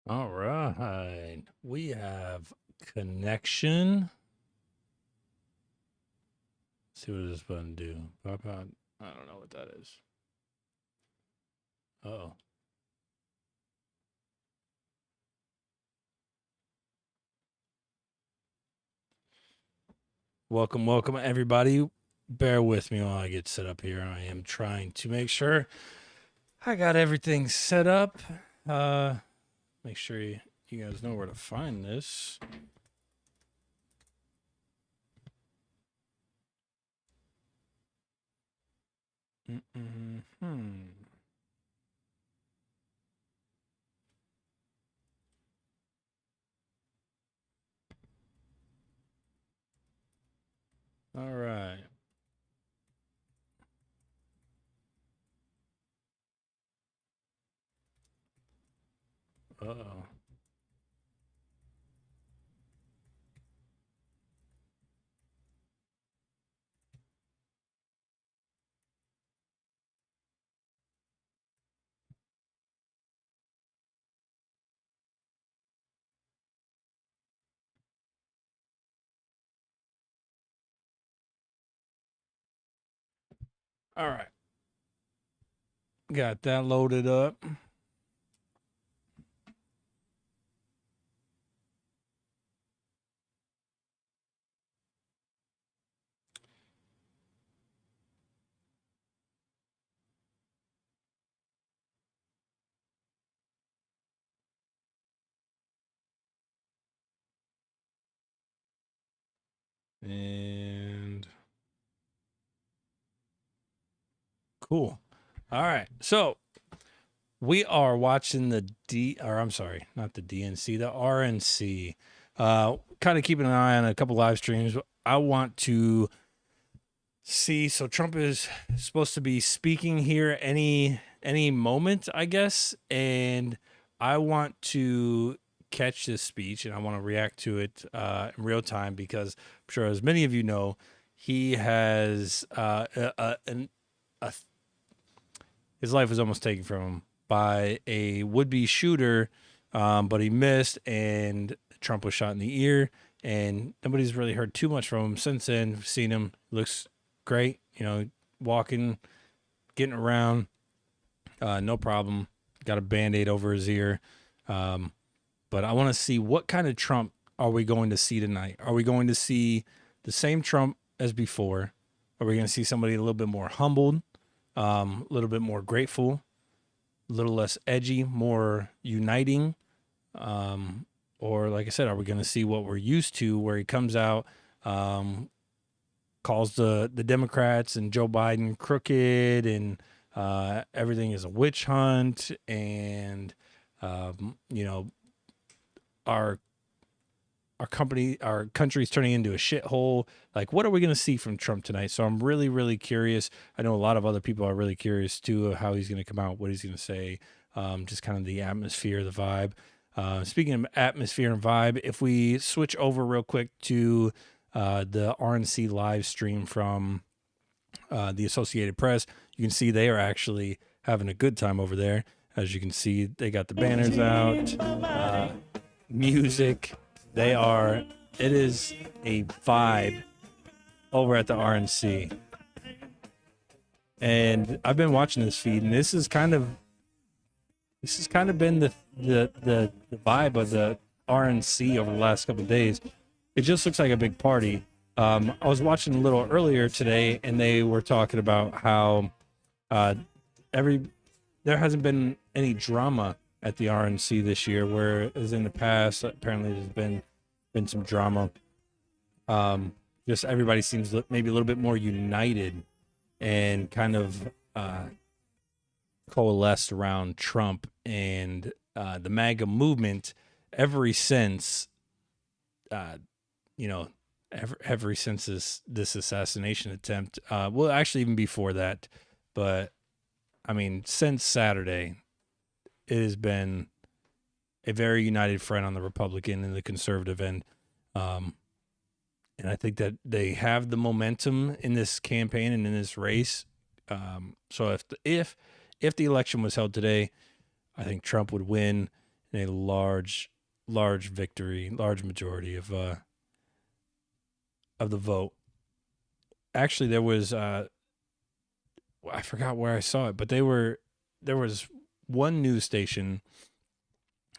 All right. We have connection. Let's see what this button do. Pop out. I don't know what that is. Oh. Welcome everybody. Bear with me while I get set up here. I am trying to make sure I got everything set up. Make sure you guys know where to find this. Hmm. All right. Uh-oh. All right. Got that loaded up. And cool. All right. So we are watching I'm sorry, not the DNC, the RNC. Kind of keeping an eye on a couple live streams. I want to see. So Trump is supposed to be speaking here any moment, I guess, and I want to catch this speech and I want to react to it in real time because I'm sure, as many of you know, he has his life was almost taken from him by a would-be shooter, but he missed, and Trump was shot in the ear, and nobody's really heard too much from him since then. We've seen him, looks great, walking, getting around, no problem. Got a Band-Aid over his ear. But I want to see what kind of Trump are we going to see tonight? Are we going to see the same Trump as before? Are we going to see somebody a little bit more humbled, a little bit more grateful, a little less edgy, more uniting? Or, like I said, are we going to see what we're used to, where he comes out, calls the Democrats and Joe Biden crooked, and everything is a witch hunt, and our our country's turning into a shithole. Like, what are we going to see from Trump tonight? So I'm really, really curious. I know a lot of other people are really curious too of how he's going to come out, what he's going to say, just kind of the atmosphere, the vibe. Speaking of atmosphere and vibe, if we switch over real quick to the RNC live stream from the Associated Press, you can see they are actually having a good time over there. As you can see, they got the banners out, music. It is a vibe over at the RNC. And I've been watching this feed, and this has kind of been the vibe of the RNC over the last couple of days. It just looks like a big party. I was watching a little earlier today, and they were talking about how there hasn't been any drama at the RNC this year, whereas in the past, apparently there's been some drama. Just everybody seems maybe a little bit more united and kind of coalesced around Trump and the MAGA movement ever since, ever since this assassination attempt. Well, actually, even before that, but I mean, since Saturday, it has been a very united front on the Republican and the conservative end. And I think that they have the momentum in this campaign and in this race. So if the election was held today, I think Trump would win. in a large victory, large majority of the vote. Actually, there was I forgot where I saw it, but there was one news station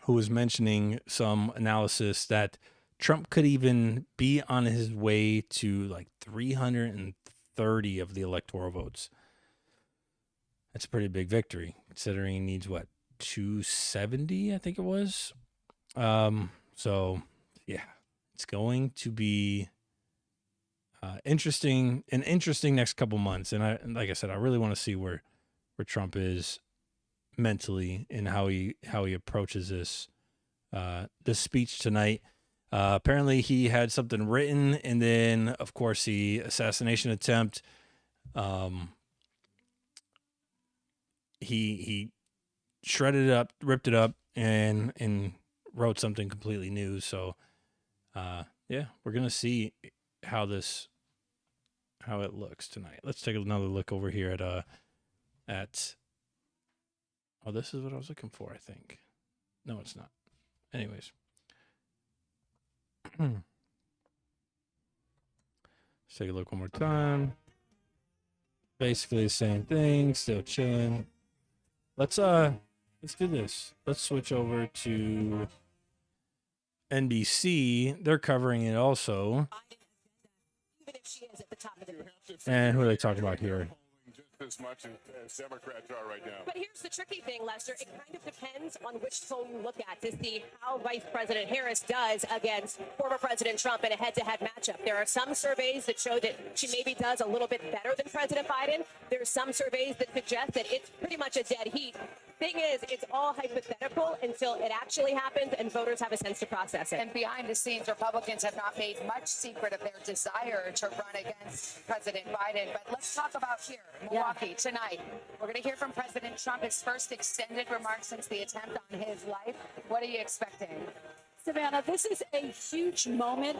who was mentioning some analysis that Trump could even be on his way to like 330 of the electoral votes. That's a pretty big victory, considering he needs what, 270, I think it was. So yeah, it's going to be an interesting next couple months. And like I said, I really want to see where Trump is mentally and how he approaches this speech tonight. Apparently he had something written, and then of course the assassination attempt. He shredded it up, ripped it up, and wrote something completely new. So yeah, we're gonna see how it looks tonight. Let's take another look over here at oh, this is what I was looking for, I think. No, it's not. Anyways. Let's take a look one more time. Basically the same thing, still chilling. Let's do this. Let's switch over to NBC. They're covering it also. And who are they talking about here? As much as Democrats are right now. But here's the tricky thing, Lester. It kind of depends on which poll you look at to see how Vice President Harris does against former President Trump in a head-to-head matchup. There are some surveys that show that she maybe does a little bit better than President Biden. There's some surveys that suggest that it's pretty much a dead heat. Thing is, it's all hypothetical until it actually happens and voters have a sense to process it. And behind the scenes, Republicans have not made much secret of their desire to run against President Biden. But let's talk about here, Milwaukee, tonight. We're going to hear from President Trump, his first extended remarks since the attempt on his life. What are you expecting? Savannah, this is a huge moment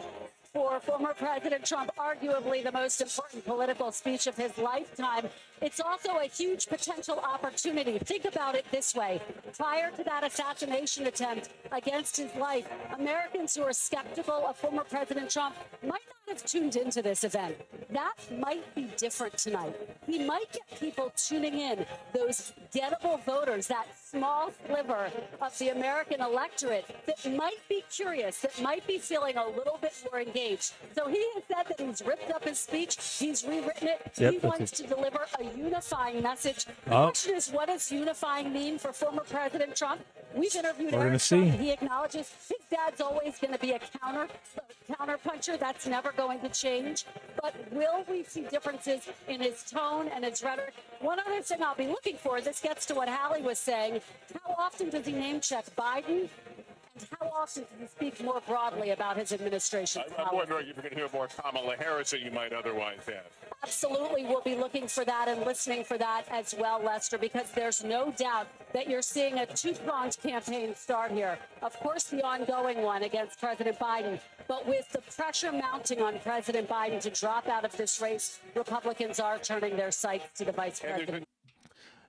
for former President Trump, arguably the most important political speech of his lifetime. It's also a huge potential opportunity. Think about it this way. Prior to that assassination attempt against his life, Americans who are skeptical of former President Trump might not have tuned into this event. That might be different tonight. He might get people tuning in, those gettable voters, that small sliver of the American electorate that might be curious, that might be feeling a little bit more engaged. So he has said that he's ripped up his speech, he's rewritten it. Yep, he wants to deliver a unifying message. The question is, what does unifying mean for former President Trump? We've interviewed Eric Trump. He acknowledges his dad's always going to be a counter puncher. That's never going to change. But will we see differences in his tone and his rhetoric? One other thing I'll be looking for, this gets to what Hallie was saying, how often does he name check Biden? And how often does he speak more broadly about his administration? I'm wondering if you're going to hear more Kamala Harris than you might otherwise have. Absolutely, we'll be looking for that and listening for that as well, Lester, because there's no doubt that you're seeing a two-pronged campaign start here. Of course, the ongoing one against President Biden, but with the pressure mounting on President Biden to drop out of this race, Republicans are turning their sights to the vice president.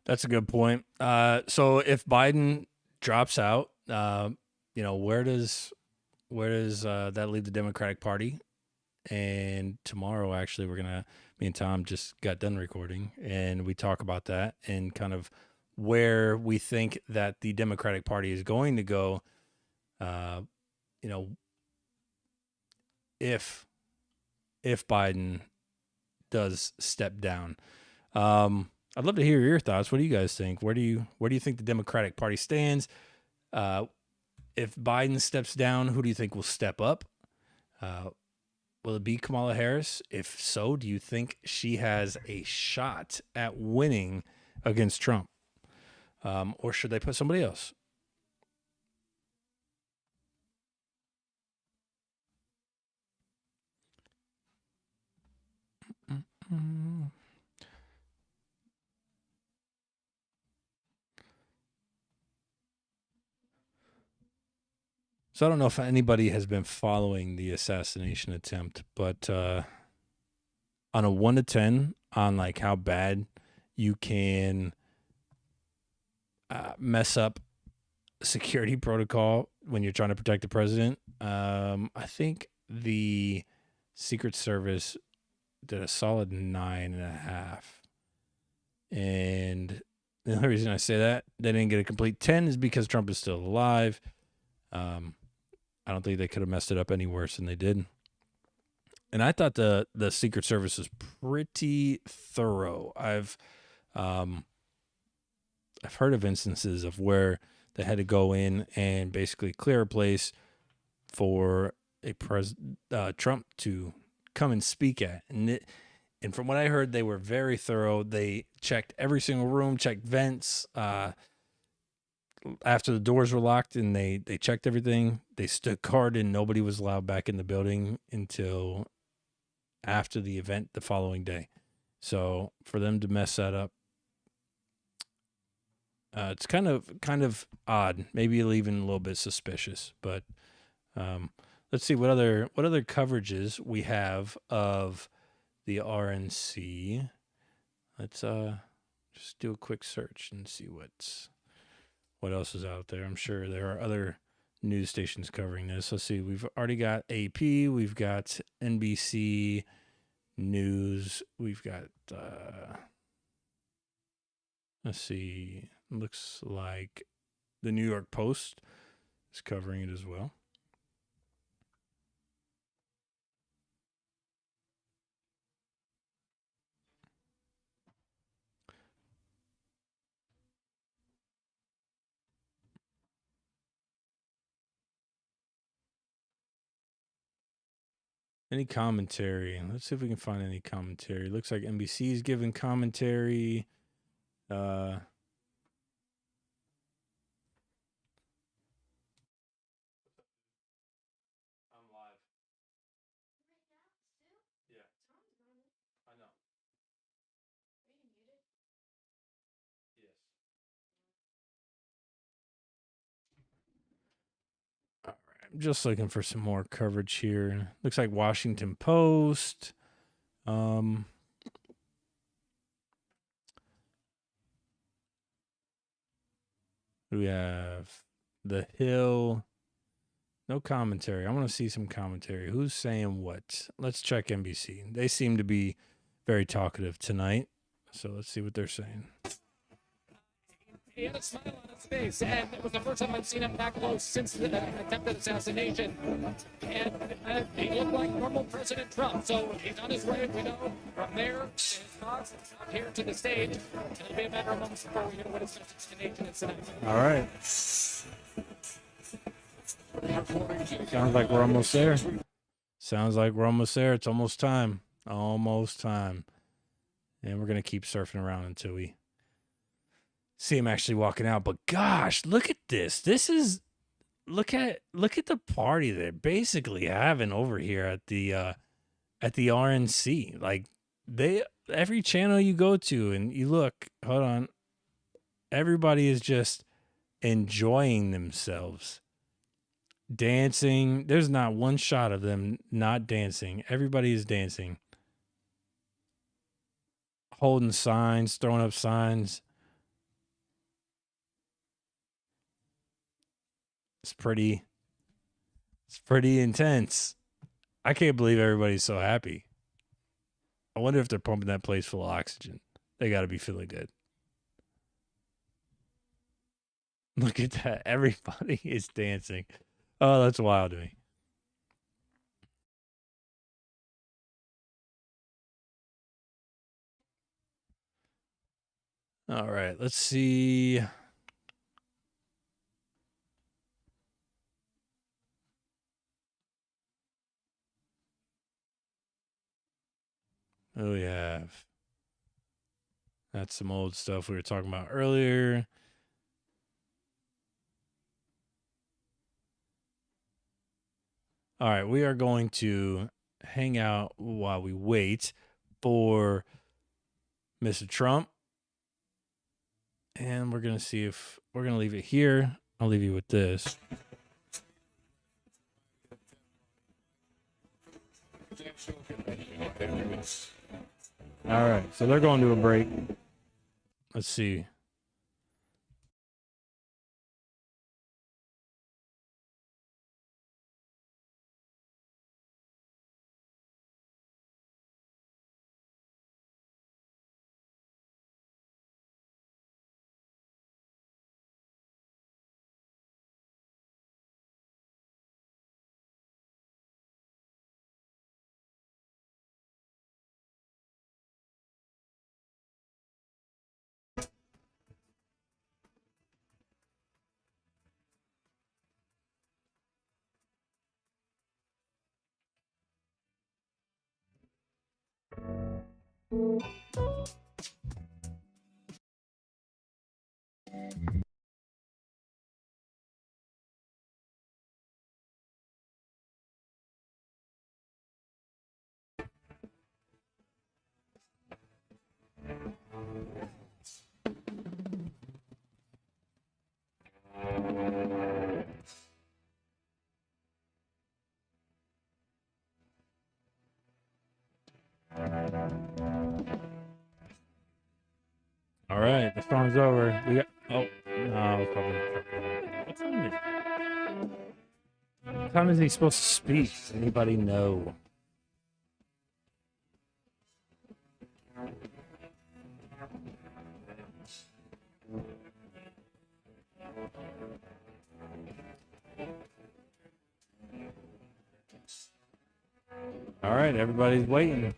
That's a good point. So if Biden drops out, where does that leave the Democratic Party? And tomorrow, actually, me and Tom just got done recording, and we talk about that and kind of where we think that the Democratic Party is going to go. If Biden does step down, I'd love to hear your thoughts. What do you guys think? Where do you think the Democratic Party stands? If Biden steps down, who do you think will step up? Will it be Kamala Harris? If so, do you think she has a shot at winning against Trump? Or should they put somebody else? So I don't know if anybody has been following the assassination attempt, but on a 1 to 10 on like how bad you can mess up security protocol when you're trying to protect the president. I think the Secret Service did a solid 9.5. And the only reason I say that they didn't get a complete 10 is because Trump is still alive. I don't think they could have messed it up any worse than they did. And I thought the Secret Service was pretty thorough. I've heard of instances of where they had to go in and basically clear a place for a Trump to come and speak at. And from what I heard, they were very thorough. They checked every single room, checked vents. After the doors were locked and they checked everything, they stood guard and nobody was allowed back in the building until after the event the following day. So for them to mess that up, it's kind of odd, maybe even a little bit suspicious. But let's see what other coverages we have of the RNC. Let's just do a quick search and see what else is out there. I'm sure there are other news stations covering this. Let's see. We've already got AP. We've got NBC News. We've got let's see. Looks like the New York Post is covering it as well. Any commentary? Let's see if we can find any commentary. Looks like NBC is giving commentary. I'm live. Yeah. I know. Yes. All right. I'm just looking for some more coverage here. Looks like Washington Post. We have The Hill. No commentary. I want to see some commentary. Who's saying what? Let's check NBC. They seem to be very talkative tonight. So let's see what they're saying. He had a smile on his face, and it was the first time I've seen him that close since the attempted assassination. And he looked like normal President Trump. So he's on his way, we know, from there to his talks, out here to the stage. And it'll be a matter of moments before we know what his message to the nation is tonight. All right. Sounds like we're almost there. Sounds like we're almost there. It's almost time. Almost time. And we're going to keep surfing around until we see him actually walking out. But gosh, look at this. This is look at the party they're basically having over here at the RNC. Like every channel you go to and you look, hold on. Everybody is just enjoying themselves. Dancing. There's not one shot of them not dancing. Everybody is dancing. Holding signs, throwing up signs. It's pretty intense. I can't believe everybody's so happy. I wonder if they're pumping that place full of oxygen. They got to be feeling good. Look at that. Everybody is dancing. Oh, that's wild to me. All right, let's see. Oh, we have. That's some old stuff we were talking about earlier. All right, we are going to hang out while we wait for Mr. Trump. And we're going to see if we're going to leave it here. I'll leave you with this. All right, so they're going to a break. Let's see. All right, the song's over. We got. Oh, no, it's probably. What time is it? What time is he supposed to speak? Does anybody know? All right, everybody's waiting.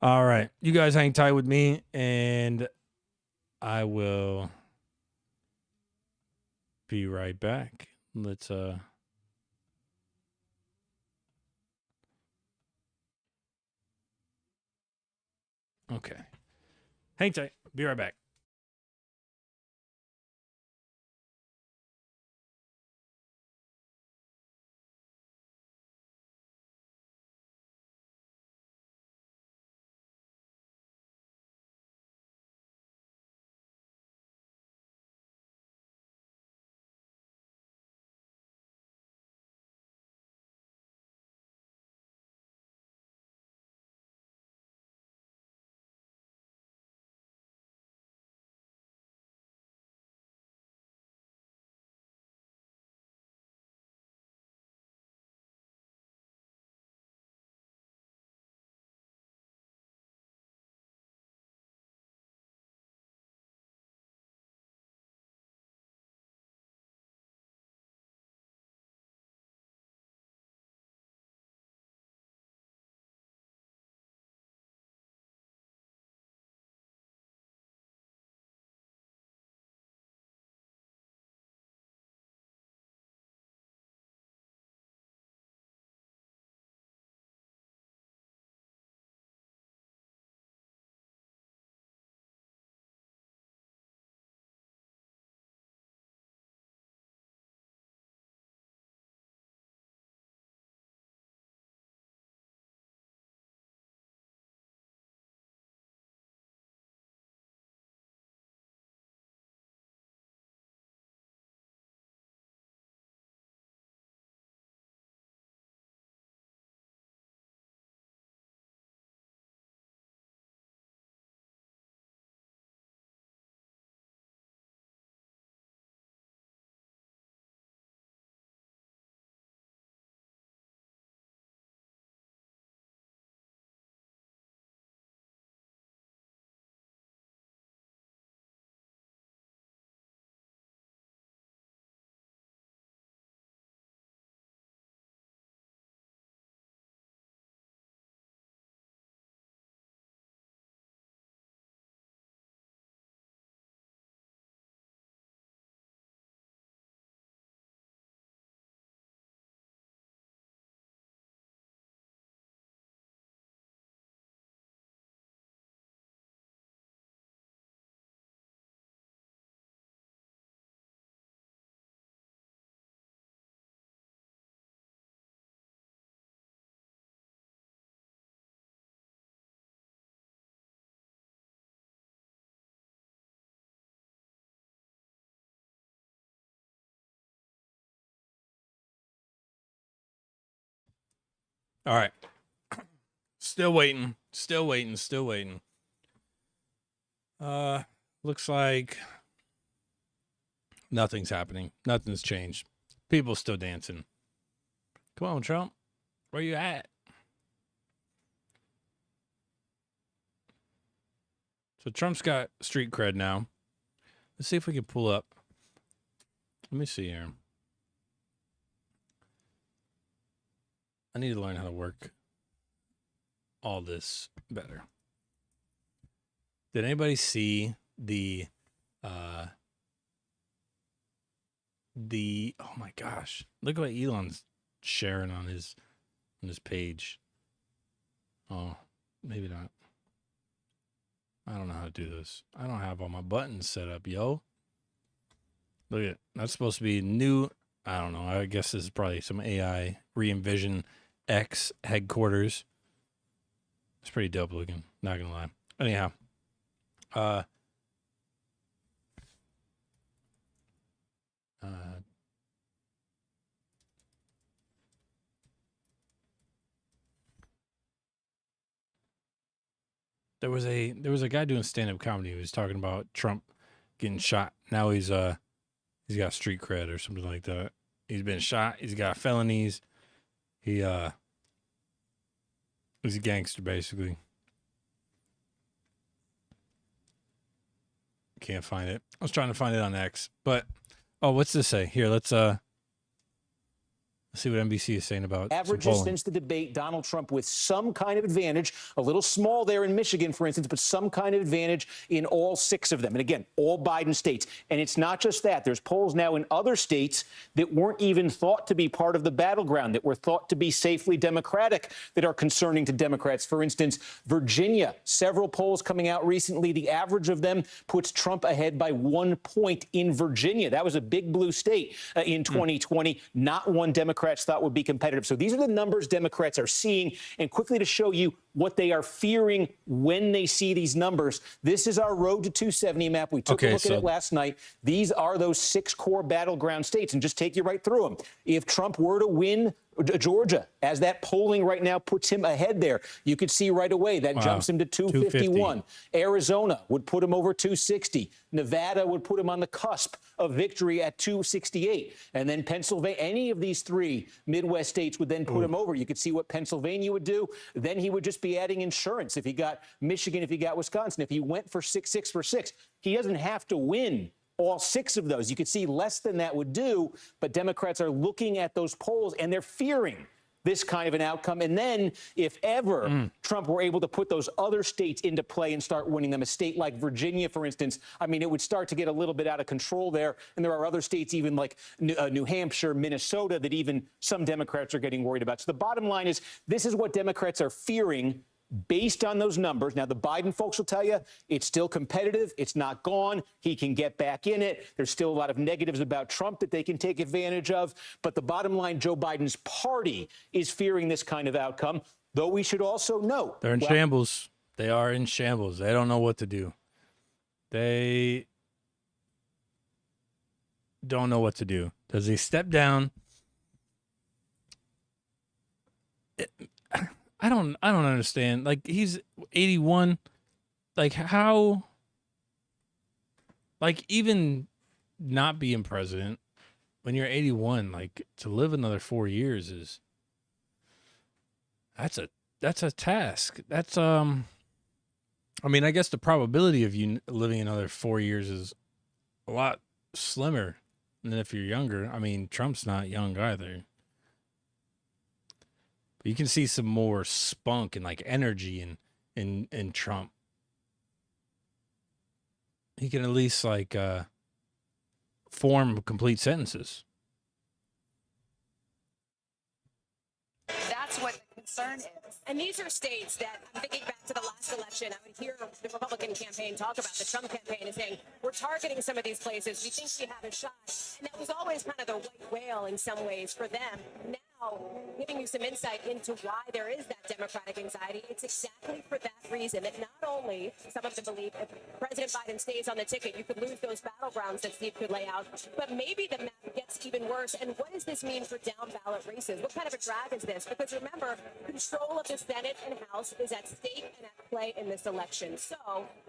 All right, you guys hang tight with me, and I will be right back. Let's okay. Hang tight. Be right back. All right. Still waiting. Still waiting. Still waiting. Looks like nothing's happening. Nothing's changed. People still dancing. Come on, Trump. Where you at? So Trump's got street cred now. Let's see if we can pull up. Let me see here. I need to learn how to work all this better. Did anybody see the oh my gosh, look what Elon's sharing on his page. Oh, maybe not. I don't know how to do this. I don't have all my buttons set up, yo. Look at, that's supposed to be new. I don't know. I guess this is probably some AI re-envision X headquarters. It's pretty dope looking, not gonna lie. Anyhow, there was a guy doing stand-up comedy who was talking about Trump getting shot. Now he's got street cred or something like that. He's been shot. He's got felonies. He's a gangster basically. Can't find it. I was trying to find it on X, but what's this say? Here, let's see what NBC is saying about averages since the debate. Donald Trump with some kind of advantage, a little small there in Michigan, for instance, but some kind of advantage in all 6 of them. And again, all Biden states. And it's not just that. There's polls now in other states that weren't even thought to be part of the battleground, that were thought to be safely Democratic, that are concerning to Democrats. For instance, Virginia, several polls coming out recently. The average of them puts Trump ahead by 1 point in Virginia. That was a big blue state in 2020. Not one Democrats thought would be competitive. So these are the numbers Democrats are seeing. And quickly to show you what they are fearing when they see these numbers, this is our road to 270 map. We took a look at it last night. These are those 6 core battleground states, and just take you right through them. If Trump were to win Georgia, as that polling right now puts him ahead there, you could see right away that jumps him to 251. Arizona would put him over 260. Nevada would put him on the cusp of victory at 268. And then Pennsylvania, any of these 3 Midwest states would then put him over. You could see what Pennsylvania would do. Then he would just be adding insurance. If he got Michigan, if he got Wisconsin, if he went for 6 for 6, he doesn't have to win all 6 of those. You could see less than that would do, but Democrats are looking at those polls and they're fearing this kind of an outcome. And then if ever Trump were able to put those other states into play and start winning them, a state like Virginia, for instance, I mean, it would start to get a little bit out of control there. And there are other states, even like New Hampshire, Minnesota, that even some Democrats are getting worried about. So the bottom line is, this is what Democrats are fearing based on those numbers. Now, the Biden folks will tell you it's still competitive. It's not gone. He can get back in it. There's still a lot of negatives about Trump that they can take advantage of. But the bottom line, Joe Biden's party is fearing this kind of outcome, though we should also note they're in shambles. They are in shambles. They don't know what to do. They don't know what to do. Does he step down? I don't understand. Like, he's 81. Like, how? Like, even not being president when you're 81, like, to live another 4 years is that's a task. That's I mean, I guess the probability of you living another 4 years is a lot slimmer than if you're younger. I mean, Trump's not young either. You can see some more spunk and like energy in Trump. He can at least like form complete sentences. That's what the concern is. And these are states that, I'm thinking back to the last election, I would hear the Republican campaign talk about the Trump campaign and saying, we're targeting some of these places. We think we have a shot. And that was always kind of the white whale in some ways for them. Now, giving you some insight into why there is that Democratic anxiety, it's exactly for that reason, that not only some of them believe if President Biden stays on the ticket, you could lose those battlegrounds that Steve could lay out, but maybe the map gets even worse. And what does this mean for down ballot races? What kind of a drag is this? Because remember, control of the Senate and House is at stake and at play in this election. So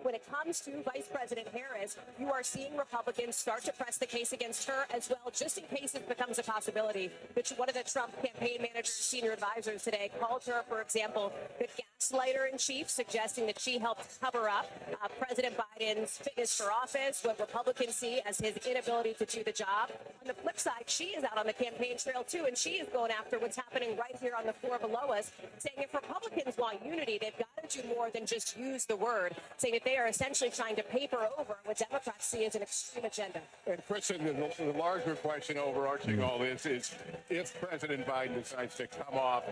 when it comes to Vice President Harris, you are seeing Republicans start to press the case against her as well, just in case it becomes a possibility. Which one of the Trump campaign manager's senior advisors today called her, for example, the gaslighter in chief, suggesting that she helped cover up President Biden's fitness for office, what Republicans see as his inability to do the job. On the flip side, she is out on the campaign trail too, and she is going after what's happening right here on the floor below us, saying if Republicans want unity, they've got to do more than just use the word, saying that they are essentially trying to paper over what Democrats see as an extreme agenda. And Kristen, the larger question overarching all this is if President Biden decides to come off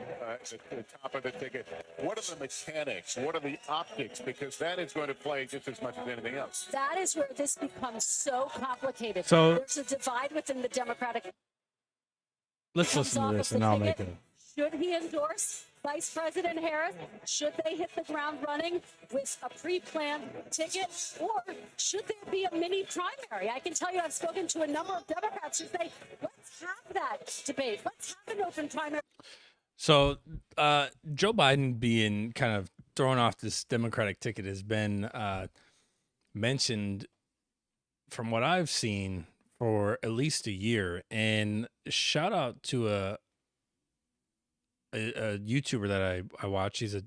the top of the ticket, what are the mechanics? What are the optics? Because that is going to play just as much as anything else. That is where this becomes so complicated. So- there's a divide within the Democratic. Let's comes listen to off this of and the I'll make ticket. it. Should he endorse Vice President Harris? Should they hit the ground running with a pre-planned ticket? Or should there be a mini primary? I can tell you I've spoken to a number of Democrats who say, let's have that debate. Let's have an open primary. So Joe Biden being kind of thrown off this Democratic ticket has been mentioned, from what I've seen, for at least a year. And shout out to a YouTuber that I watch. He's a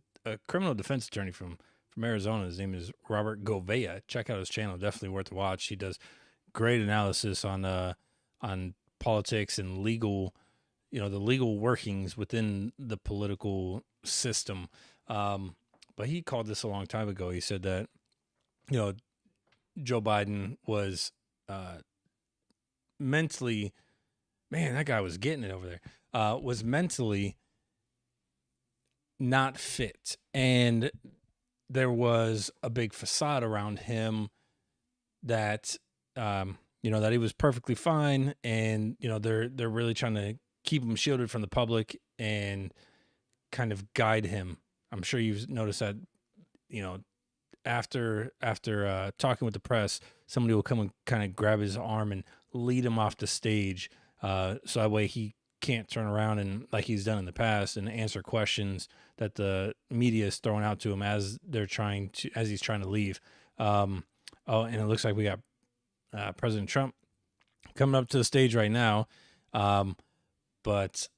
criminal defense attorney from Arizona. His name is Robert Govea. Check out his channel. Definitely worth a watch. He does great analysis on politics and legal, the legal workings within the political system. But he called this a long time ago. He said that, Joe Biden was mentally, man, that guy was getting it over there, was mentally not fit. And there was a big facade around him that, that he was perfectly fine. And, they're really trying to keep him shielded from the public and kind of guide him. I'm sure you've noticed that, after talking with the press, somebody will come and kind of grab his arm and lead him off the stage. So that way he can't turn around and, like he's done in the past, and answer questions that the media is throwing out to him as he's trying to leave. And it looks like we got President Trump coming up to the stage right now. But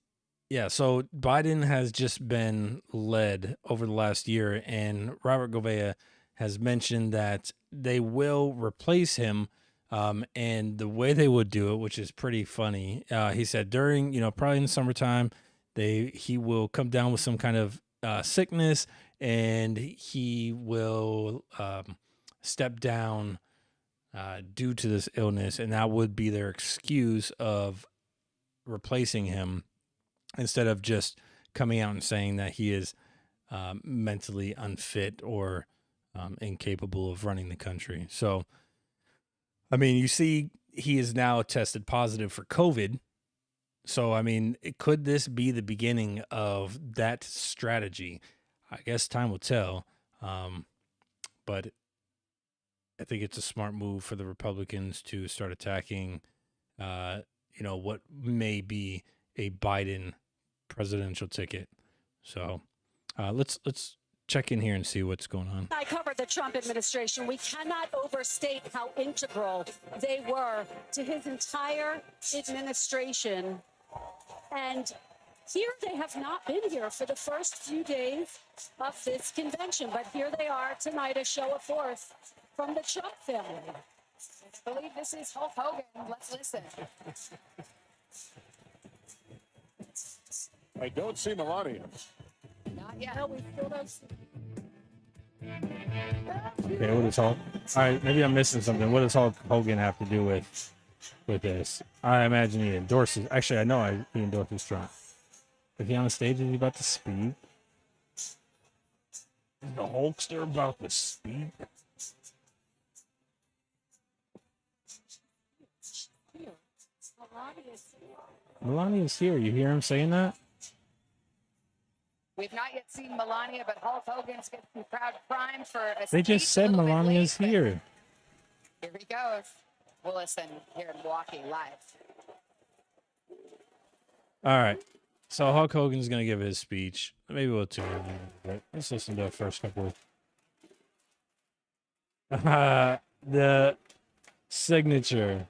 yeah, so Biden has just been led over the last year, and Robert Govea has mentioned that they will replace him. And the way they would do it, which is pretty funny, he said during, probably in the summertime, he will come down with some kind of sickness, and he will step down due to this illness, and that would be their excuse of replacing him, instead of just coming out and saying that he is mentally unfit or incapable of running the country. So, I mean, you see, he is now tested positive for COVID. So, I mean, could this be the beginning of that strategy? I guess time will tell. But I think it's a smart move for the Republicans to start attacking, what may be a Biden presidential ticket. So let's check in here and see what's going on. I covered the Trump administration. We cannot overstate how integral they were to his entire administration. And here they have not been here for the first few days of this convention, but here they are tonight, a show of force from the Trump family. I believe this is Hulk Hogan. Let's listen. I don't see Melania. Not yet. No, we still don't see. Okay, what does Hulk? All right, maybe I'm missing something. What does Hulk Hogan have to do with this? I imagine he endorses. Actually, I know he endorses Trump. Is he on the stage? Is he about to speak? Is the Hulkster about to speak? Melania's here. You hear him saying that? We've not yet seen Melania, but Hulk Hogan's getting crowd primed for a They speech just a said little bit Melania's late, here. but here he goes. We'll listen here in Milwaukee live. All right. So Hulk Hogan's going to give his speech. Maybe we'll tune in, but let's listen to the first couple. The signature.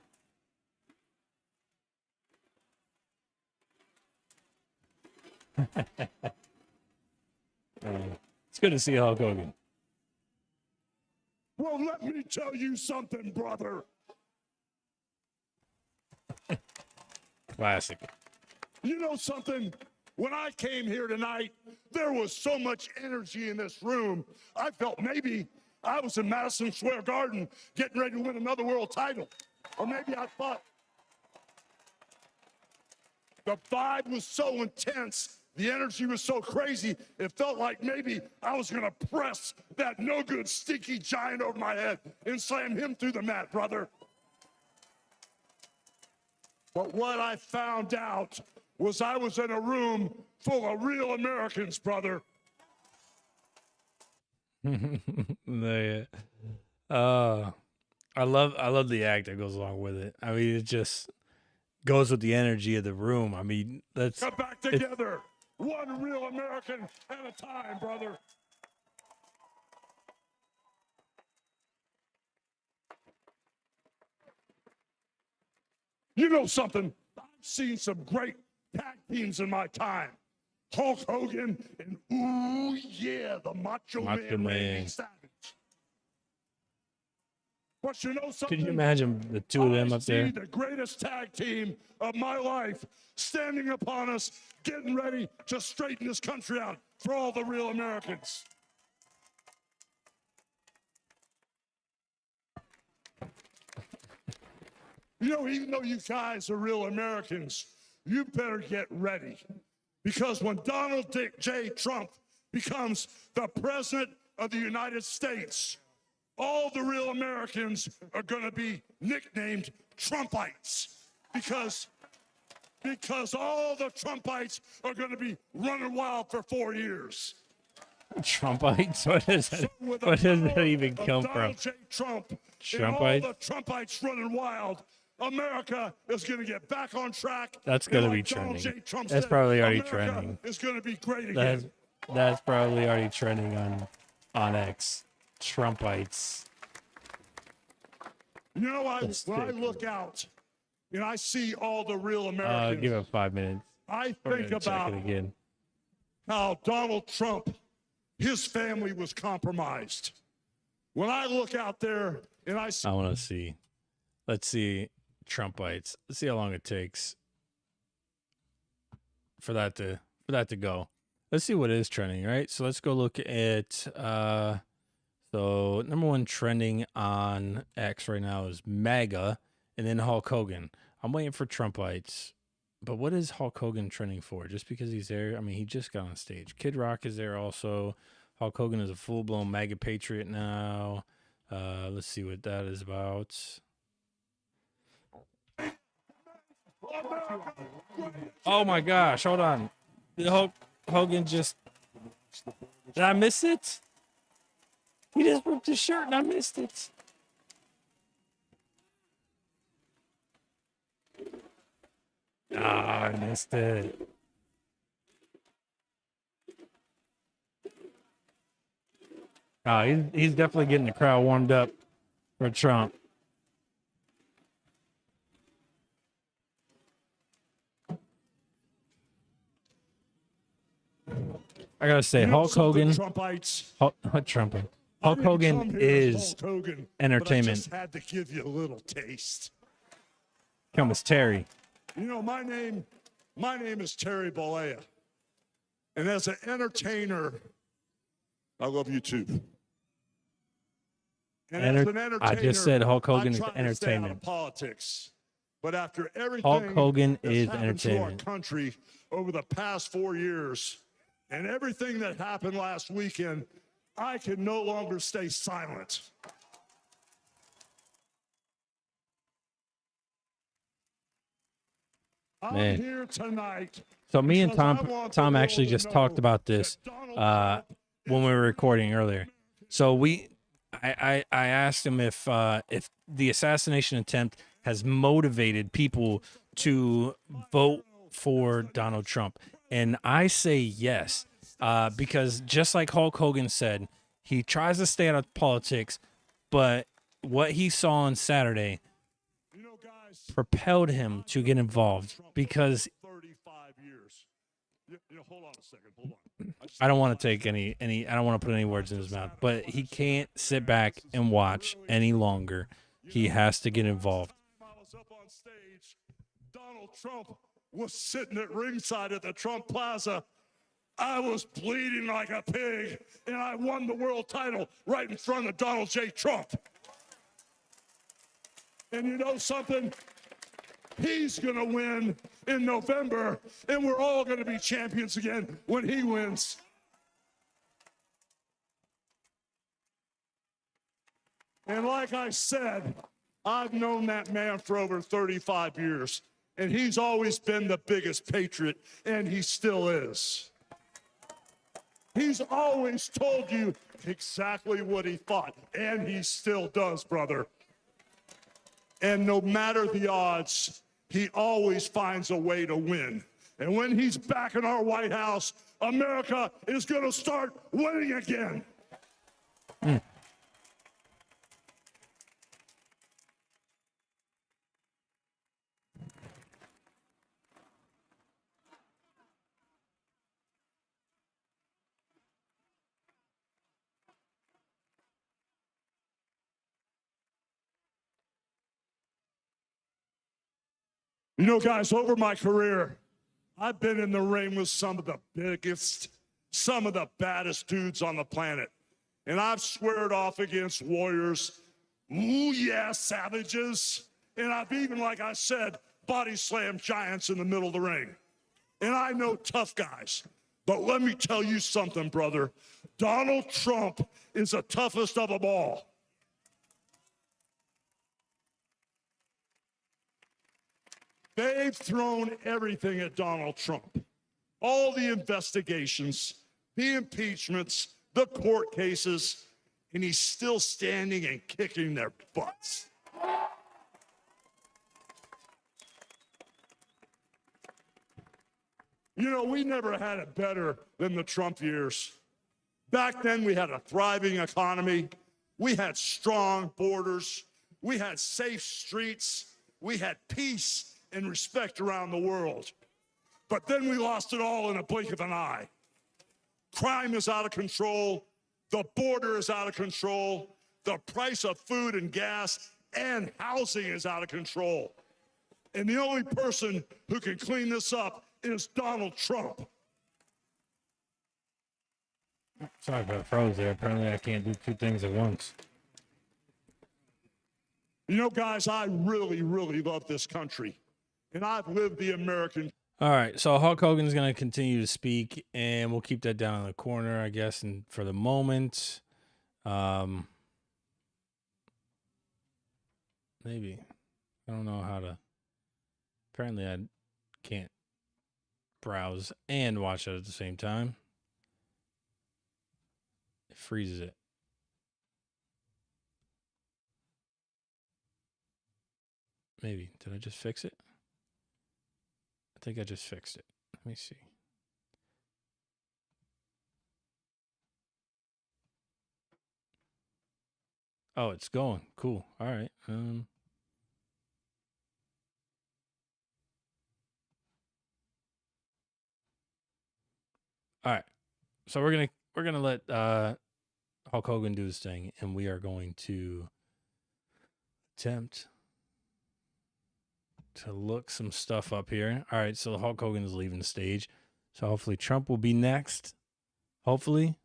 It's good to see Hulk Hogan. Well, let me tell you something, brother. Classic. You know something? When I came here tonight, there was so much energy in this room. I felt maybe I was in Madison Square Garden getting ready to win another world title. Or maybe I thought the vibe was so intense, the energy was so crazy, it felt like maybe I was gonna press that no good stinky giant over my head and slam him through the mat, brother. But what I found out was I was in a room full of real Americans, brother. I love the act that goes along with it. I mean, it just goes with the energy of the room. I mean, that's Come back together, one real American at a time, brother. You know something? I've seen some great tag teams in my time. Hulk Hogan and ooh yeah, the Macho Man Randy Savage. But you know something? Could you imagine the two of them up there? I see the greatest tag team of my life standing upon us, getting ready to straighten this country out for all the real Americans. You know, even though you guys are real Americans, you better get ready. Because when Donald J. Trump becomes the president of the United States, all the real Americans are going to be nicknamed Trumpites. Because all the Trumpites are going to be running wild for 4 years. Trumpites? What does that even come from? Donald J. Trump and all Trumpites? the Trumpites running wild. America is going to get back on track. That's going to And be like Donald trending. J. Trump That's said, probably already America trending. is going to be great again. That's probably already trending on X. Trumpites. You know, That's when I sick. look out and I see all the real Americans, Give it 5 minutes. I We're think gonna check about it again. how Donald Trump, his family was compromised. When I look out there and I see I want to see. Let's see Trumpites. Let's see how long it takes for that to go. Let's see what is trending, right? So let's go look at so number one trending on X right now is MAGA and then Hulk Hogan. I'm waiting for Trumpites. But what is Hulk Hogan trending for? Just because he's there? I mean, he just got on stage. Kid Rock is there also. Hulk Hogan is a full-blown MAGA patriot now. Let's see what that is about. Oh my gosh, hold on. Did Hulk Hogan just... Did I miss it? He just ripped his shirt and I missed it. Ah, I missed it. He's definitely getting the crowd warmed up for Trump. I gotta say, Hulk Hogan. Trumpites. Hulk Hogan is Hulk Hogan, entertainment. But I just had to give you a little taste. Come as Terry. You know, my name is Terry Bollea. And as an entertainer, I love you too. And as an entertainer, I just said Hulk Hogan is I try to stay out entertainment. of politics. But after everything Hulk Hogan that's is happened to our entertainment. country over the past 4 years, and everything that happened last weekend, I can no longer stay silent. I'm Man. here tonight. So me and because I Tom want the Tom world actually to just know talked about this that Donald Trump when we were recording earlier. So I asked him if the assassination attempt has motivated people to vote for Donald Trump, and I say yes, because just like Hulk Hogan said, he tries to stay out of politics, but what he saw on Saturday You know, guys, propelled him to get involved because 35 years. Hold on a second. Hold on. I don't want to take any I don't want to put any words in his mouth, but he can't sit back and watch any longer. He has to get involved. I was up on stage. Donald Trump was sitting at ringside at the Trump Plaza, I was bleeding like a pig, and I won the world title right in front of Donald J. Trump. And you know something? He's going to win in November, and we're all going to be champions again when he wins. And like I said, I've known that man for over 35 years, and he's always been the biggest patriot, and he still is. He's always told you exactly what he thought, and he still does, brother. And no matter the odds, he always finds a way to win. And when he's back in our White House, America is going to start winning again. You know, guys, over my career, I've been in the ring with some of the biggest, some of the baddest dudes on the planet. And I've squared off against warriors, ooh yeah, savages. And I've even, like I said, body slammed giants in the middle of the ring. And I know tough guys. But let me tell you something, brother. Donald Trump is the toughest of them all. They've thrown everything at Donald Trump. All the investigations, the impeachments, the court cases, and he's still standing and kicking their butts. You know, we never had it better than the Trump years. Back then, we had a thriving economy. We had strong borders. We had safe streets. We had peace and respect around the world. But then we lost it all in a blink of an eye. Crime is out of control. The border is out of control. The price of food and gas and housing is out of control. And the only person who can clean this up is Donald Trump. Sorry if I froze there. Apparently I can't do two things at once. You know, guys, I really, really love this country. And I've lived the American. All right, so Hulk Hogan's going to continue to speak, and we'll keep that down in the corner, I guess, and for the moment. Maybe. I don't know how to. Apparently, I can't browse and watch it at the same time. It freezes it. Maybe. Did I just fix it? I think I just fixed it. Let me see. Oh, it's going. Cool. All right. All right. So we're gonna let Hulk Hogan do his thing, and we are going to attempt to look some stuff up here. All right, so Hulk Hogan is leaving the stage. So hopefully Trump will be next. Hopefully.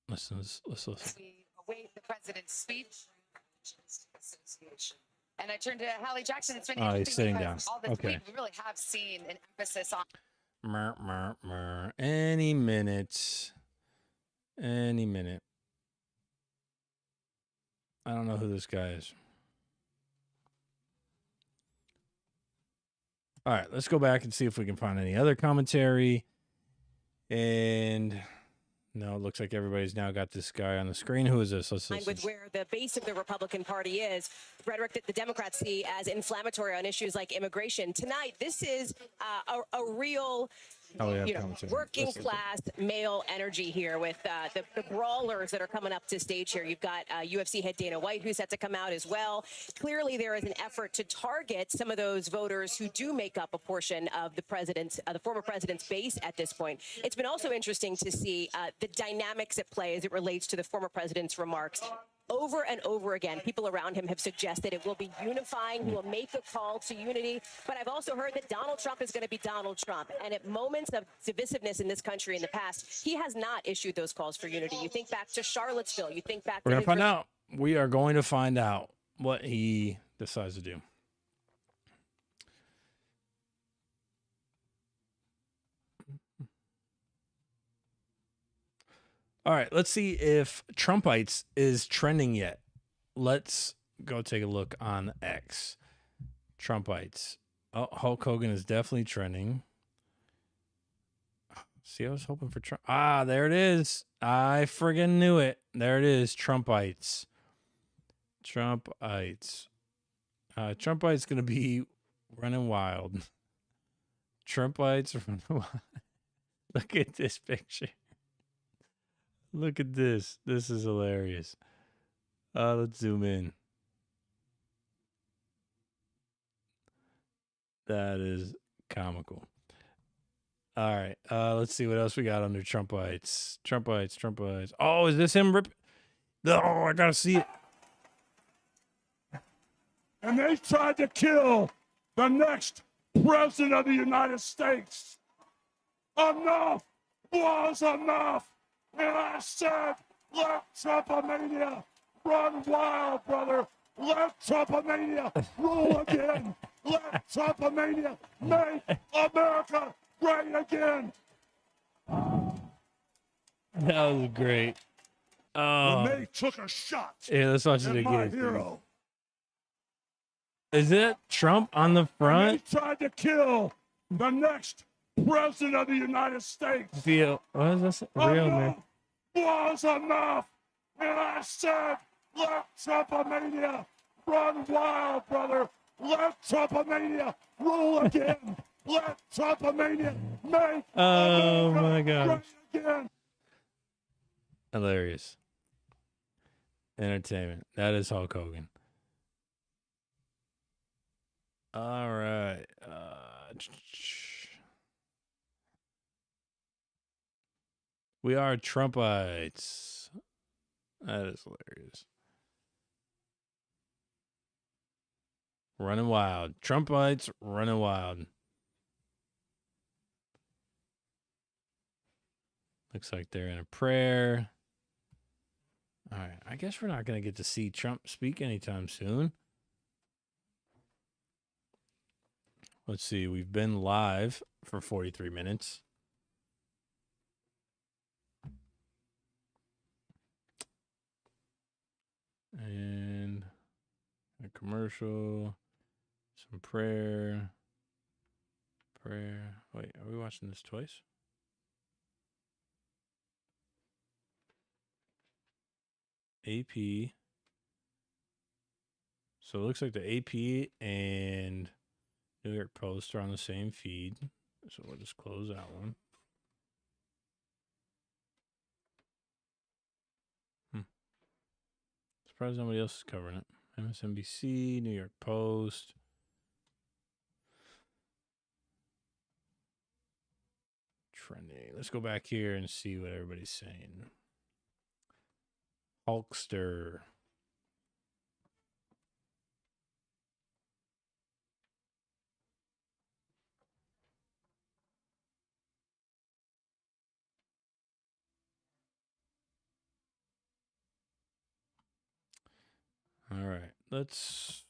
Let's listen. We await the president's speech. And I turn to Hallie Jackson. It's been He's sitting down. All this Okay. week, we really have seen an emphasis on. Any minute. I don't know who this guy is. All right, let's go back and see if we can find any other commentary. And no, it looks like everybody's now got this guy on the screen. Who is this? Let's listen. With where the base of the Republican Party is, rhetoric that the Democrats see as inflammatory on issues like immigration. Tonight, this is a real Oh, yeah, you know, commentary. working class male energy here with the brawlers that are coming up to stage here. You've got UFC head Dana White, who's set to come out as well. Clearly, there is an effort to target some of those voters who do make up a portion of the former president's base at this point. It's been also interesting to see the dynamics at play as it relates to the former president's remarks. Over and over again, people around him have suggested it will be unifying. He will make a call to unity. But I've also heard that Donald Trump is going to be Donald Trump. And at moments of divisiveness in this country in the past, he has not issued those calls for unity. You think back to Charlottesville. You think back We're to going to find out. We are going to find out what he decides to do. All right, let's see if Trumpites is trending yet. Let's go take a look on X. Trumpites. Oh, Hulk Hogan is definitely trending. See, I was hoping for Trump. Ah, there it is. I friggin' knew it. There it is. Trumpites. Trumpites. Trumpites going to be running wild. Trumpites running wild. Look at this picture. Look at this. This is hilarious. Let's zoom in. That is comical. All right. Let's see what else we got under Trumpites. Trumpites. Oh, is this him? Oh, I gotta see it. And they tried to kill the next president of the United States. Enough was enough. And I said, let Trumpomania run wild, brother. Let Trumpomania rule again. Let Trumpomania make America great again. That was great. Oh, When they took a shot yeah, let's watch it at my again. hero. Is it Trump on the front? They tried to kill the next president of the United States. What is this? Real, man. Was enough. And I said, let Trumpomania run wild, brother. Let Trumpomania rule again. Let Trumpomania make Oh, America my gosh. great again. Hilarious. Entertainment. That is Hulk Hogan. All right. We are Trumpites. That is hilarious. Running wild. Trumpites running wild. Looks like they're in a prayer. All right. I guess we're not going to get to see Trump speak anytime soon. Let's see. We've been live for 43 minutes. And a commercial, some prayer. Wait, are we watching this twice? AP. So it looks like the AP and New York Post are on the same feed. So we'll just close that one. Surprised nobody else is covering it. MSNBC, New York Post. Trending. Let's go back here and see what everybody's saying. Hulkster. All right. Let's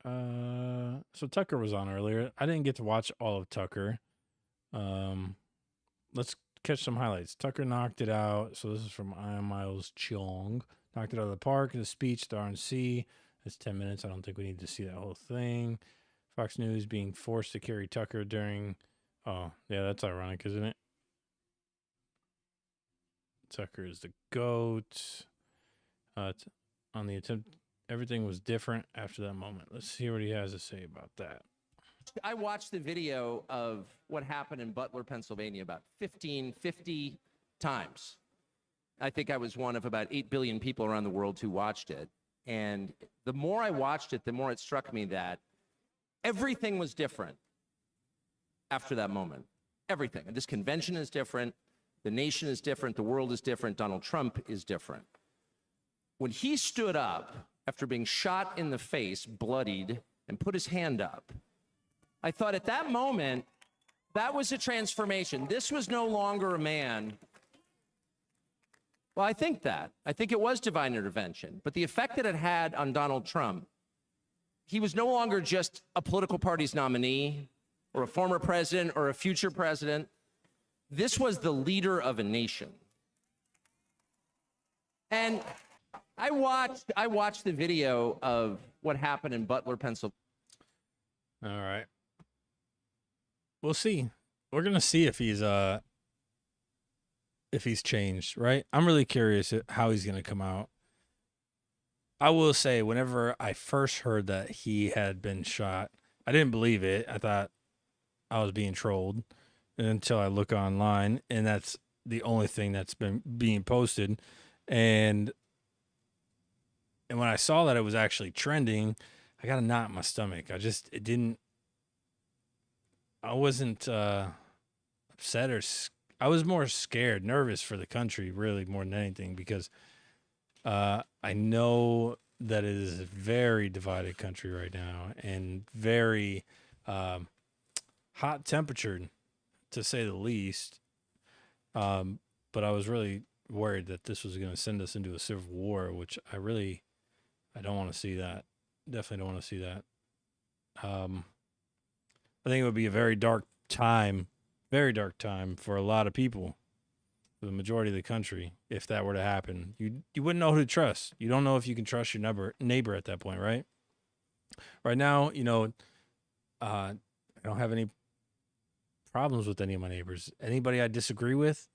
so Tucker was on earlier. I didn't get to watch all of Tucker. Let's catch some highlights. Tucker knocked it out. So this is from I Am Miles Cheong. Knocked it out of the park. The speech, the RNC. That's 10 minutes. I don't think we need to see that whole thing. Fox News being forced to carry Tucker during. Oh, yeah, that's ironic, isn't it? Tucker is the GOAT. On the attempt, everything was different after that moment. Let's see what he has to say about that. watched the video of what happened in Butler, Pennsylvania about 50 times. I think I was one of about 8 billion people around the world who watched it. And the more I watched it, the more it struck me that everything was different after that moment. Everything. And this convention is different. The nation is different. The world is different. Donald Trump is different. When he stood up after being shot in the face, bloodied, and put his hand up, I thought at that moment, that was a transformation. This was no longer a man. Well, I think it was divine intervention. But the effect that it had on Donald Trump, he was no longer just a political party's nominee or a former president or a future president. This was the leader of a nation. And I watched the video of what happened in Butler, Pennsylvania. All right. We'll see. We're gonna see if he's changed, right? I'm really curious how he's gonna come out. I will say, whenever I first heard that he had been shot, I didn't believe it. I thought I was being trolled until I look online, and that's the only thing that's been being posted. And when I saw that it was actually trending, I got a knot in my stomach. I wasn't upset I was more scared, nervous for the country, really, more than anything, because I know that it is a very divided country right now and very hot temperatured, to say the least. But I was really worried that this was going to send us into a civil war, which I don't want to see that. Definitely don't want to see that. I think it would be a very dark time for a lot of people, for the majority of the country, if that were to happen. You wouldn't know who to trust. You don't know if you can trust your neighbor at that point, right? Right now, I don't have any problems with any of my neighbors. Anybody I disagree with,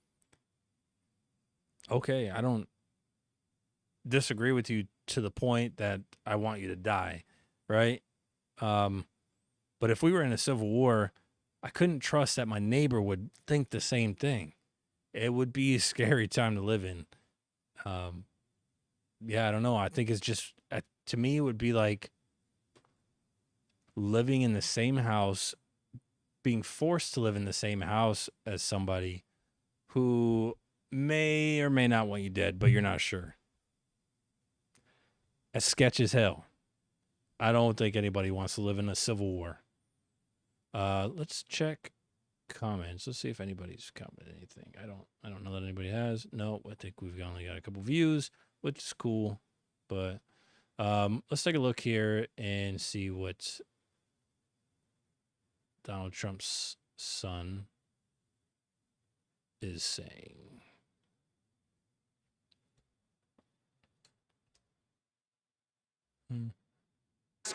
okay, I don't disagree with you to the point that I want you to die, right? But if we were in a civil war, I couldn't trust that my neighbor would think the same thing. It would be a scary time to live in. Yeah, I don't know. I think it's just, to me, it would be like living in the same house, being forced to live in the same house as somebody who may or may not want you dead, but you're not sure. As sketch as hell. I don't think anybody wants to live in a civil war. Let's check comments. Let's see if anybody's commented anything. I don't know that anybody has. No, I think we've only got a couple views, which is cool. But let's take a look here and see what Donald Trump's son is saying.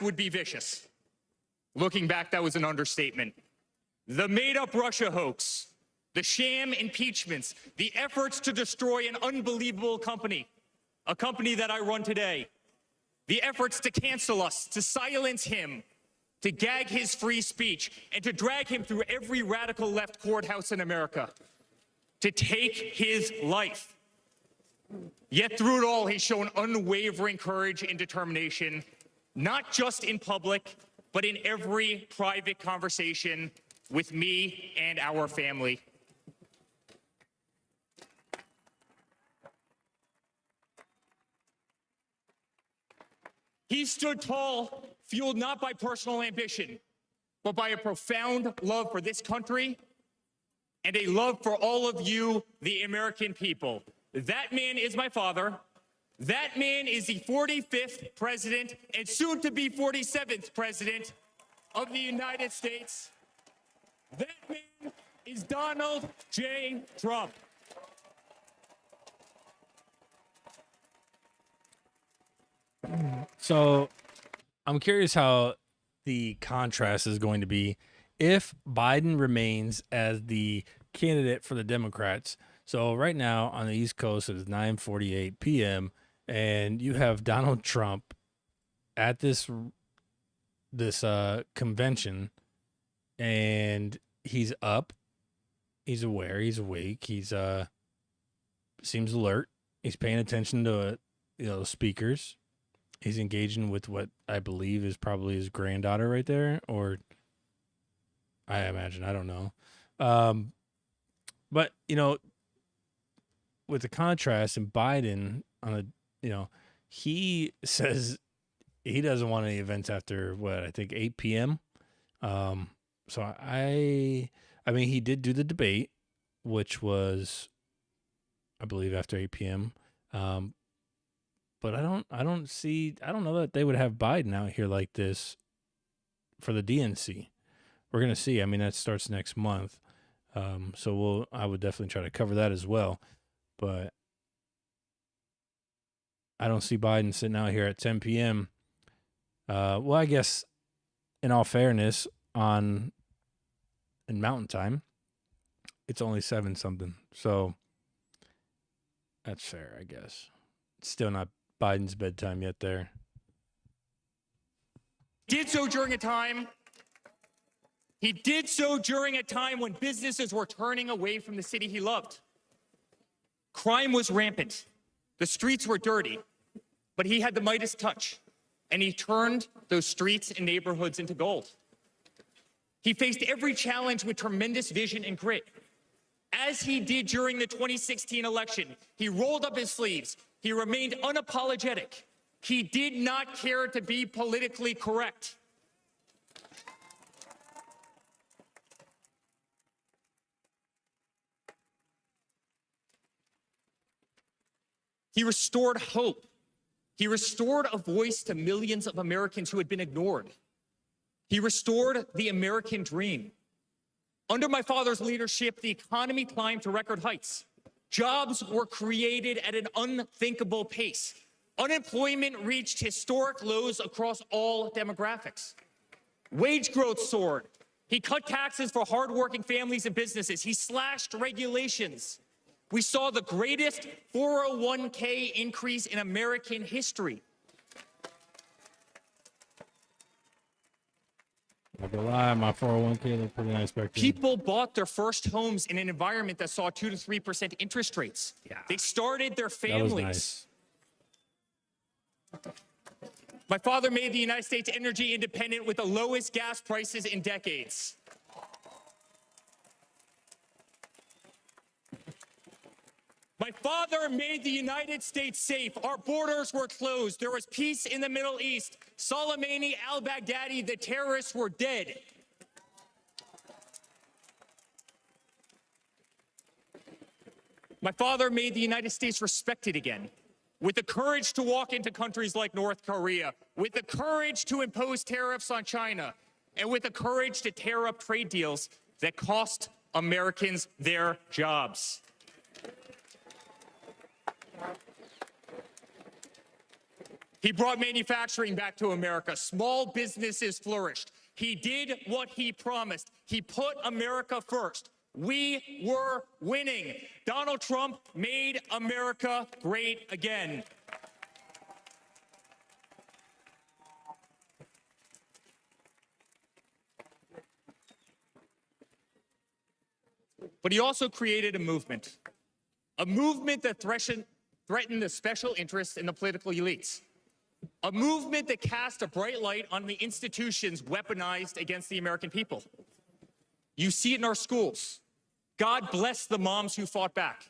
Would be vicious. Looking back, that was an understatement. The made-up Russia hoax, the sham impeachments, the efforts to destroy an unbelievable company, a company that I run today, the efforts to cancel us, to silence him, to gag his free speech, and to drag him through every radical left courthouse in America, to take his life. Yet through it all, he's shown unwavering courage and determination, not just in public, but in every private conversation with me and our family. He stood tall, fueled not by personal ambition, but by a profound love for this country and a love for all of you, the American people. That man is my father. That man is the 45th president and soon to be 47th president of the United States. That man is Donald J. Trump. So I'm curious how the contrast is going to be if Biden remains as the candidate for the Democrats. So right now on the East Coast, it is 9:48 p.m. and you have Donald Trump at this convention and he's up. He's aware. He's awake. He's seems alert. He's paying attention to speakers. He's engaging with what I believe is probably his granddaughter right there, or I imagine, I don't know. But with the contrast in Biden on he says he doesn't want any events after I think 8 p.m. So I mean, he did do the debate, which was, I believe, after 8 p.m. But I don't know that they would have Biden out here like this for the DNC. We're going to see. I mean, that starts next month. So I would definitely try to cover that as well. But I don't see Biden sitting out here at 10 p.m. Well, I guess in all fairness, in Mountain Time, it's only 7 something. So that's fair, I guess. It's still not Biden's bedtime yet there. He did so during a time when businesses were turning away from the city he loved. Crime was rampant. The streets were dirty, but he had the Midas touch, and he turned those streets and neighborhoods into gold. He faced every challenge with tremendous vision and grit. As he did during the 2016 election, he rolled up his sleeves. He remained unapologetic. He did not care to be politically correct. He restored hope. He restored a voice to millions of Americans who had been ignored. He restored the American dream. Under my father's leadership, the economy climbed to record heights. Jobs were created at an unthinkable pace. Unemployment reached historic lows across all demographics. Wage growth soared. He cut taxes for hardworking families and businesses. He slashed regulations. We saw the greatest 401k increase in American history. Not gonna lie, my 401k looked pretty nice back then. People bought their first homes in an environment that saw 2 to 3% interest rates. Yeah. They started their That was families. nice. My father made the United States energy independent with the lowest gas prices in decades. My father made the United States safe. Our borders were closed. There was peace in the Middle East. Soleimani al-Baghdadi, the terrorists, were dead. My father made the United States respected again, with the courage to walk into countries like North Korea, with the courage to impose tariffs on China, and with the courage to tear up trade deals that cost Americans their jobs. He brought manufacturing back to America. Small businesses flourished. He did what he promised. He put America first. We were winning. Donald Trump made America great again. But he also created a movement that threatened the special interests and the political elites. A movement that cast a bright light on the institutions weaponized against the American people. You see it in our schools. God bless the moms who fought back.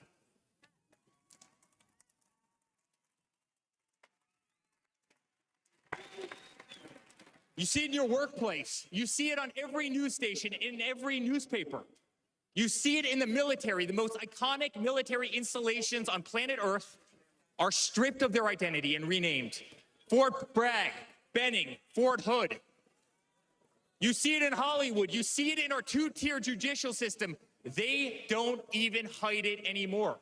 You see it in your workplace. You see it on every news station, in every newspaper. You see it in the military. The most iconic military installations on planet Earth are stripped of their identity and renamed. Fort Bragg, Benning, Fort Hood. You see it in Hollywood. You see it in our two-tier judicial system. They don't even hide it anymore.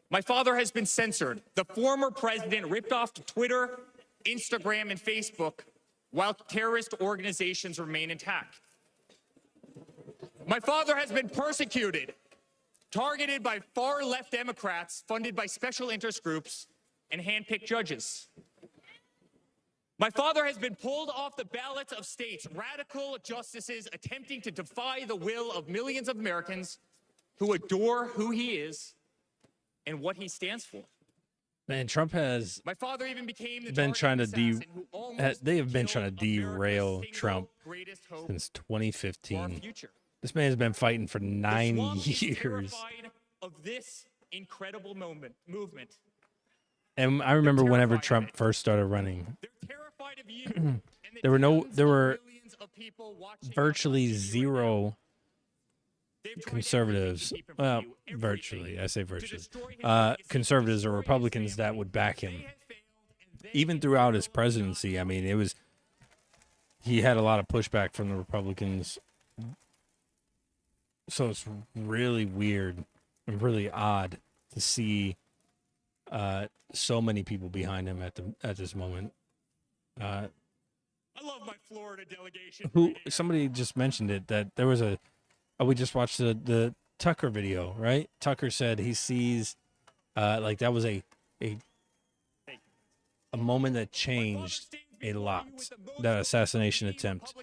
My father has been censored. The former president ripped off Twitter, Instagram, and Facebook while terrorist organizations remain intact. My father has been persecuted, targeted by far-left Democrats funded by special interest groups and hand-picked judges. My father has been pulled off the ballots of states, radical justices attempting to defy the will of millions of Americans who adore who he is and what he stands for. Man, Trump has My father even became the been trying to assassin who almost they have been trying to killed America's derail single Trump greatest hope since for our 2015. future. This man has been fighting for The 9 swamp is years. terrified of this incredible movement. And I remember whenever terrified of Trump it. first started running, They're terrified of you. And the there were millions of people watching virtually us on TV right now. zero They've tried conservatives. everything to keep him from Well, you, everything virtually, I say to virtually. destroy his legacy, Conservatives or destroy his Republicans that family. would back They him. have failed, and they Even have throughout his failed. presidency, I mean, he had a lot of pushback from the Republicans. So it's really weird and really odd to see so many people behind him at this moment. I love my Florida delegation. Who right here. somebody just mentioned it, that there was we just watched the Tucker video, right? Tucker said he sees like that was a moment that changed a lot, that assassination attempt.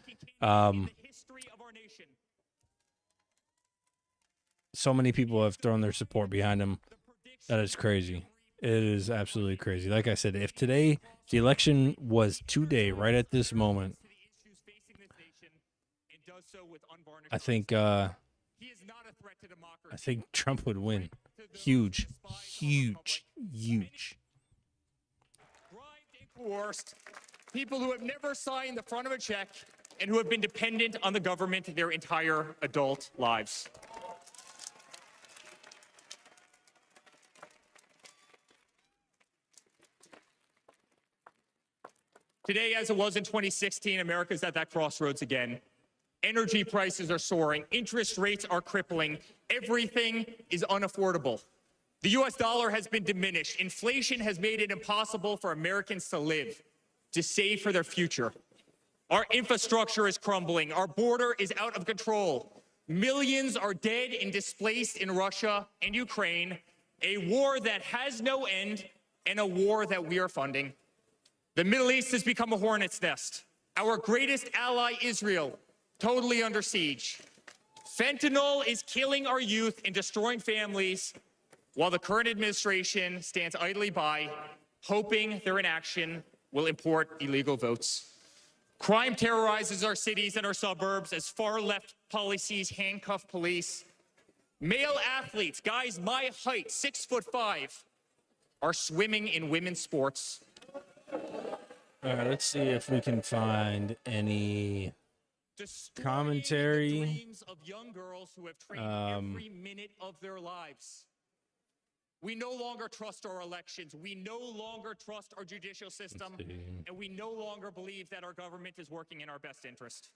So many people have thrown their support behind him. That is crazy. It is absolutely crazy. Like I said, if the election was today, right at this moment, I think Trump would win. Huge. Coerced, people who have never signed the front of a check and who have been dependent on the government their entire adult lives. Today, as it was in 2016, America's at that crossroads again. Energy prices are soaring. Interest rates are crippling. Everything is unaffordable. The U.S. dollar has been diminished. Inflation has made it impossible for Americans to live, to save for their future. Our infrastructure is crumbling. Our border is out of control. Millions are dead and displaced in Russia and Ukraine, a war that has no end and a war that we are funding. The Middle East has become a hornet's nest. Our greatest ally, Israel, totally under siege. Fentanyl is killing our youth and destroying families, while the current administration stands idly by, hoping their inaction will import illegal votes. Crime terrorizes our cities and our suburbs as far-left policies handcuff police. Male athletes, guys my height, 6'5", are swimming in women's sports. All right, let's see if we can find any commentary. The dreams of young girls who have trained every minute of their lives. We no longer trust our elections. We no longer trust our judicial system. And we no longer believe that our government is working in our best interest.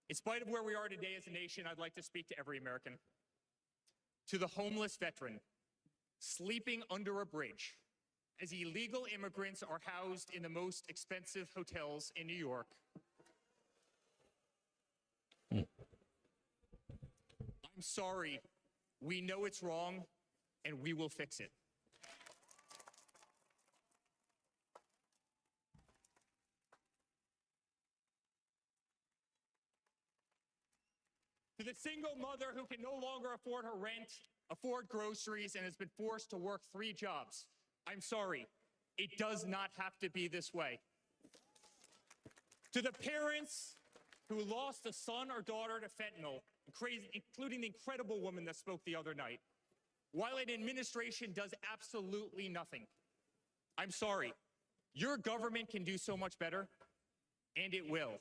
In spite of where we are today as a nation, I'd like to speak to every American. To the homeless veteran sleeping under a bridge as illegal immigrants are housed in the most expensive hotels in New York. I'm sorry. We know it's wrong, and we will fix it. To the single mother who can no longer afford her rent, afford groceries, and has been forced to work 3 jobs, I'm sorry. It does not have to be this way. To the parents who lost a son or daughter to fentanyl, including the incredible woman that spoke the other night, while an administration does absolutely nothing, I'm sorry. Your government can do so much better, and it will.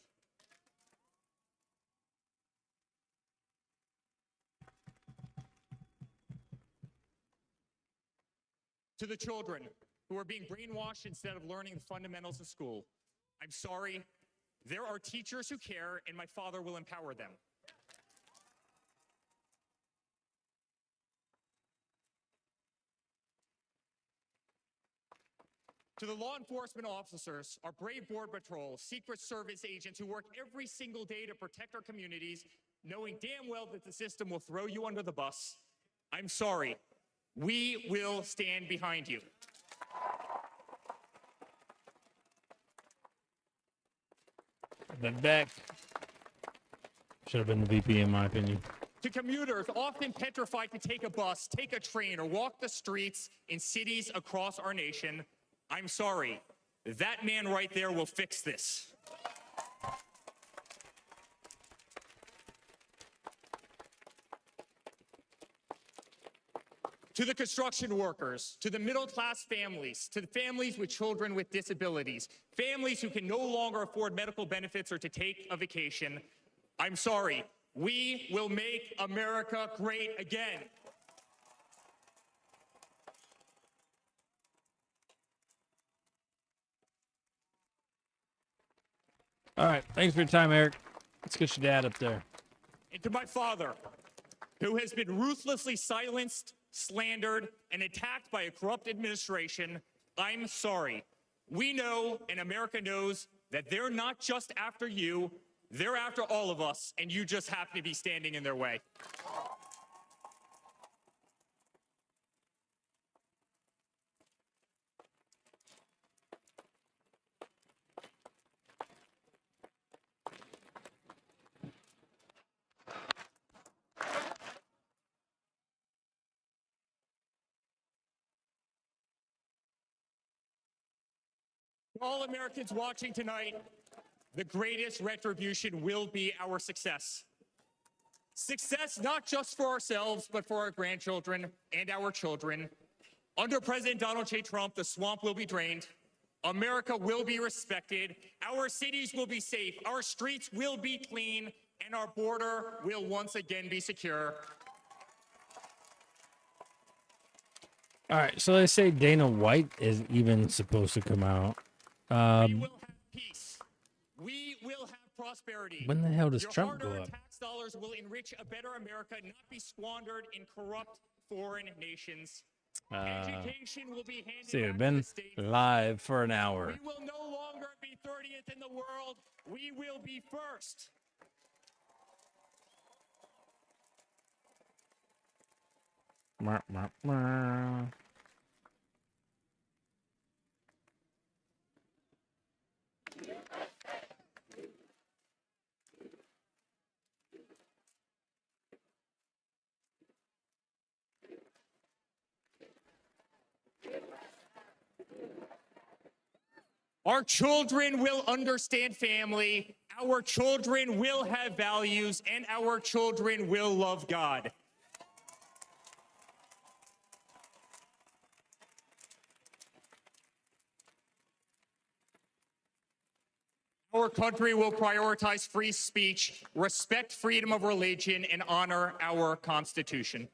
To the children who are being brainwashed instead of learning the fundamentals of school, I'm sorry. There are teachers who care, and my father will empower them. To the law enforcement officers, our brave Border Patrol, Secret Service agents who work every single day to protect our communities, knowing damn well that the system will throw you under the bus. I'm sorry. We will stand behind you. Back. Should have been the VP, in my opinion. To commuters often petrified to take a bus, take a train, or walk the streets in cities across our nation, I'm sorry. That man right there will fix this. To the construction workers, to the middle-class families, to the families with children with disabilities, families who can no longer afford medical benefits or to take a vacation, I'm sorry. We will make America great again. All right. Thanks for your time, Eric. Let's get your dad up there. And to my father, who has been ruthlessly silenced, slandered, and attacked by a corrupt administration, I'm sorry. We know, and America knows, that they're not just after you, they're after all of us, and you just happen to be standing in their way. For all Americans watching tonight, the greatest retribution will be our success. Success not just for ourselves, but for our grandchildren and our children. Under President Donald J. Trump, the swamp will be drained. America will be respected. Our cities will be safe. Our streets will be clean. And our border will once again be secure. All right. So they say Dana White is even supposed to come out. We will have peace. We will have prosperity. When the hell does Your Trump go hard-earned up? tax dollars will enrich a better America, not be squandered in corrupt foreign nations. Education will be handed See, it back had to been the states. live for an hour. We will no longer be 30th in the world. We will be first. Mwah, mwah, mwah. Our children will understand family. Our children will have values, and our children will love God. Our country will prioritize free speech, respect freedom of religion, and honor our Constitution.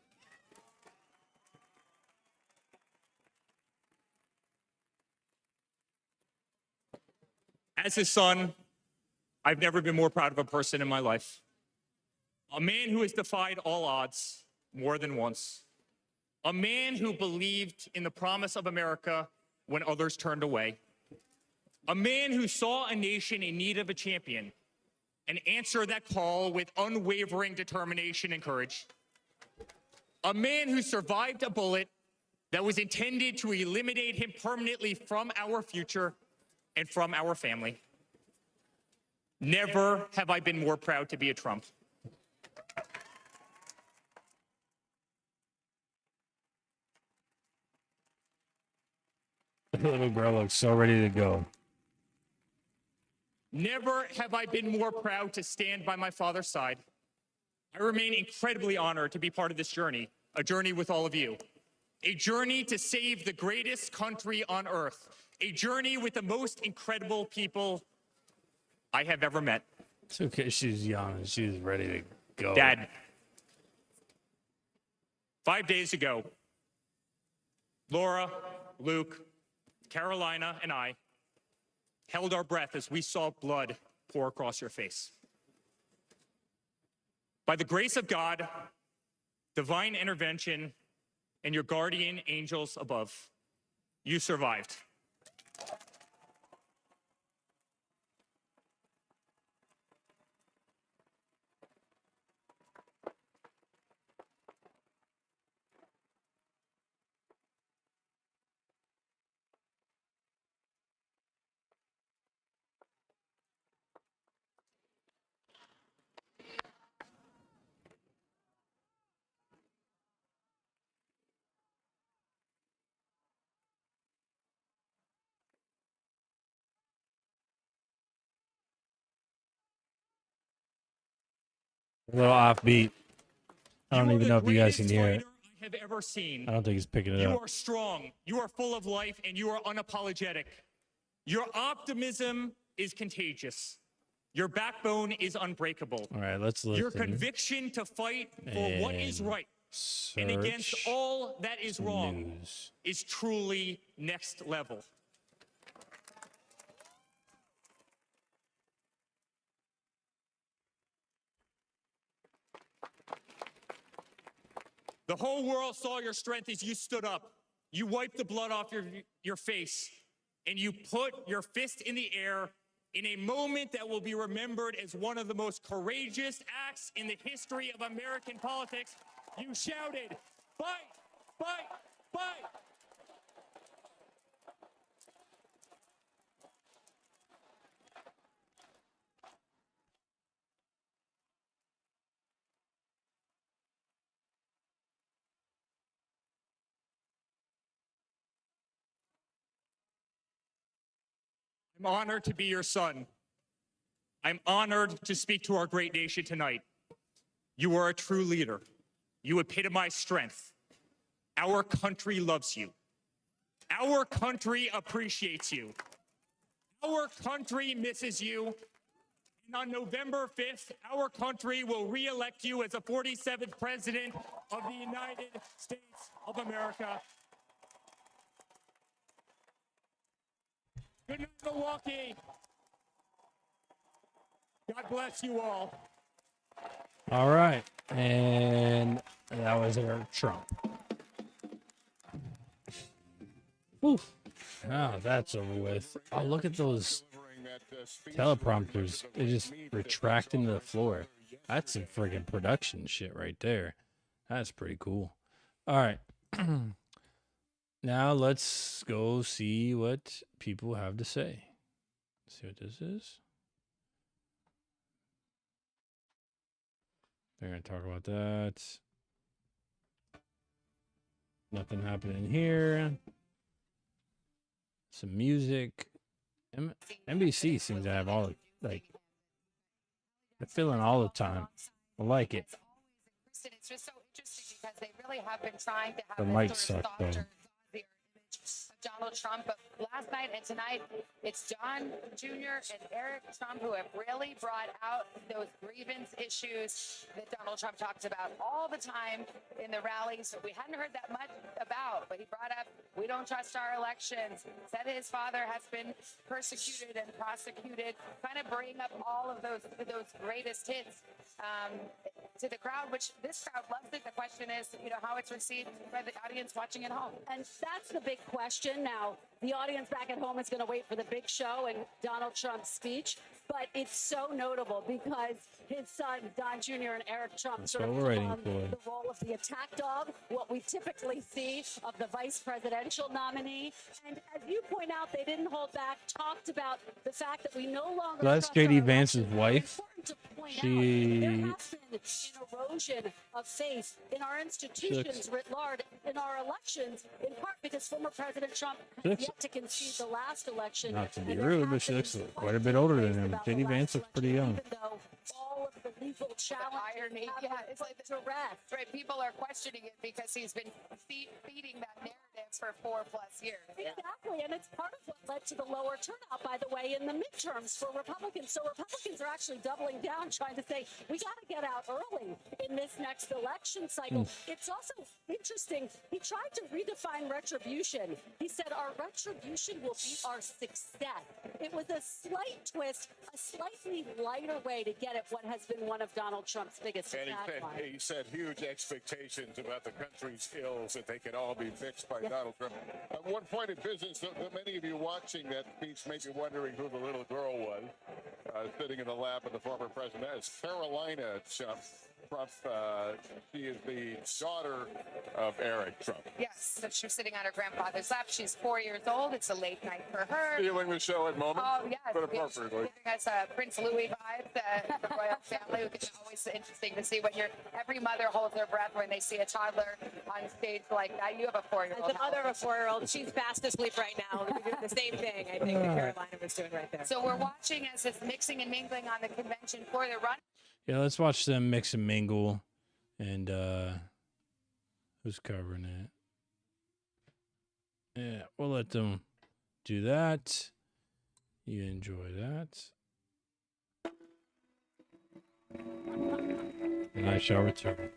As his son, I've never been more proud of a person in my life. A man who has defied all odds more than once. A man who believed in the promise of America when others turned away. A man who saw a nation in need of a champion and answered that call with unwavering determination and courage. A man who survived a bullet that was intended to eliminate him permanently from our future and from our family. Never have I been more proud to be a Trump. The little girl looks so ready to go. Never have I been more proud to stand by my father's side. I remain incredibly honored to be part of this journey, a journey with all of you. A journey to save the greatest country on earth. A journey with the most incredible people I have ever met. It's okay. She's young and she's ready to go. Dad, 5 days ago, Laura, Luke, Carolina, and I held our breath as we saw blood pour across your face. By the grace of God, divine intervention, and your guardian angels above, you survived. A little offbeat. I don't You are even the know if you guys greatest can hear it. fighter I have ever seen. I don't think he's picking it You up. are strong. You are full of life, and you are unapologetic. Your optimism is contagious. Your backbone is unbreakable. All right, let's listen. Your conviction to fight for what is And right and against search all that is wrong news. is truly next level. The whole world saw your strength as you stood up. You wiped the blood off your face, and you put your fist in the air in a moment that will be remembered as one of the most courageous acts in the history of American politics. You shouted, "Fight, fight, fight!" I'm honored to be your son. I'm honored to speak to our great nation tonight. You are a true leader. You epitomize strength. Our country loves you. Our country appreciates you. Our country misses you. And on November 5th, our country will re-elect you as the 47th President of the United States of America. Good night, Milwaukee. God bless you all. All right, and that was Eric Trump. Oof. Now that's over with. Oh, look at those teleprompters. They just retract into the floor. That's some friggin' production shit right there. That's pretty cool. All right. Now let's go see what people have to say. See what this is. They're going to talk about that. Nothing happening here. Some music. NBC seems to have all, like, they're filling all the time. I like it. It's just so interesting because they really have been trying to have The this mic sort of sucked, though. softer, image of Donald Trump. But last night and tonight, it's John Jr. and Eric Trump who have really brought out those grievance issues that Donald Trump talks about all the time in the rallies. We hadn't heard that much about, but he brought up, we don't trust our elections, said his father has been persecuted and prosecuted, kind of bring up all of those greatest hits to the crowd, which this crowd loves it. The question is, how it's received by the audience watching at home. And that's the big question. Now, the audience back at home is going to wait for the big show and Donald Trump's speech. But it's so notable because his son, Don Jr. and Eric Trump, That's sort what of we're took waiting on for. the role of the attack dog, what we typically see of the vice presidential nominee. And as you point out, they didn't hold back, talked about the fact that we no longer So that's trust J.D. our Vance's elections. wife. Important to point She- out, there has been an erosion of faith in our institutions writ large, in our elections, in part because former President Trump has Looks- yet to concede the last election. Not to be And there rude, have but she been looks quite quite a bit older than praise him. about the J.D. last Vance looks pretty election, young. Even though all of the legal challenges irony, have yeah, been it's like put to rest. right. People are questioning it because he's been feeding that narrative for 4+ years. Exactly, and it's part of what led to the lower turnout, by the way, in the midterms for Republicans. So Republicans are actually doubling down, trying to say, we got to get out early in this next election cycle. It's also interesting, he tried to redefine retribution. He said, our retribution will be our success. It was a slight twist, a slightly lighter way to get at what has been one of Donald Trump's biggest And attack lines. he set huge expectations about the country's ills, that they could all be fixed by Donald Trump. One point of business, that many of you watching that speech may be wondering who the little girl was sitting in the lap of the former president. That is Carolina Trump. She is the daughter of Eric Trump. Yes, so she's sitting on her grandfather's lap. She's 4 years old. It's a late night for her. Stealing the show at moment, Oh, yes. but appropriately. Giving us Prince Louis vibes, the royal family. It's always interesting to see when every mother holds their breath when they see a toddler on stage like that. You have a 4-year-old. As the mother of a 4-year-old, she's fast asleep right now. We're doing the same thing, I think, that Carolina was doing right there. So we're watching as it's mixing and mingling on the convention for the run. Yeah, let's watch them mix and mingle. And who's covering it? Yeah, we'll let them do that. You enjoy that. And I shall return.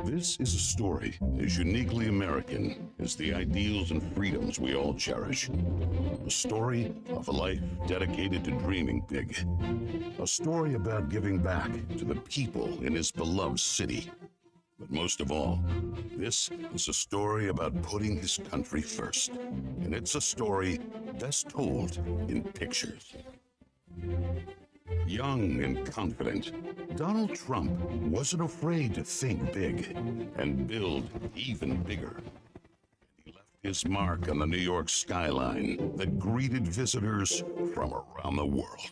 This is a story as uniquely American as the ideals and freedoms we all cherish. A story of a life dedicated to dreaming big. A story about giving back to the people in his beloved city. But most of all, this is a story about putting his country first. And it's a story best told in pictures. Young and confident, Donald Trump wasn't afraid to think big and build even bigger. He left his mark on the New York skyline that greeted visitors from around the world.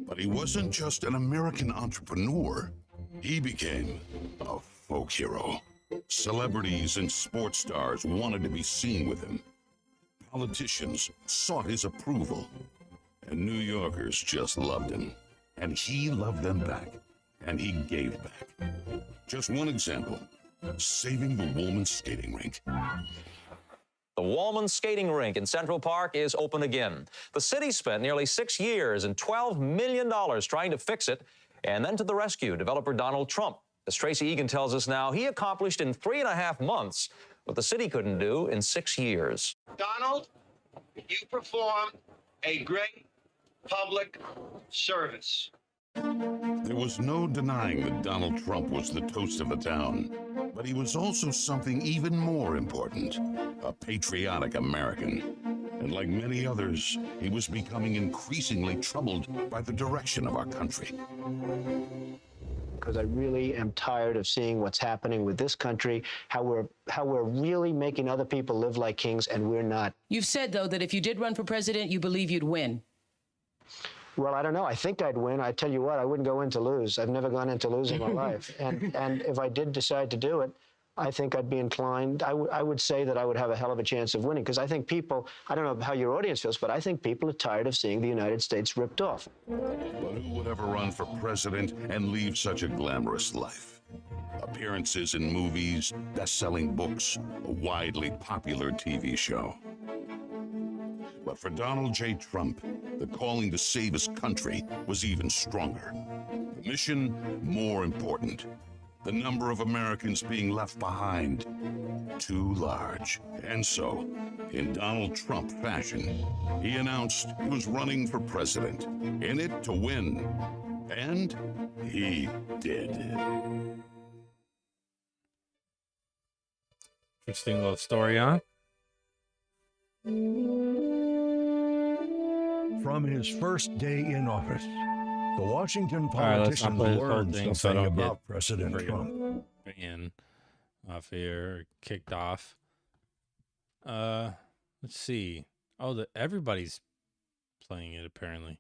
But he wasn't just an American entrepreneur. He became a folk hero. Celebrities and sports stars wanted to be seen with him. Politicians sought his approval. And New Yorkers just loved him. And he loved them back. And he gave back. Just one example, saving the Woolman skating rink. The Woolman skating rink in Central Park is open again. The city spent nearly 6 years and $12 million trying to fix it. And then to the rescue, developer Donald Trump. As Tracy Egan tells us now, he accomplished in 3.5 months what the city couldn't do in 6 years. Donald, you performed a great public service. There was no denying that Donald Trump was the toast of the town, but he was also something even more important, a patriotic American. And like many others, he was becoming increasingly troubled by the direction of our country. Because I really am tired of seeing what's happening with this country, how we're really making other people live like kings, and we're not. You've said, though, that if you did run for president, you believe you'd win. Well, I don't know. I think I'd win. I tell you what, I wouldn't go in to lose. I've never gone into losing my life. And if I did decide to do it, I think I'd be inclined. I would say that I would have a hell of a chance of winning, because I think people, I don't know how your audience feels, but I think people are tired of seeing the United States ripped off. But who would ever run for president and leave such a glamorous life? Appearances in movies, best-selling books, a widely popular TV show. But for Donald J. Trump, the calling to save his country was even stronger. The mission, more important. The number of Americans being left behind, too large. And so, in Donald Trump fashion, he announced he was running for president, in it to win. And he did. Interesting little story, huh? From his first day in office, the Washington All right, let's not politicians play this whole learned thing so I something don't about get President Trump. banned off here, kicked off. Let's see. Oh, everybody's playing it apparently.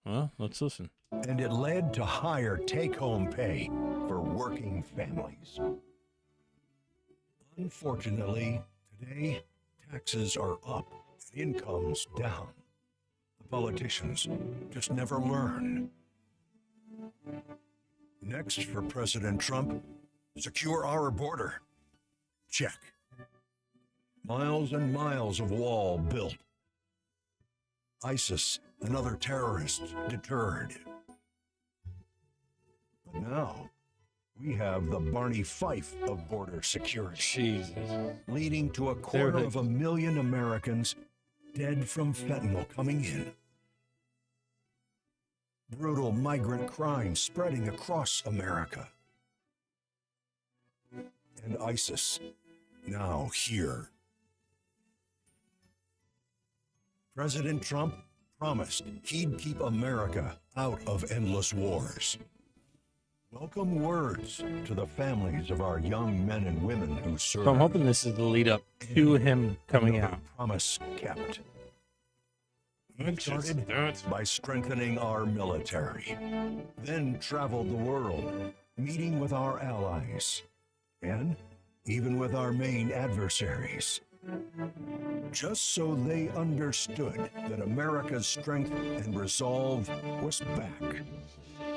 Well, let's listen. And it led to higher take-home pay for working families. Unfortunately, today, taxes are up and incomes down. The politicians just never learn. Next for President Trump, secure our border. Check. Miles and miles of wall built. ISIS and other terrorists deterred. But now, we have the Barney Fife of border security. Jesus. Leading to 250,000 Americans dead from fentanyl coming in. Brutal migrant crime spreading across America. And ISIS now here. President Trump promised he'd keep America out of endless wars. Welcome words to the families of our young men and women who serve. So I'm hoping this is the lead up to him coming out. Promise kept. He started by strengthening our military, then traveled the world, meeting with our allies, and even with our main adversaries, just so they understood that America's strength and resolve was back.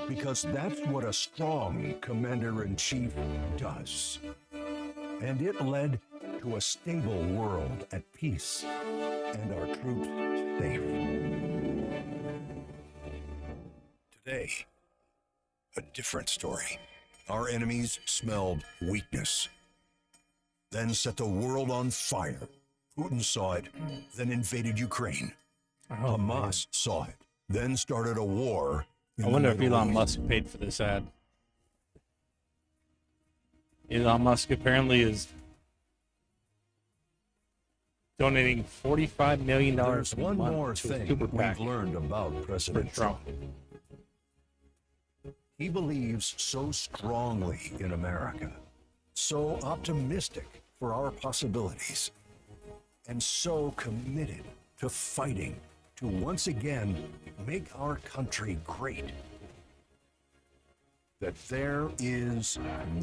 Because that's what a strong commander-in-chief does. And it led to a stable world at peace and our troops safe. Today, a different story. Our enemies smelled weakness, then set the world on fire. Putin saw it, then invaded Ukraine. Hamas saw it, then started a war. I wonder if Elon Musk paid for this ad. Elon Musk apparently is donating $45 million There's one more to thing Super PAC we've learned about President Trump. He believes so strongly in America, so optimistic for our possibilities, and so committed to fighting to once again make our country great, that there is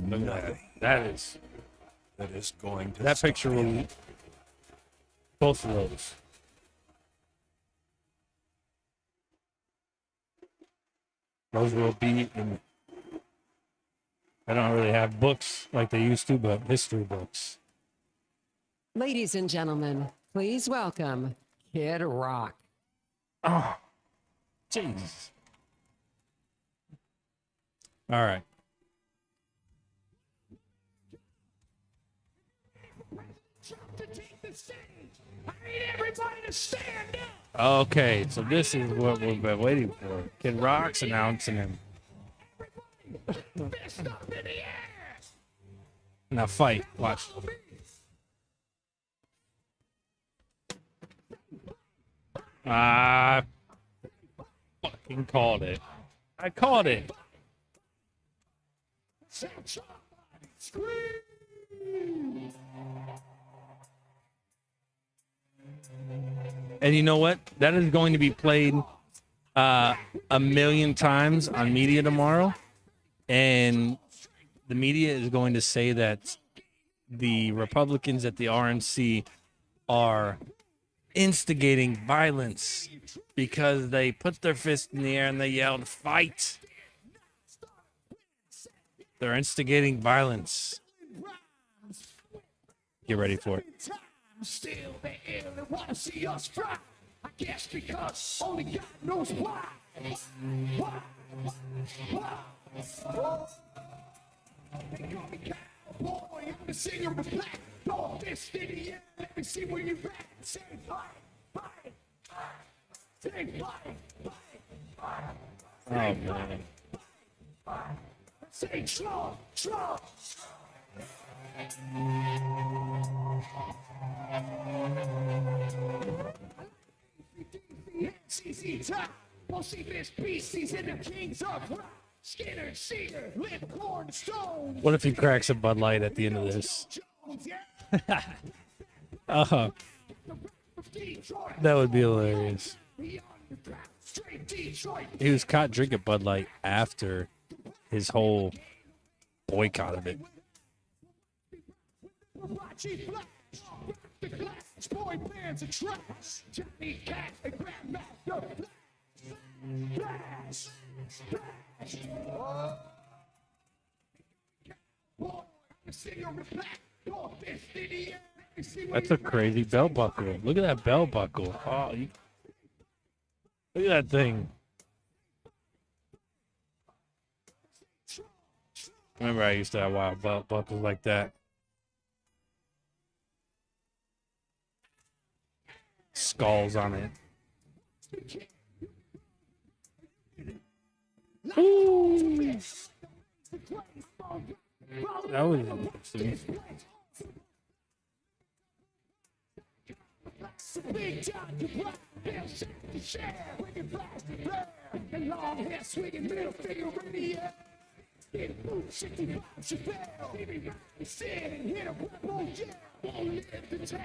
nothing that is going to that stop picture him. will both of those. Those will be in. I don't really have books like they used to, but history books. Ladies and gentlemen, please welcome Kid Rock. Oh, Jesus. All right. Okay, so this is what we've been waiting for. Kid Rock's announcing him. Now fight. Watch. I fucking called it. I called it. And you know what? That is going to be played a million times on media tomorrow. And the media is going to say that the Republicans at the RNC are instigating violence because they put their fist in the air and they yelled, "Fight!" They're instigating violence. Get ready for it. Still, they only want to see us fry. I guess because only God knows why. Why? They call me cowboy. I'm the singer of black. Dog this city, yeah. Let me see where you're at. Say fight. Say fight. Oh man. Say Trump, Trump. CC top, we'll see this species in the kings of rock. Skinner, Cedar, Lip, Corn, Stone. What if he cracks a Bud Light at the end of this? That would be hilarious. He was caught drinking Bud Light after his whole boycott of it. Boy bands and trash. Johnny Cat and Grandmaster Flash. Flash. Boy, singer with black. Your fist in the air. That's a crazy belt buckle. Look at that belt buckle. Oh, look at that thing. Remember, I used to have wild belt buckles like that. Skulls on it. Ooh. That was interesting. Big John, you brought Bill to share. Wicked flash to blur. And long hair swinging middle finger in the air. Get boot, 65 Chappelle. Baby, right, sit and hit a rebel jail. Won't live to tell.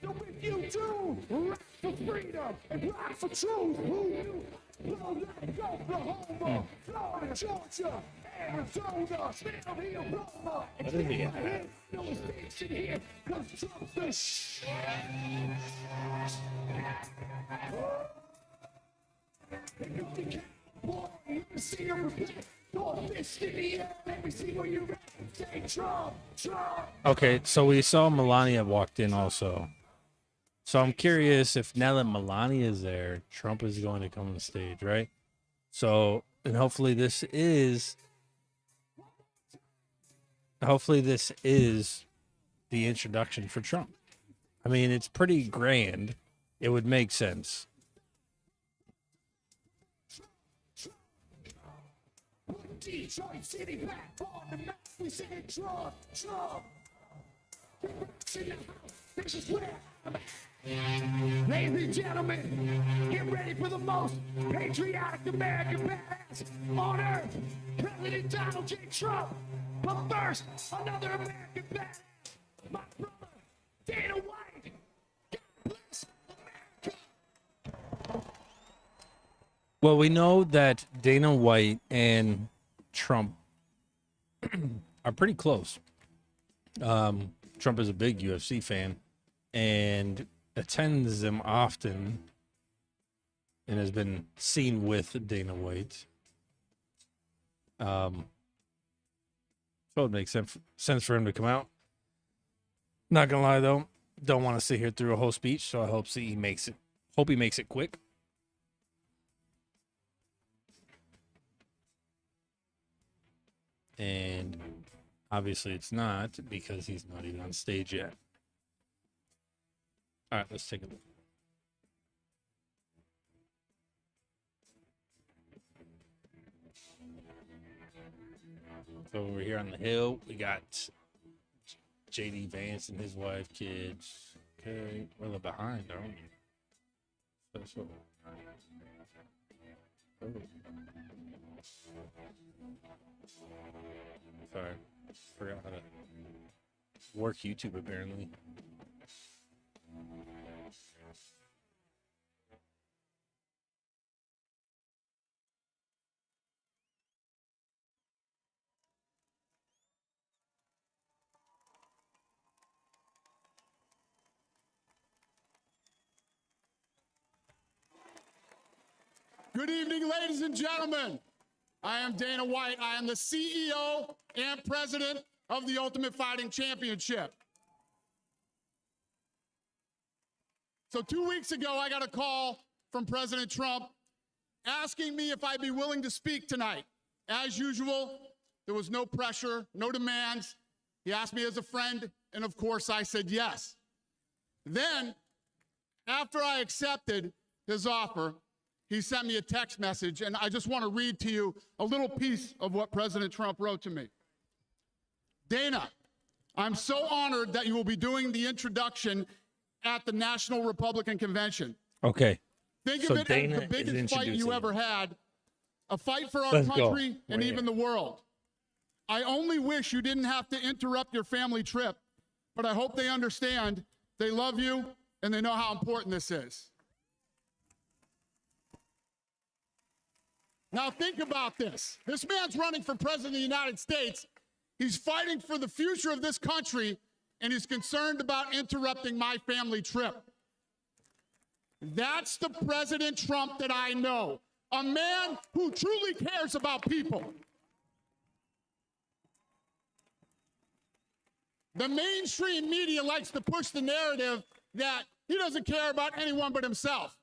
So if you do, rock for freedom and rock for truth. Who knew? Blow like Oklahoma, Florida, Georgia, Arizona, smell the aroma. What is he at? No station here, cause Trump's the boy, you see him reflect. Your fist in the air, let me see where you're at. Say Trump, Trump. Okay, so we saw Melania walked in also. So I'm curious if now that Melania is there, Trump is going to come on the stage, right? So, and hopefully this is the introduction for Trump. I mean, it's pretty grand. It would make sense. Detroit City back on the map. We say Trump, Trump. This is where I'm at. Ladies and gentlemen, get ready for the most patriotic American badass on earth, President Donald J. Trump. But first, another American badass, my brother, Dana White. God bless America. Well, we know that Dana White and Trump are pretty close. Trump is a big UFC fan and attends them often and has been seen with Dana White. So it makes sense for him to come out. Not gonna lie though, don't want to sit here through a whole speech, so I hope he makes it quick. And obviously it's not, because he's not even on stage yet. All right, let's take a look. So over here on the Hill, we got JD Vance and his wife, kids. Okay, we're a little behind, aren't we? So. Oh. Sorry, forgot how to work YouTube apparently. Good evening, ladies and gentlemen. I am Dana White. I am the CEO and president of the Ultimate Fighting Championship. So 2 weeks ago, I got a call from President Trump asking me if I'd be willing to speak tonight. As usual, there was no pressure, no demands. He asked me as a friend, and of course I said yes. Then, after I accepted his offer, he sent me a text message, and I just want to read to you a little piece of what President Trump wrote to me. Dana, I'm so honored that you will be doing the introduction at the National Republican Convention. Okay. Think So of it Dana as the is biggest fight you introducing ever had, a fight for our Let's go. country and Right even the world. I only wish you didn't have to interrupt your family trip, but I hope they understand they love you and they know how important this is. Now think about this. This man's running for president of the United States. He's fighting for the future of this country, and he's concerned about interrupting my family trip. That's the President Trump that I know, a man who truly cares about people. The mainstream media likes to push the narrative that he doesn't care about anyone but himself.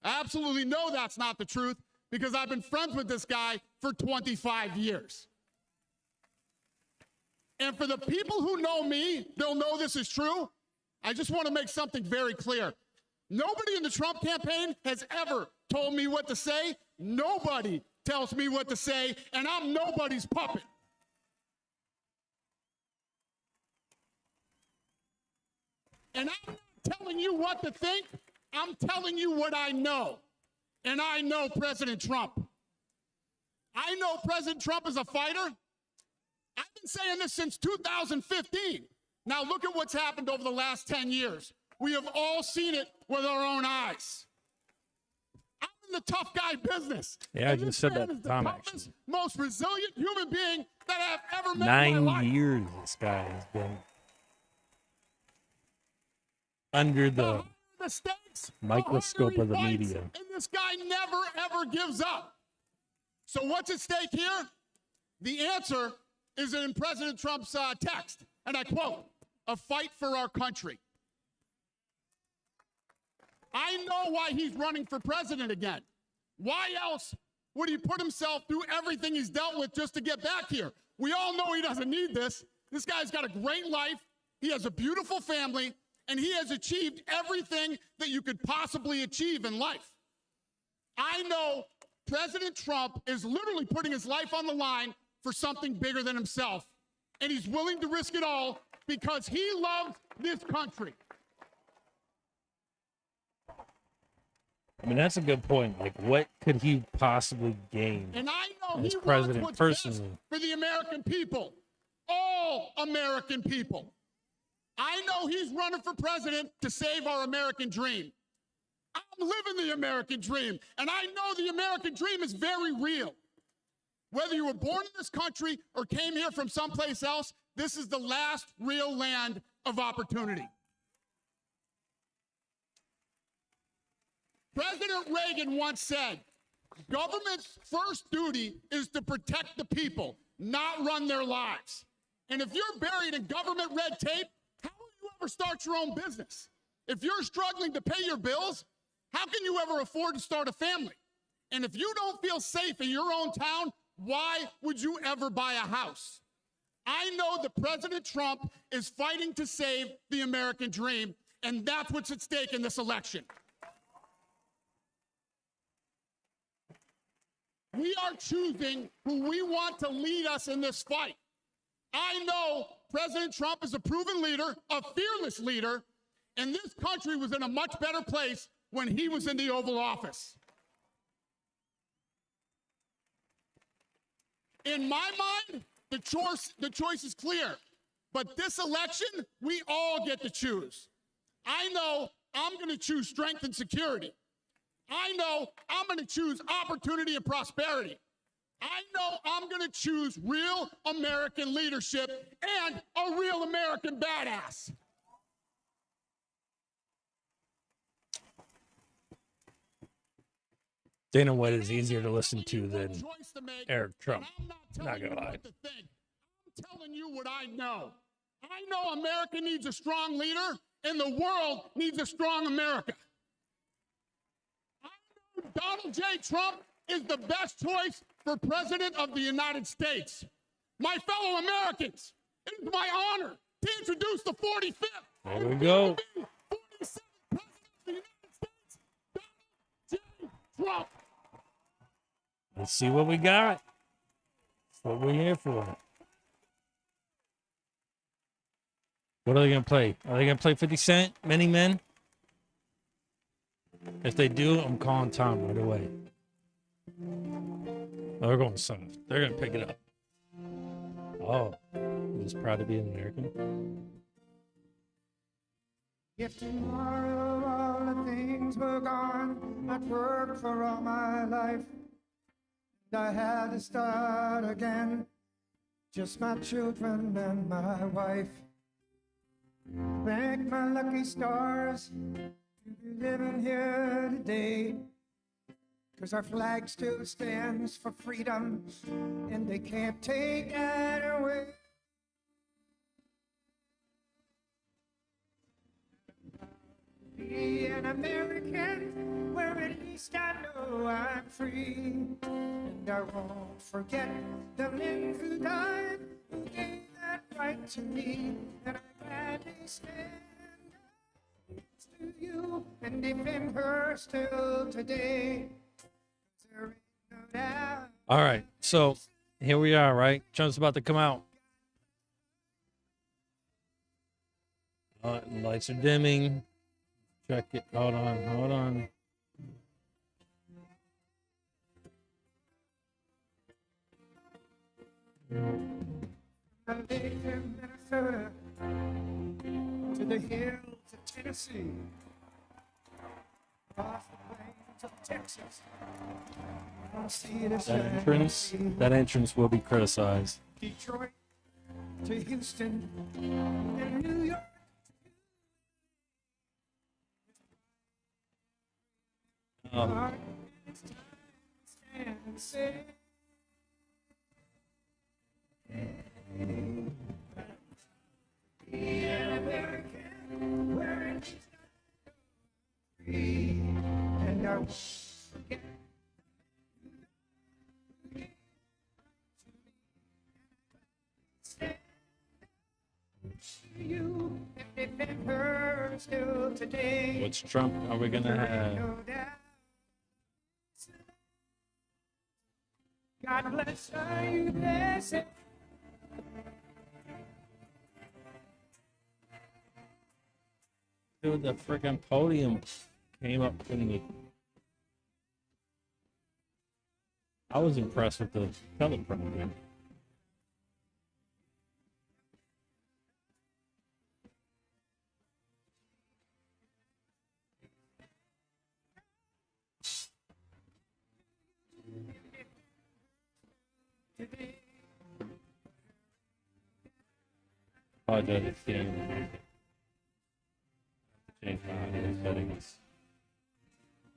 I absolutely know that's not the truth because I've been friends with this guy for 25 years. And for the people who know me, they'll know this is true. I just want to make something very clear. Nobody in the Trump campaign has ever told me what to say. Nobody tells me what to say, and I'm nobody's puppet. And I'm not telling you what to think. I'm telling you what I know. And I know President Trump. I know President Trump is a fighter. I've been saying this since 2015. Now look at what's happened over the last 10 years. We have all seen it with our own eyes. I'm in the tough guy business. Yeah, I just said that to Tom, toughest, most resilient human being that I've ever met 9 in my life. years this guy has been under the Mistakes, microscope of the fights, media. And this guy never, ever gives up. So what's at stake here? The answer is in President Trump's text, and I quote, "A fight for our country." I know why he's running for president again. Why else would he put himself through everything he's dealt with just to get back here? We all know he doesn't need this. This guy's got a great life. He has a beautiful family, and he has achieved everything that you could possibly achieve in life. I know President Trump is literally putting his life on the line for something bigger than himself, and he's willing to risk it all because he loves this country. I mean, that's a good point. Like, what could he possibly gain And I know as he president wants what's personally? best for the American people, all American people. I know he's running for president to save our American dream. I'm living the American dream, and I know the American dream is very real. Whether you were born in this country or came here from someplace else, this is the last real land of opportunity. President Reagan once said, government's first duty is to protect the people, not run their lives. And if you're buried in government red tape, how will you ever start your own business? If you're struggling to pay your bills, how can you ever afford to start a family? And if you don't feel safe in your own town, why would you ever buy a house? I know that President Trump is fighting to save the American dream, and that's what's at stake in this election. We are choosing who we want to lead us in this fight. I know President Trump is a proven leader, a fearless leader, and this country was in a much better place when he was in the Oval Office. In my mind, the choice is clear. But this election, we all get to choose. I know I'm going to choose strength and security. I know I'm going to choose opportunity and prosperity. I know I'm going to choose real American leadership and a real American badass. Dana White is easier to listen to than Eric Trump. Not gonna lie. I'm telling you what I know. I know America needs a strong leader, and the world needs a strong America. I know Donald J. Trump is the best choice for president of the United States. My fellow Americans, it is my honor to introduce the 45th. There we go. 47th president of the United States, Donald J. Trump. Let's see what we got. That's what we're here for. What are they going to play? Are they going to play 50 Cent, Many Men? If they do, I'm calling Tom right away. Oh, they're going soft. They're going to pick it up. Oh, he's proud to be an American. If tomorrow all the things were gone, I'd worked for all my life. And I had to start again, just my children and my wife. Thank my lucky stars to be living here today, 'cause our flag still stands for freedom, and they can't take that away. Be an American, where at least I know I'm free. And I won't forget the men who died, who gave that right to me. And I gladly stand next to you and defend her still today. There ain't no doubt. All right, so here we are, right? Trump's about to come out. Lights are dimming. Check it. Hold on. I lived in Minnesota to the hills of Tennessee, across the plains of Texas. That entrance will be criticized. Detroit to Houston and New York. It's time to stand and say, be an American, where it's free, and I won't forget. You and defend her still today. What's Trump are we gonna have? God bless her, you bless it. Dude, the freaking podium came up in the. I was impressed with the teleprompter. Apologize, it's getting the music. Change my audio settings.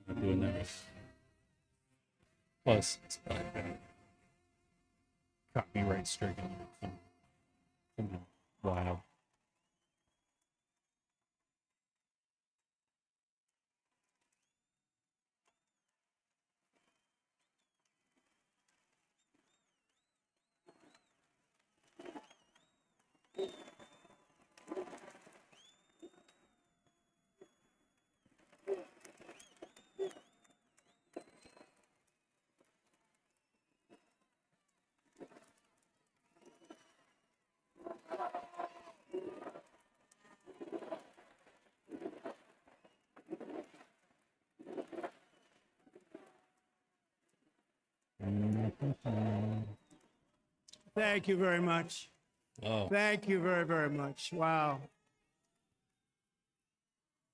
I'm doing that. Plus, it's copyright stricken. Wow. Thank you very much. Oh. Thank you very, very much. Wow.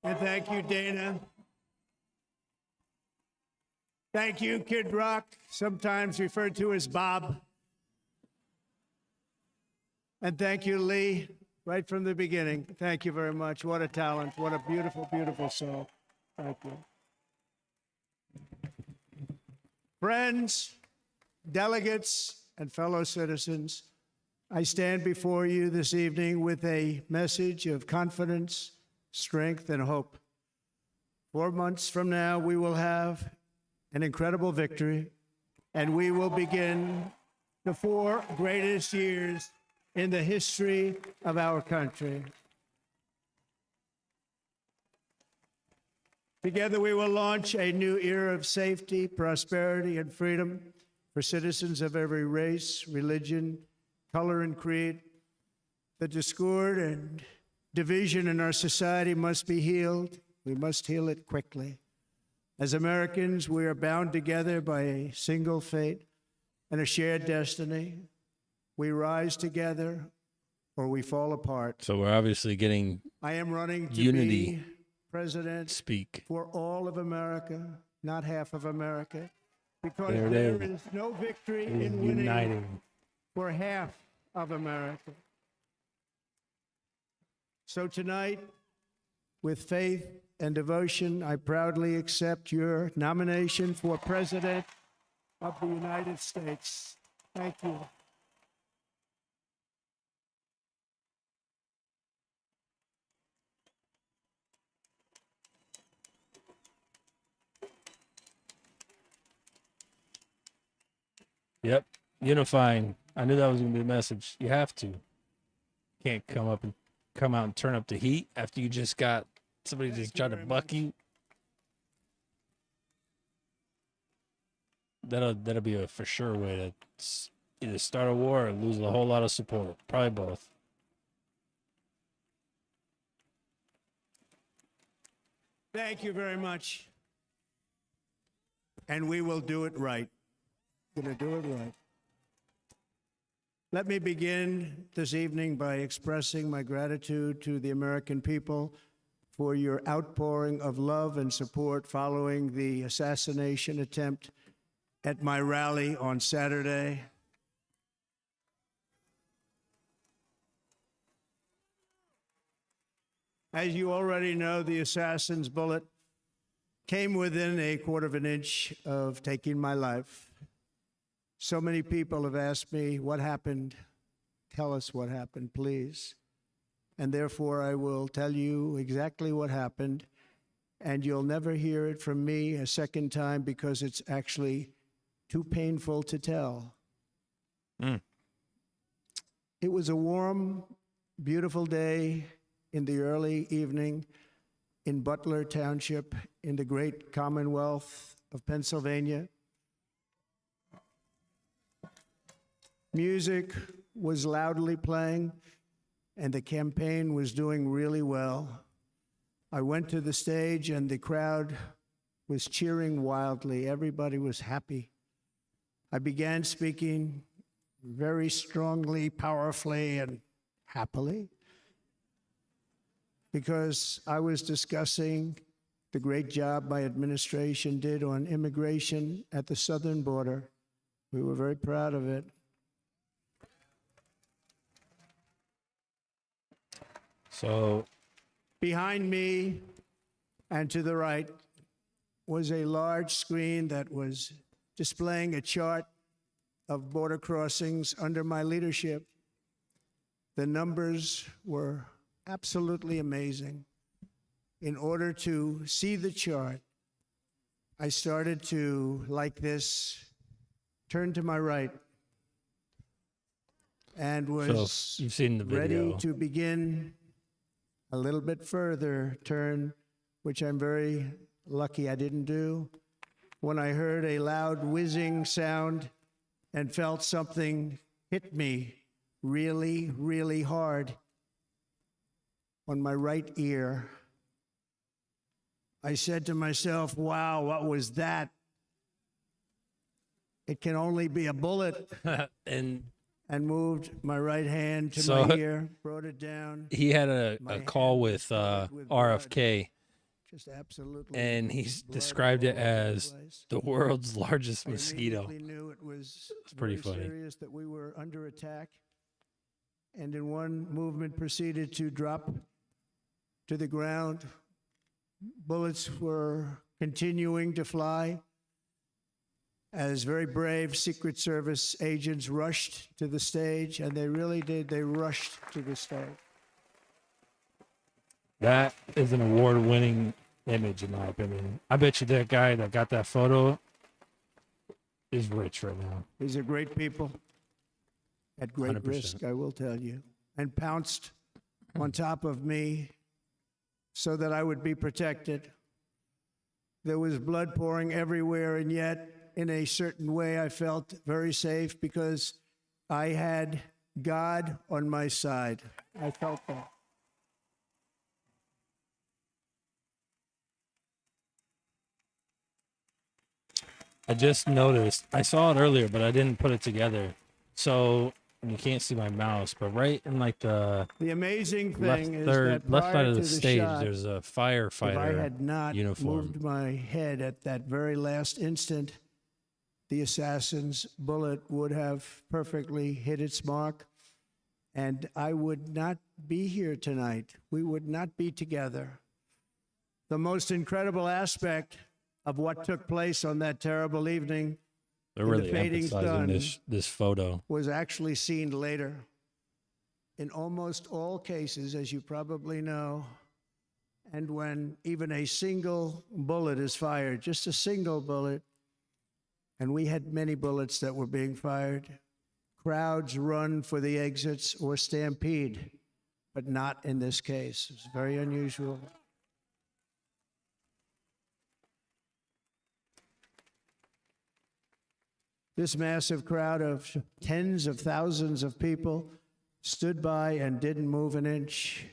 And thank you, Dana. Thank you, Kid Rock, sometimes referred to as Bob. And thank you, Lee, right from the beginning. Thank you very much. What a talent. What a beautiful, beautiful soul. Thank you. Friends, delegates, and fellow citizens, I stand before you this evening with a message of confidence, strength, and hope. 4 months from now, we will have an incredible victory, and we will begin the 4 greatest years in the history of our country. Together, we will launch a new era of safety, prosperity, and freedom for citizens of every race, religion, color, and creed. The discord and division in our society must be healed. We must heal it quickly. As Americans, we are bound together by a single fate and a shared destiny. We rise together or we fall apart. So we're obviously getting I am running to unity be president speak. for all of America, not half of America, because There it there is. is no victory It is in winning uniting. for half of America. So tonight, with faith and devotion, I proudly accept your nomination for President of the United States. Thank you. Yep. Unifying. I knew that was going to be the message. You have to. Can't come out and turn up the heat after you just got somebody just tried to buck you. That'll be a for sure way to either start a war or lose a whole lot of support. Probably both. Thank you very much. And we will do it right. Gonna do it right. Let me begin this evening by expressing my gratitude to the American people for your outpouring of love and support following the assassination attempt at my rally on Saturday. As you already know, the assassin's bullet came within a quarter of an inch of taking my life. So many people have asked me, what happened? Tell us what happened, please. And therefore, I will tell you exactly what happened. And you'll never hear it from me a second time because it's actually too painful to tell. It was a warm, beautiful day in the early evening in Butler Township in the great Commonwealth of Pennsylvania. Music was loudly playing, and the campaign was doing really well. I went to the stage, and the crowd was cheering wildly. Everybody was happy. I began speaking very strongly, powerfully, and happily, because I was discussing the great job my administration did on immigration at the southern border. We were very proud of it. So behind me and to the right was a large screen that was displaying a chart of border crossings under my leadership. The numbers were absolutely amazing. In order to see the chart, I started to, like this, turn to my right and was So you've seen the video. ready to begin a little bit further turn, which I'm very lucky I didn't do, when I heard a loud whizzing sound and felt something hit me really, really hard on my right ear. I said to myself, wow, what was that? It can only be a bullet. And moved my right hand to So my ear, brought it down. he had a My call hand with was covered RFK, just absolutely. and he's blood described it all over the as place. the world's largest I mosquito. immediately knew it was It's pretty very funny. serious, that we were under attack, and in one movement proceeded to drop to the ground. Bullets were continuing to fly as very brave Secret Service agents rushed to the stage, and they really did. They rushed to the stage. That is an award-winning image, in my opinion. I bet you that guy that got that photo is rich right now. These are great people at great 100%. risk, I will tell you, and pounced on top of me so that I would be protected. There was blood pouring everywhere, and yet in a certain way, I felt very safe because I had God on my side. I felt that. I just noticed. I saw it earlier, but I didn't put it together. So you can't see my mouse, but right in like the amazing left thing is third, that left side prior of to the the stage, shot, there's a if I firefighter had not uniform. moved my head at that very last instant, the assassin's bullet would have perfectly hit its mark, and I would not be here tonight. We would not be together. The most incredible aspect of what took place on that terrible evening They're in really the fading emphasizing sun this photo. was actually seen later. In almost all cases, as you probably know, and when even a single bullet is fired, just a single bullet, and we had many bullets that were being fired, crowds run for the exits or stampede, but not in this case. It's very unusual. This massive crowd of tens of thousands of people stood by and didn't move an inch.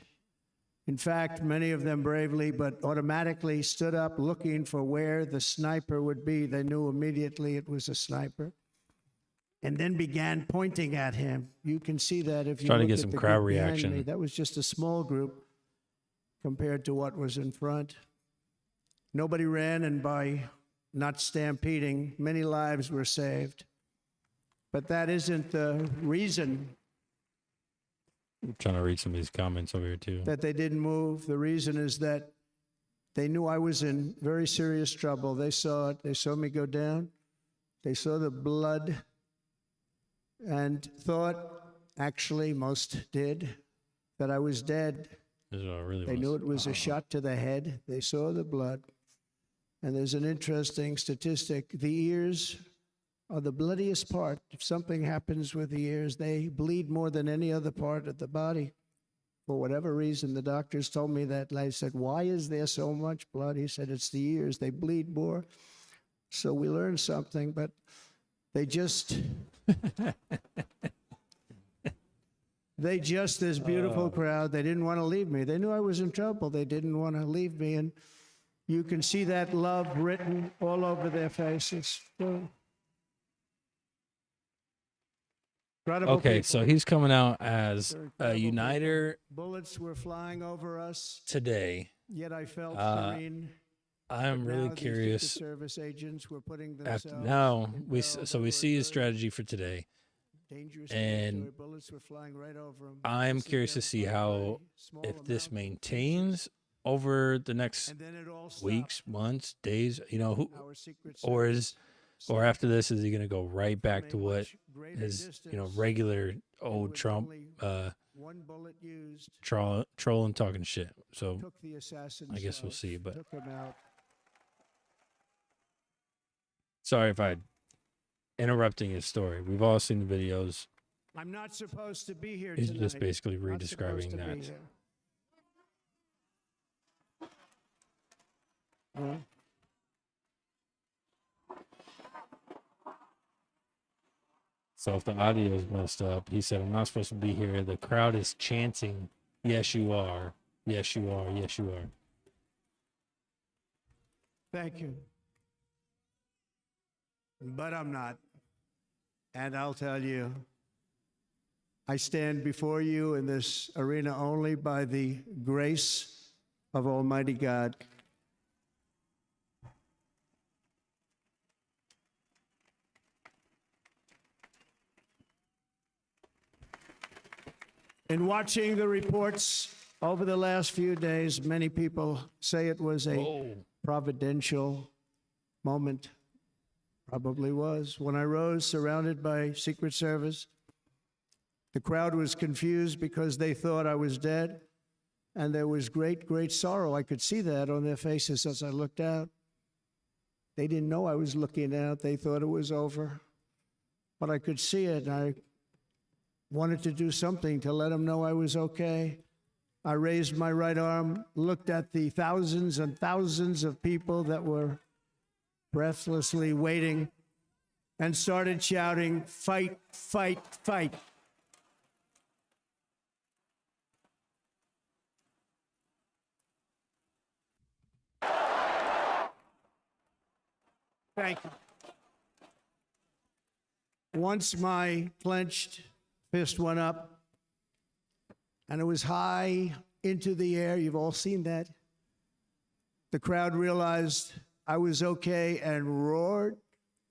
In fact, many of them bravely, but automatically stood up looking for where the sniper would be. They knew immediately it was a sniper. And then began pointing at him. You can see that if you Trying to look get at some the crowd group behind reaction. me. That was just a small group compared to what was in front. Nobody ran, and by not stampeding, many lives were saved. But that isn't the reason I'm trying to read some of these comments over here too. that they didn't move. The reason is that they knew I was in very serious trouble. They saw it. They saw me go down. They saw the blood and thought, actually, most did, that I was dead. This is what I really They want to knew it was a shot to the head. They saw the blood. And there's an interesting statistic. The ears are the bloodiest part. If something happens with the ears, they bleed more than any other part of the body. For whatever reason, the doctors told me that. I said, why is there so much blood? He said, it's the ears. They bleed more. So we learned something, but they just... this beautiful crowd, they didn't want to leave me. They knew I was in trouble. They didn't want to leave me. And you can see that love written all over their faces. Incredible Okay, people. so he's coming out as a uniter Bullets were flying over us. today. Yet I felt serene. I'm But really now these Secret curious. Service agents were putting After themselves now, in we peril. so we see his strategy for today, Dangerous and territory. Bullets were flying right over 'em. I'm This is curious to just see a how very small if this amount. maintains over the next And then it all stopped. weeks, months, days. You know, who Our Secret or Service or after this is he going to go right back to from a what much greater his distance, regular old with Trump only one bullet used, trolling talking shit. So took the assassin's I guess we'll life, see. But took him out. sorry if I interrupting his story. We've all seen the videos. I'm not supposed to be here He's tonight. just basically Not supposed re-describing to be that. here. Well, So if the audio is messed up, he said, I'm not supposed to be here. The crowd is chanting, yes, you are. Yes, you are. Yes, you are. thank you. But I'm not. And I'll tell you, I stand before you in this arena only by the grace of Almighty God. In watching the reports over the last few days, many people say it was a providential moment. Probably was. When I rose, surrounded by Secret Service, the crowd was confused because they thought I was dead, and there was great, great sorrow. I could see that on their faces as I looked out. They didn't know I was looking out. They thought it was over. But I could see it, and I wanted to do something to let them know I was okay. I raised my right arm, looked at the thousands and thousands of people that were breathlessly waiting and started shouting, "Fight, fight, fight." Thank you. Once my clenched fist went up and it was high into the air, you've all seen that, the crowd realized I was okay and roared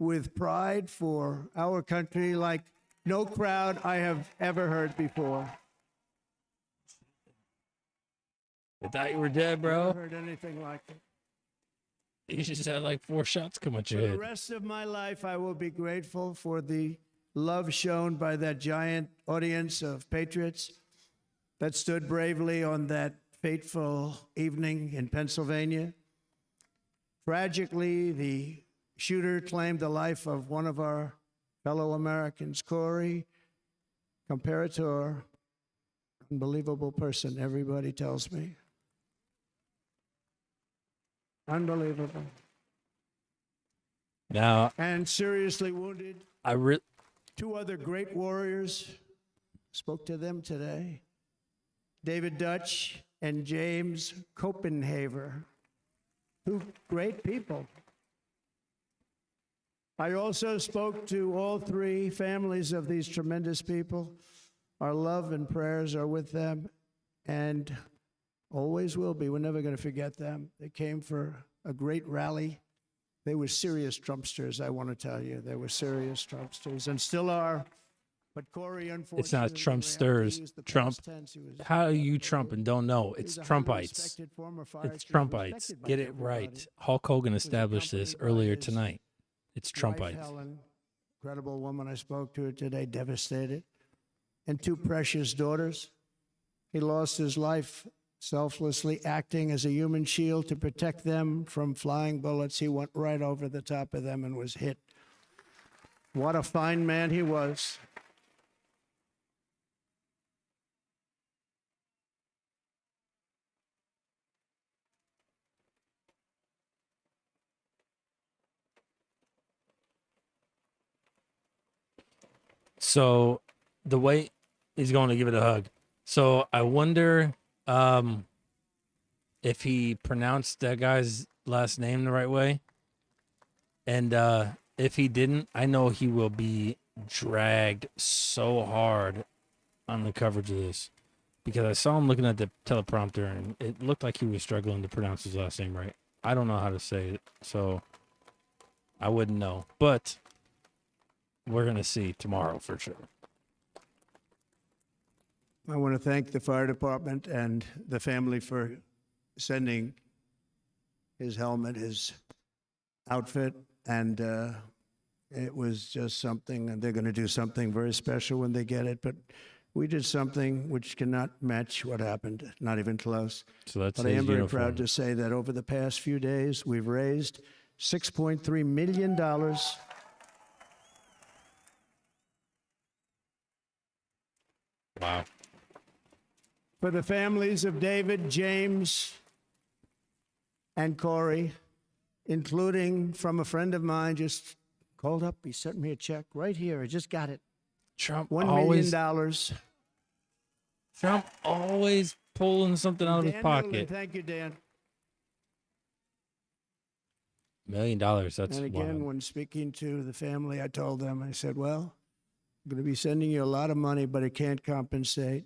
with pride for our country like no crowd I have ever heard before. I thought you were dead, bro. Never heard anything like it. You just had like 4 shots come at For your the head. rest of my life, I will be grateful for the love shown by that giant audience of patriots that stood bravely on that fateful evening in Pennsylvania. Tragically, the shooter claimed the life of one of our fellow Americans, Corey, comparator, unbelievable person, everybody tells me. Unbelievable. Now, And seriously wounded. Two other great warriors, spoke to them today. David Dutch and James Copenhaver. Two great people. I also spoke to all 3 families of these tremendous people. Our love and prayers are with them and always will be. We're never going to forget them. They came for a great rally. They were serious Trumpsters, I want to tell you. They were serious Trumpsters and still are. But Corey, unfortunately, it's not Trumpsters. Trump. How are you Trump and don't know? It's Trumpites. It's Trumpites. Get it right. Hulk Hogan established this earlier tonight. It's Trumpites. Helen, incredible woman, I spoke to her today, devastated. And 2 precious daughters. He lost his life selflessly acting as a human shield to protect them from flying bullets. He went right over the top of them and was hit. What a fine man he was. So the way he's going to give it a hug. So I wonder if he pronounced that guy's last name the right way. And if he didn't, I know he will be dragged so hard on the coverage of this. Because I saw him looking at the teleprompter and it looked like he was struggling to pronounce his last name right. I don't know how to say it, so I wouldn't know. But we're going to see tomorrow for sure. I want to thank the fire department and the family for sending his helmet, his outfit, and it was just something, and they're going to do something very special when they get it, but we did something which cannot match what happened, not even close. So that's but I am his very proud uniform. to say that over the past few days, we've raised $6.3 million. Wow. For the families of David, James, and Corey, including from a friend of mine just called up. He sent me a check right here. I just got it. Trump $1 always million. Trump always pulling something out of his Dan pocket. Newland, thank you, Dan. $1 million. That's And again, wild. when speaking to the family, I told them, I said, well, I'm going to be sending you a lot of money, but it can't compensate.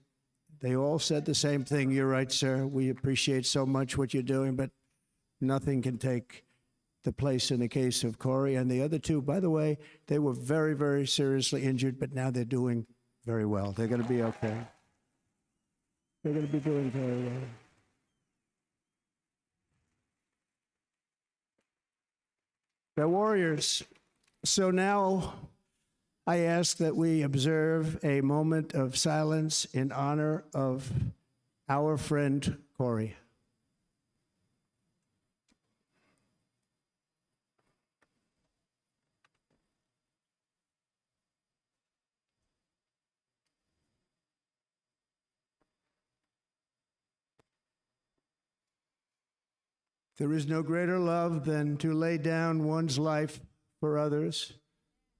They all said the same thing. You're right, sir. We appreciate so much what you're doing, but nothing can take the place in the case of Corey. And the other 2, by the way, they were very, very seriously injured, but now they're doing very well. They're going to be okay. They're going to be doing very well. They're warriors. So now I ask that we observe a moment of silence in honor of our friend Corey. There is no greater love than to lay down one's life for others.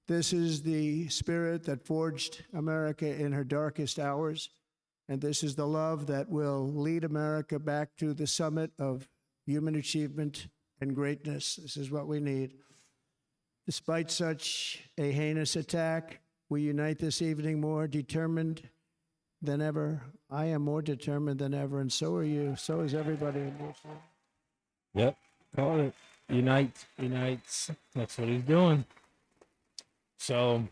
This is the spirit that forged America in her darkest hours. And this is the love that will lead America back to the summit of human achievement and greatness. This is what we need. Despite such a heinous attack, we unite this evening more determined than ever. I am more determined than ever, and so are you. So is everybody in this room. Yep. Call it. Unites. That's what he's doing. So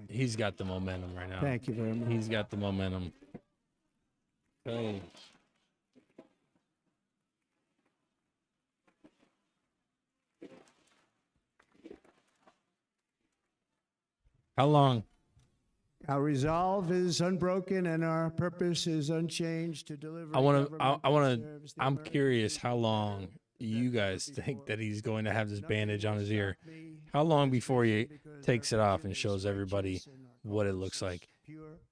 he's got the momentum right now. Thank you very much. He's got the momentum. Okay. How long? Our resolve is unbroken and our purpose is unchanged to deliver. I'm curious how long you guys think that he's going to have this bandage on his ear. How long before he takes it off and shows everybody what it looks like?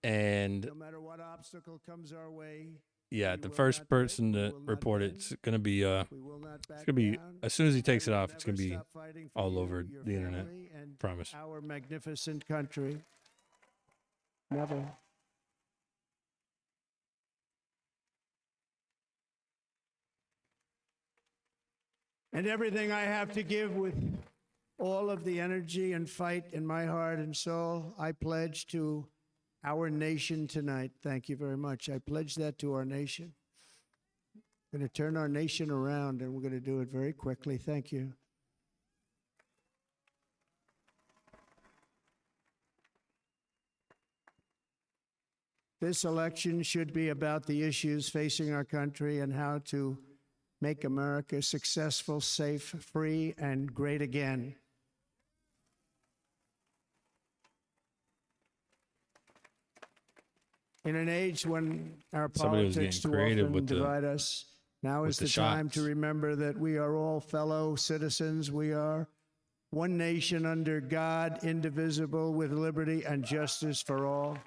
And no matter what obstacle comes our way, yeah, the first person to report it's gonna be as soon as he takes it off, it's gonna be all over the internet. Promise. Our magnificent country. Never. And everything I have to give with all of the energy and fight in my heart and soul, I pledge to our nation tonight. Thank you very much. I pledge that to our nation. We're going to turn our nation around, and we're going to do it very quickly. Thank you. This election should be about the issues facing our country and how to make America successful, safe, free, and great again. In an age when our politics too often divide us, now is the time to remember that we are all fellow citizens. We are one nation under God, indivisible, with liberty and justice for all.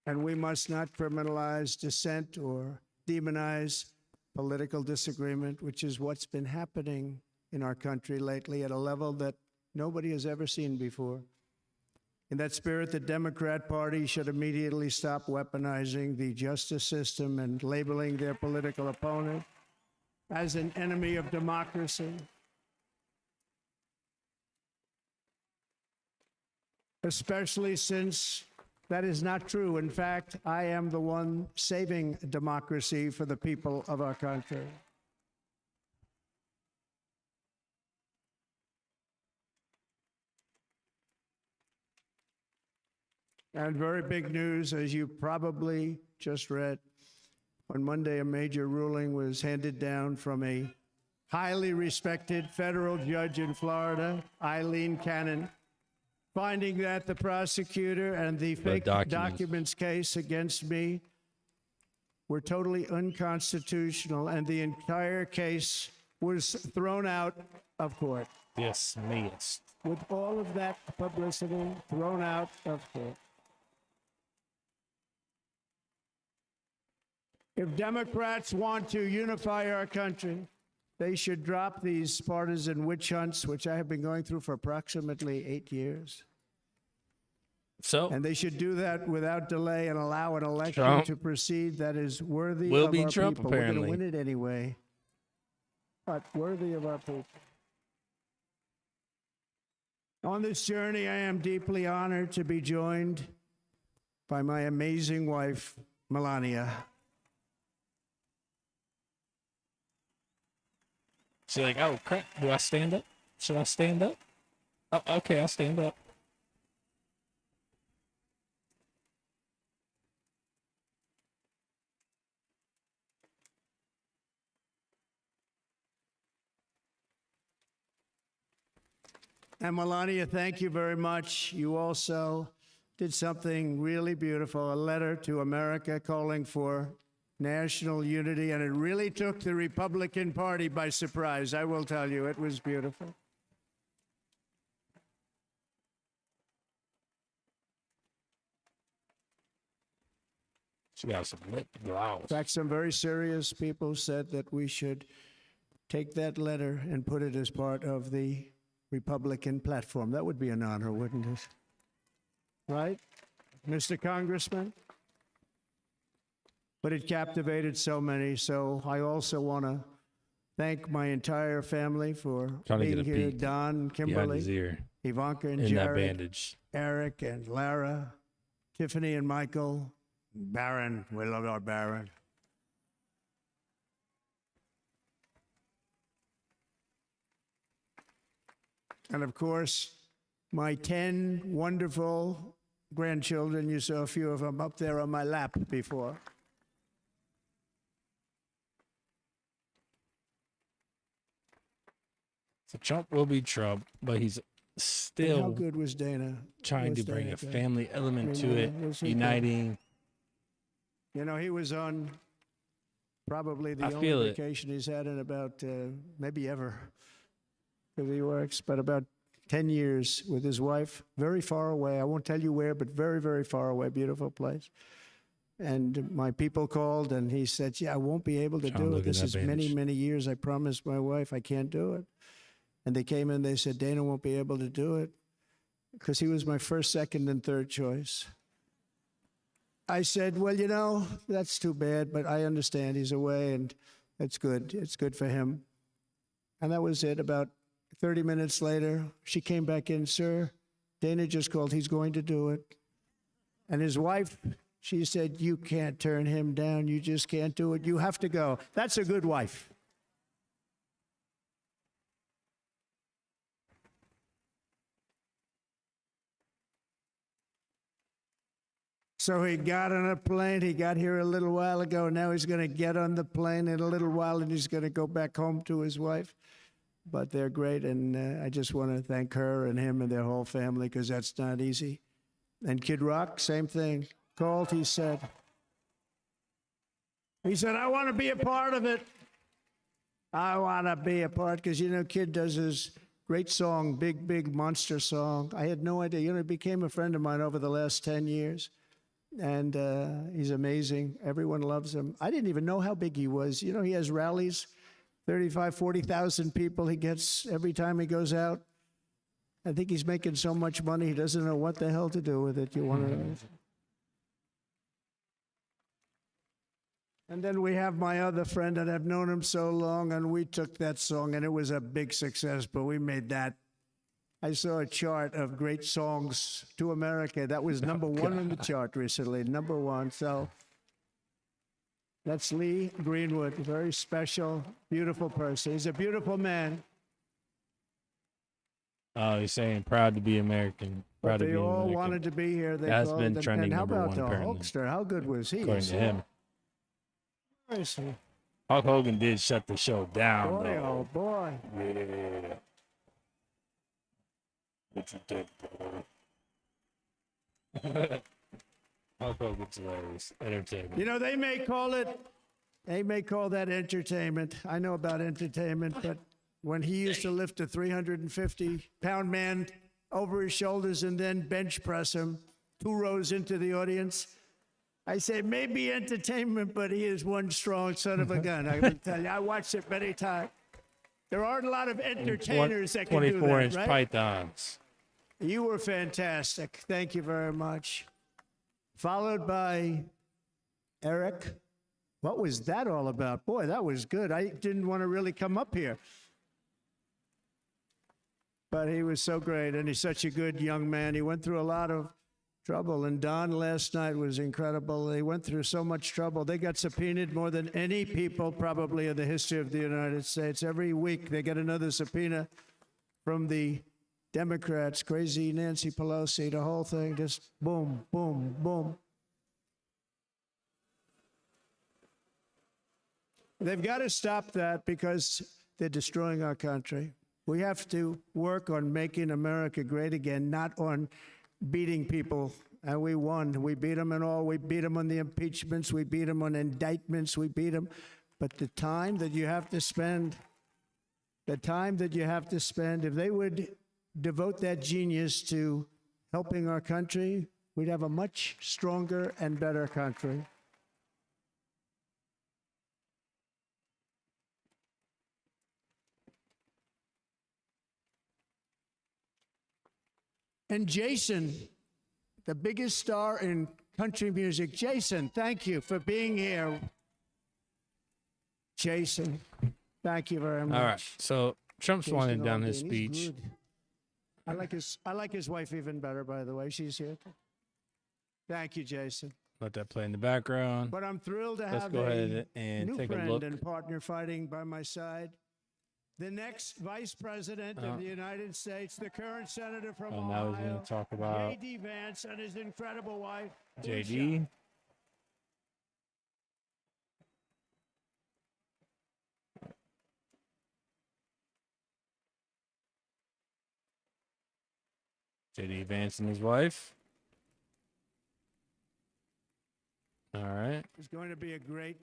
And we must not criminalize dissent or demonize political disagreement, which is what's been happening in our country lately at a level that nobody has ever seen before. In that spirit, the Democrat Party should immediately stop weaponizing the justice system and labeling their political opponent as an enemy of democracy. Especially since that is not true. In fact, I am the one saving democracy for the people of our country. And very big news, as you probably just read, on Monday, a major ruling was handed down from a highly respected federal judge in Florida, Eileen Cannon, finding that the prosecutor and the fake documents case against me were totally unconstitutional, and the entire case was thrown out of court. Yes, missed. With all of that publicity, thrown out of court. If Democrats want to unify our country, they should drop these partisan witch hunts, which I have been going through for approximately 8 years. And they should do that without delay and allow an election to proceed that is worthy of our people. Apparently. We're going to win it anyway, but worthy of our people. On this journey, I am deeply honored to be joined by my amazing wife, Melania. She's like, oh, crap. Do I stand up? Should I stand up? Oh, okay, I'll stand up. And Melania, thank you very much. You also did something really beautiful, a letter to America calling for national unity, and it really took the Republican Party by surprise. I will tell you, it was beautiful. She got some lip gloss. In fact, some very serious people said that we should take that letter and put it as part of the Republican platform. That would be an honor, wouldn't it? Right, Mr. Congressman? But it captivated so many, so I also want to thank my entire family for Trying to being get a here. peek Don, behind Kimberly, his ear Ivanka and in that Jared, bandage. Eric and Lara, Tiffany and Michael, Baron. We love our Baron. And of course, my 10 wonderful grandchildren. You saw a few of them up there on my lap before. So Trump will be Trump, but he's And still how good was Dana? trying Was to bring Dana a good? family element I to mean, it, was he good? uniting. You know, he was on probably the I only feel it. vacation he's had in about maybe ever, because he works, but about 10 years with his wife, very far away. I won't tell you where, but very, very far away, beautiful place. And my people called, and he said, yeah, I won't be able to Trying to do look it. at This that is many, bandage. many years. I promised my wife I can't do it. And they came in, they said, Dana won't be able to do it because he was my first, second, and third choice. I said, well, you know, that's too bad, but I understand he's away, and it's good. It's good for him. And that was it. About 30 minutes later, she came back in, sir, Dana just called. He's going to do it. And his wife, she said, you can't turn him down. You just can't do it. You have to go. That's a good wife. So he got on a plane. He got here a little while ago. Now he's going to get on the plane in a little while, and he's going to go back home to his wife. But they're great, and I just want to thank her and him and their whole family, because that's not easy. And Kid Rock, same thing. Called, he said, I want to be a part of it. I want to be a part, because, you know, Kid does his great song, Big, Big Monster song. I had no idea. You know, he became a friend of mine over the last 10 years. And he's amazing. Everyone loves him. I didn't even know how big he was. You know, he has rallies, 35, 40,000 people he gets every time he goes out. I think he's making so much money, he doesn't know what the hell to do with it. You want to... And then we have my other friend, and I've known him so long, and we took that song, and it was a big success, but we made that. I saw a chart of great songs to America. That was number one on the chart recently, number one. So that's Lee Greenwood, a very special, beautiful person. He's a beautiful man. Oh, he's saying proud to be American. Proud But to they be all American. wanted to be here. They That's called been them. trending And how number about one, the apparently. Hulkster? How good was he? According to him. Where is he? Hulk Hogan did shut the show down, Boy, though. oh boy. Yeah. What you think, boy? Hulk Hogan's hilarious. Entertainment. You know, they may call that entertainment. I know about entertainment, but when he used to lift a 350-pound man over his shoulders and then bench press him 2 rows into the audience, I say maybe entertainment, but he is one strong son of a gun. I can tell you, I watched it many times. There aren't a lot of entertainers that can do that, 24-inch right? pythons. You were fantastic. Thank you very much. Followed by Eric. What was that all about? Boy, that was good. I didn't want to really come up here. But he was so great, and he's such a good young man. He went through a lot of trouble, and Don last night was incredible. They went through so much trouble. They got subpoenaed more than any people probably in the history of the United States. Every week they get another subpoena from the Democrats, crazy Nancy Pelosi, the whole thing, just boom, boom, boom. They've got to stop that because they're destroying our country. We have to work on making America great again, not on beating people. And we won. We beat them and all. We beat them on the impeachments. We beat them on indictments. We beat them. But the time that you have to spend, if they would devote that genius to helping our country, we'd have a much stronger and better country. And Jason, the biggest star in country music. Jason, thank you for being here. Jason, thank you very much. All right. So Trump's Jason winding down his Aldean, he's speech. good. I like his wife even better, by the way. She's here. Thank you, Jason. Let that play in the background. But I'm thrilled to Let's have go a ahead and new take a friend look. and partner fighting by my side. The next vice president of the United States, the current senator from Ohio, now he's going to talk about J.D. Vance and his incredible wife, JD. JD Vance and his wife. All right. Is going to be a great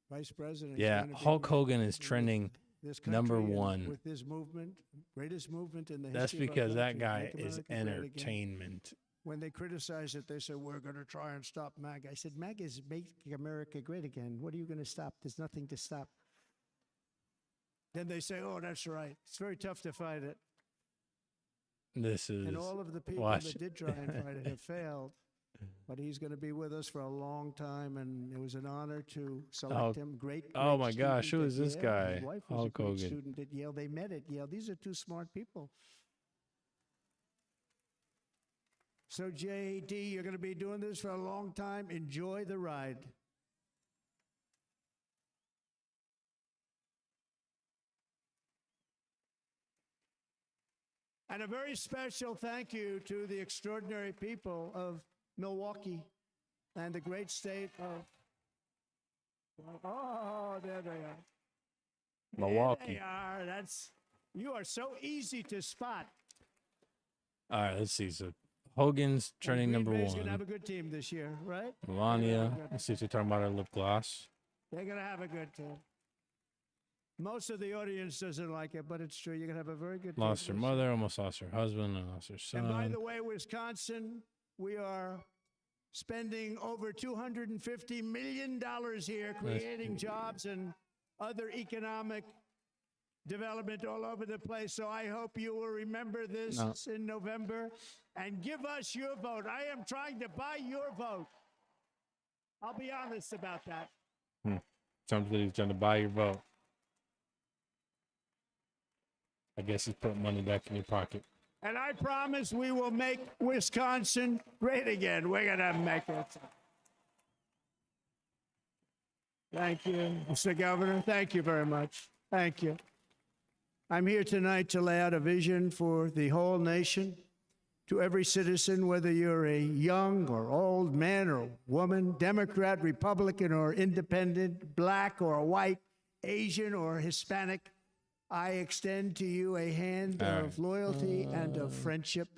vice president. He's Yeah, going to be Hulk great Hogan is with trending this country number and one. with this movement, greatest movement in the That's history of our because that country, guy Make is America Great Again. entertainment. When they criticize it, they say, we're going to try and stop MAGA. I said, MAGA is making America great again. What are you going to stop? There's nothing to stop. Then they say, oh, that's right. It's very tough to fight it. This is And all of the people watch. that did try and fight it have failed. But he's going to be with us for a long time, and it was an honor to select him. Great. Oh great my gosh, student who at is this Yale. guy? His wife was Hulk a great Hogan. student at Yale. They met at Yale. These are two smart people. So, JD, you're going to be doing this for a long time. Enjoy the ride. And a very special thank you to the extraordinary people of Milwaukee and the great state of. Oh, there they are. Milwaukee. There they are. You are so easy to spot. All right, let's see. So Hogan's trending number Green Bay's going to have a one. good team this year, right? Melania. Let's see if they're talking about her lip gloss. They're going to have a good team. Most of the audience doesn't like it, but it's true. You're going to have a very good team. Lost her this mother, almost lost her husband, and lost her And by son. the way, Wisconsin, we are spending over $250 million here creating jobs and other economic development all over the place. So I hope you will remember this in November and give us your vote. I am trying to buy your vote. I'll be honest about that. Trump said he's trying to buy your vote. I guess he's putting money back in your pocket. And I promise we will make Wisconsin great again. We're going to make it. Thank you, Mr. Governor. Thank you very much. Thank you. I'm here tonight to lay out a vision for the whole nation. To every citizen, whether you're a young or old man or woman, Democrat, Republican, or independent, black or white, Asian or Hispanic, I extend to you a hand of loyalty and of friendship.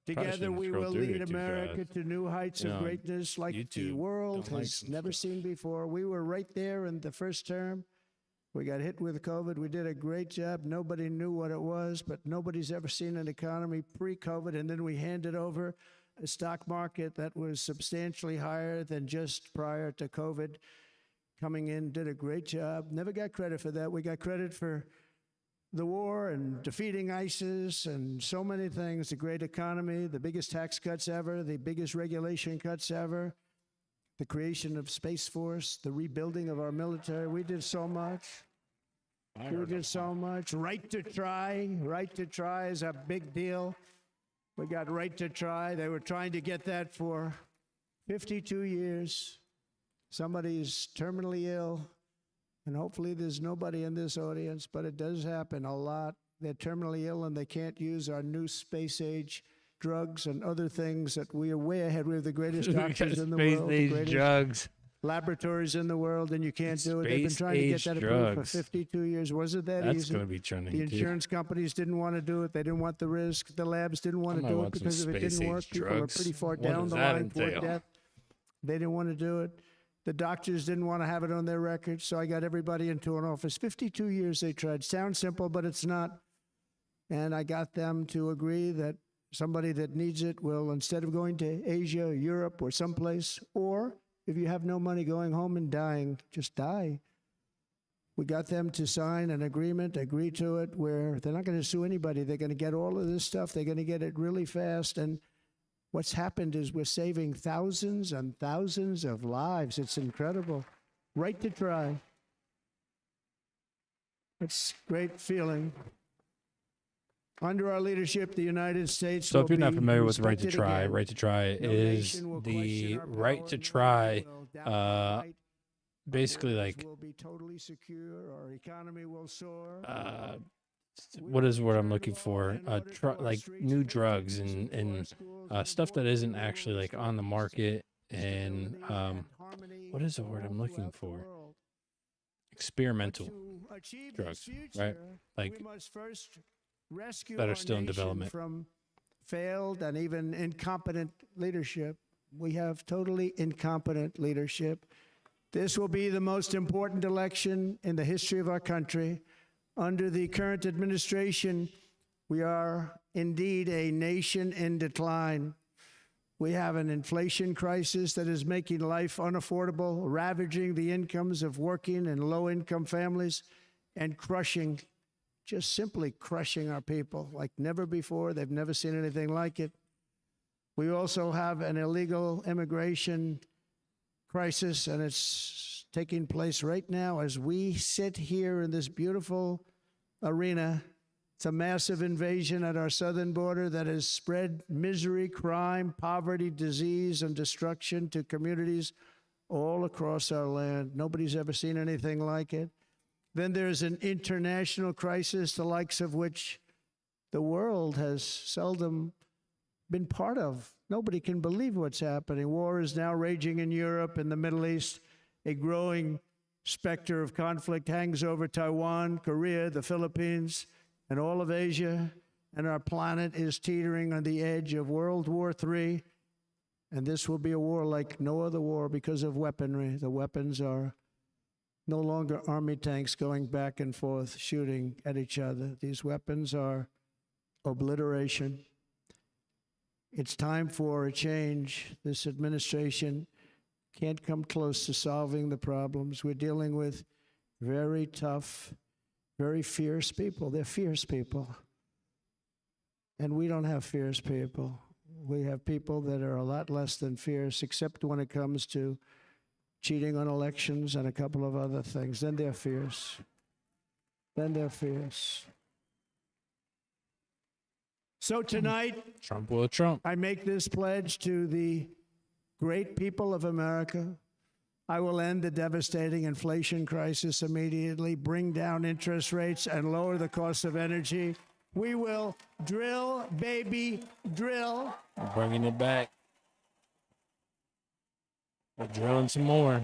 Together, we will lead America to new heights of greatness like the world has never seen before. We were right there in the first term. We got hit with COVID. We did a great job. Nobody knew what it was, but nobody's ever seen an economy pre-COVID. And then we handed over a stock market that was substantially higher than just prior to COVID. Coming in, did a great job. Never got credit for that. We got credit for the war and defeating ISIS and so many things, the great economy, the biggest tax cuts ever, the biggest regulation cuts ever, the creation of Space Force, the rebuilding of our military. We did so much. We did so much. Right to try. Right to try is a big deal. We got right to try. They were trying to get that for 52 years. Somebody's terminally ill. And hopefully there's nobody in this audience, but it does happen a lot. They're terminally ill and they can't use our new space age drugs and other things that we are way ahead. We have the greatest doctors in the world, the greatest drugs. laboratories in the world, and you can't do it. They've been trying to get that approved for 52 years. Was it that easy? That's going to be trending. The insurance companies didn't want to do it. They didn't want the risk. The labs didn't want to do it because if it didn't work, people are pretty far down the line toward death. They didn't want to do it. The doctors didn't want to have it on their records, so I got everybody into an office. 52 years they tried. Sounds simple, but it's not. And I got them to agree that somebody that needs it will, instead of going to Asia, Europe, or someplace, or if you have no money going home and dying, just die. We got them to sign an agreement, agree to it, where they're not going to sue anybody. They're going to get all of this stuff. They're going to get it really fast. And what's happened is we're saving thousands and thousands of lives. It's incredible. Right to try. It's a great feeling. Under our leadership, the United States. So if you're not familiar with right to respected try, again. right to try No is nation will the question our right power, to no try, one will doubt our right. basically Borders like will be totally secure. Our economy will soar. what is the word I'm looking for? Like new drugs and stuff that isn't actually like on the market, and what is the word I'm looking for? Experimental drugs, right? Like Rescue that are our still in nation development. from failed and even incompetent leadership. We have totally incompetent leadership. This will be the most important election in the history of our country. Under the current administration, we are indeed a nation in decline. We have an inflation crisis that is making life unaffordable, ravaging the incomes of working and low-income families, and crushing, just simply crushing our people like never before. They've never seen anything like it. We also have an illegal immigration crisis, and it's taking place right now as we sit here in this beautiful arena. It's a massive invasion at our southern border that has spread misery, crime, poverty, disease, and destruction to communities all across our land. Nobody's ever seen anything like it. Then there's an international crisis, the likes of which the world has seldom been part of. Nobody can believe what's happening. War is now raging in Europe and the Middle East. A growing specter of conflict hangs over Taiwan, Korea, the Philippines, and all of Asia. And our planet is teetering on the edge of World War III. And this will be a war like no other war because of weaponry. The weapons are no longer army tanks going back and forth shooting at each other. These weapons are obliteration. It's time for a change. This administration can't come close to solving the problems. We're dealing with very tough, very fierce people. They're fierce people. And we don't have fierce people. We have people that are a lot less than fierce, except when it comes to cheating on elections and a couple of other things. Then they're fierce. Then they're fierce. So tonight, Trump will Trump. I make this pledge to the great people of America. I will end the devastating inflation crisis immediately, bring down interest rates, and lower the cost of energy. We will drill, baby, drill. Bringing it back. We're drilling some more.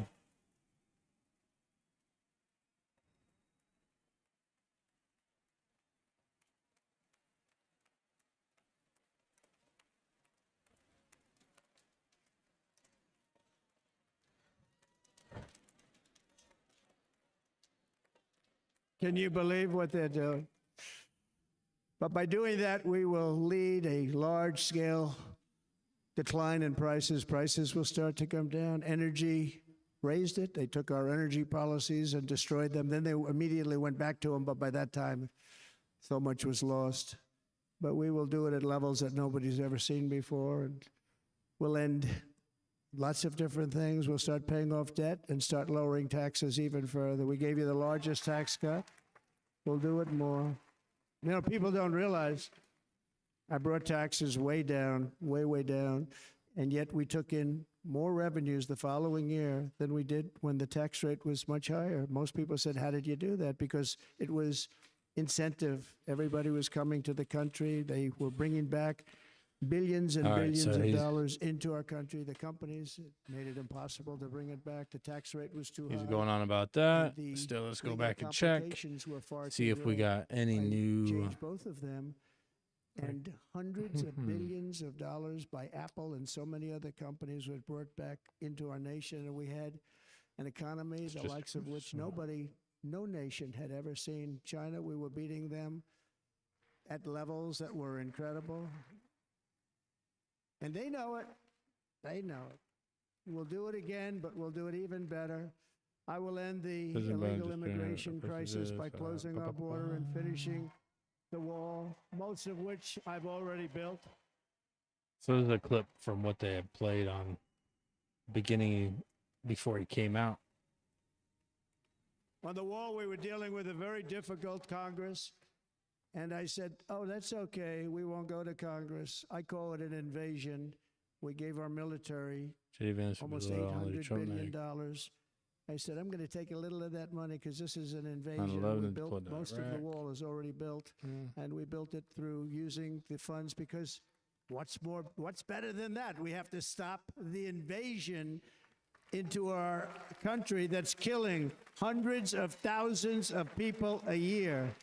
Can you believe what they're doing? But by doing that, we will lead a large-scale decline in prices. Prices will start to come down. Energy raised it. They took our energy policies and destroyed them. Then they immediately went back to them, but by that time, so much was lost. But we will do it at levels that nobody's ever seen before, and we'll end lots of different things. We'll start paying off debt and start lowering taxes even further. We gave you the largest tax cut. We'll do it more. You know, people don't realize I brought taxes way down, way down, and yet we took in more revenues the following year than we did when the tax rate was much higher. Most people said, how did you do that? Because it was incentive. Everybody was coming to the country. They were bringing back billions and billions of dollars into our country. The companies made it impossible to bring it back. The tax rate was too high. He's going on about that. Still, let's go back and check. See if we got any new. Change both of them. And hundreds of billions of dollars by Apple and so many other companies were brought back into our nation. And we had an economy the likes of which no nation had ever seen. China, we were beating them at levels that were incredible. And they know it. They know it. We'll do it again, but we'll do it even better. I will end the President Biden illegal just immigration crisis by purchases, closing our border and finishing the wall, most of which I've already built. So this is a clip from what they had played on beginning before he came out. On the wall, we were dealing with a very difficult Congress. And I said, oh, that's okay. We won't go to Congress. I call it an invasion. We gave our military almost $800 billion. I said, I'm going to take a little of that money because this is an invasion. We built, most of the wall is already built, and we built it through using the funds because what's better than that? We have to stop the invasion into our country that's killing hundreds of thousands of people a year.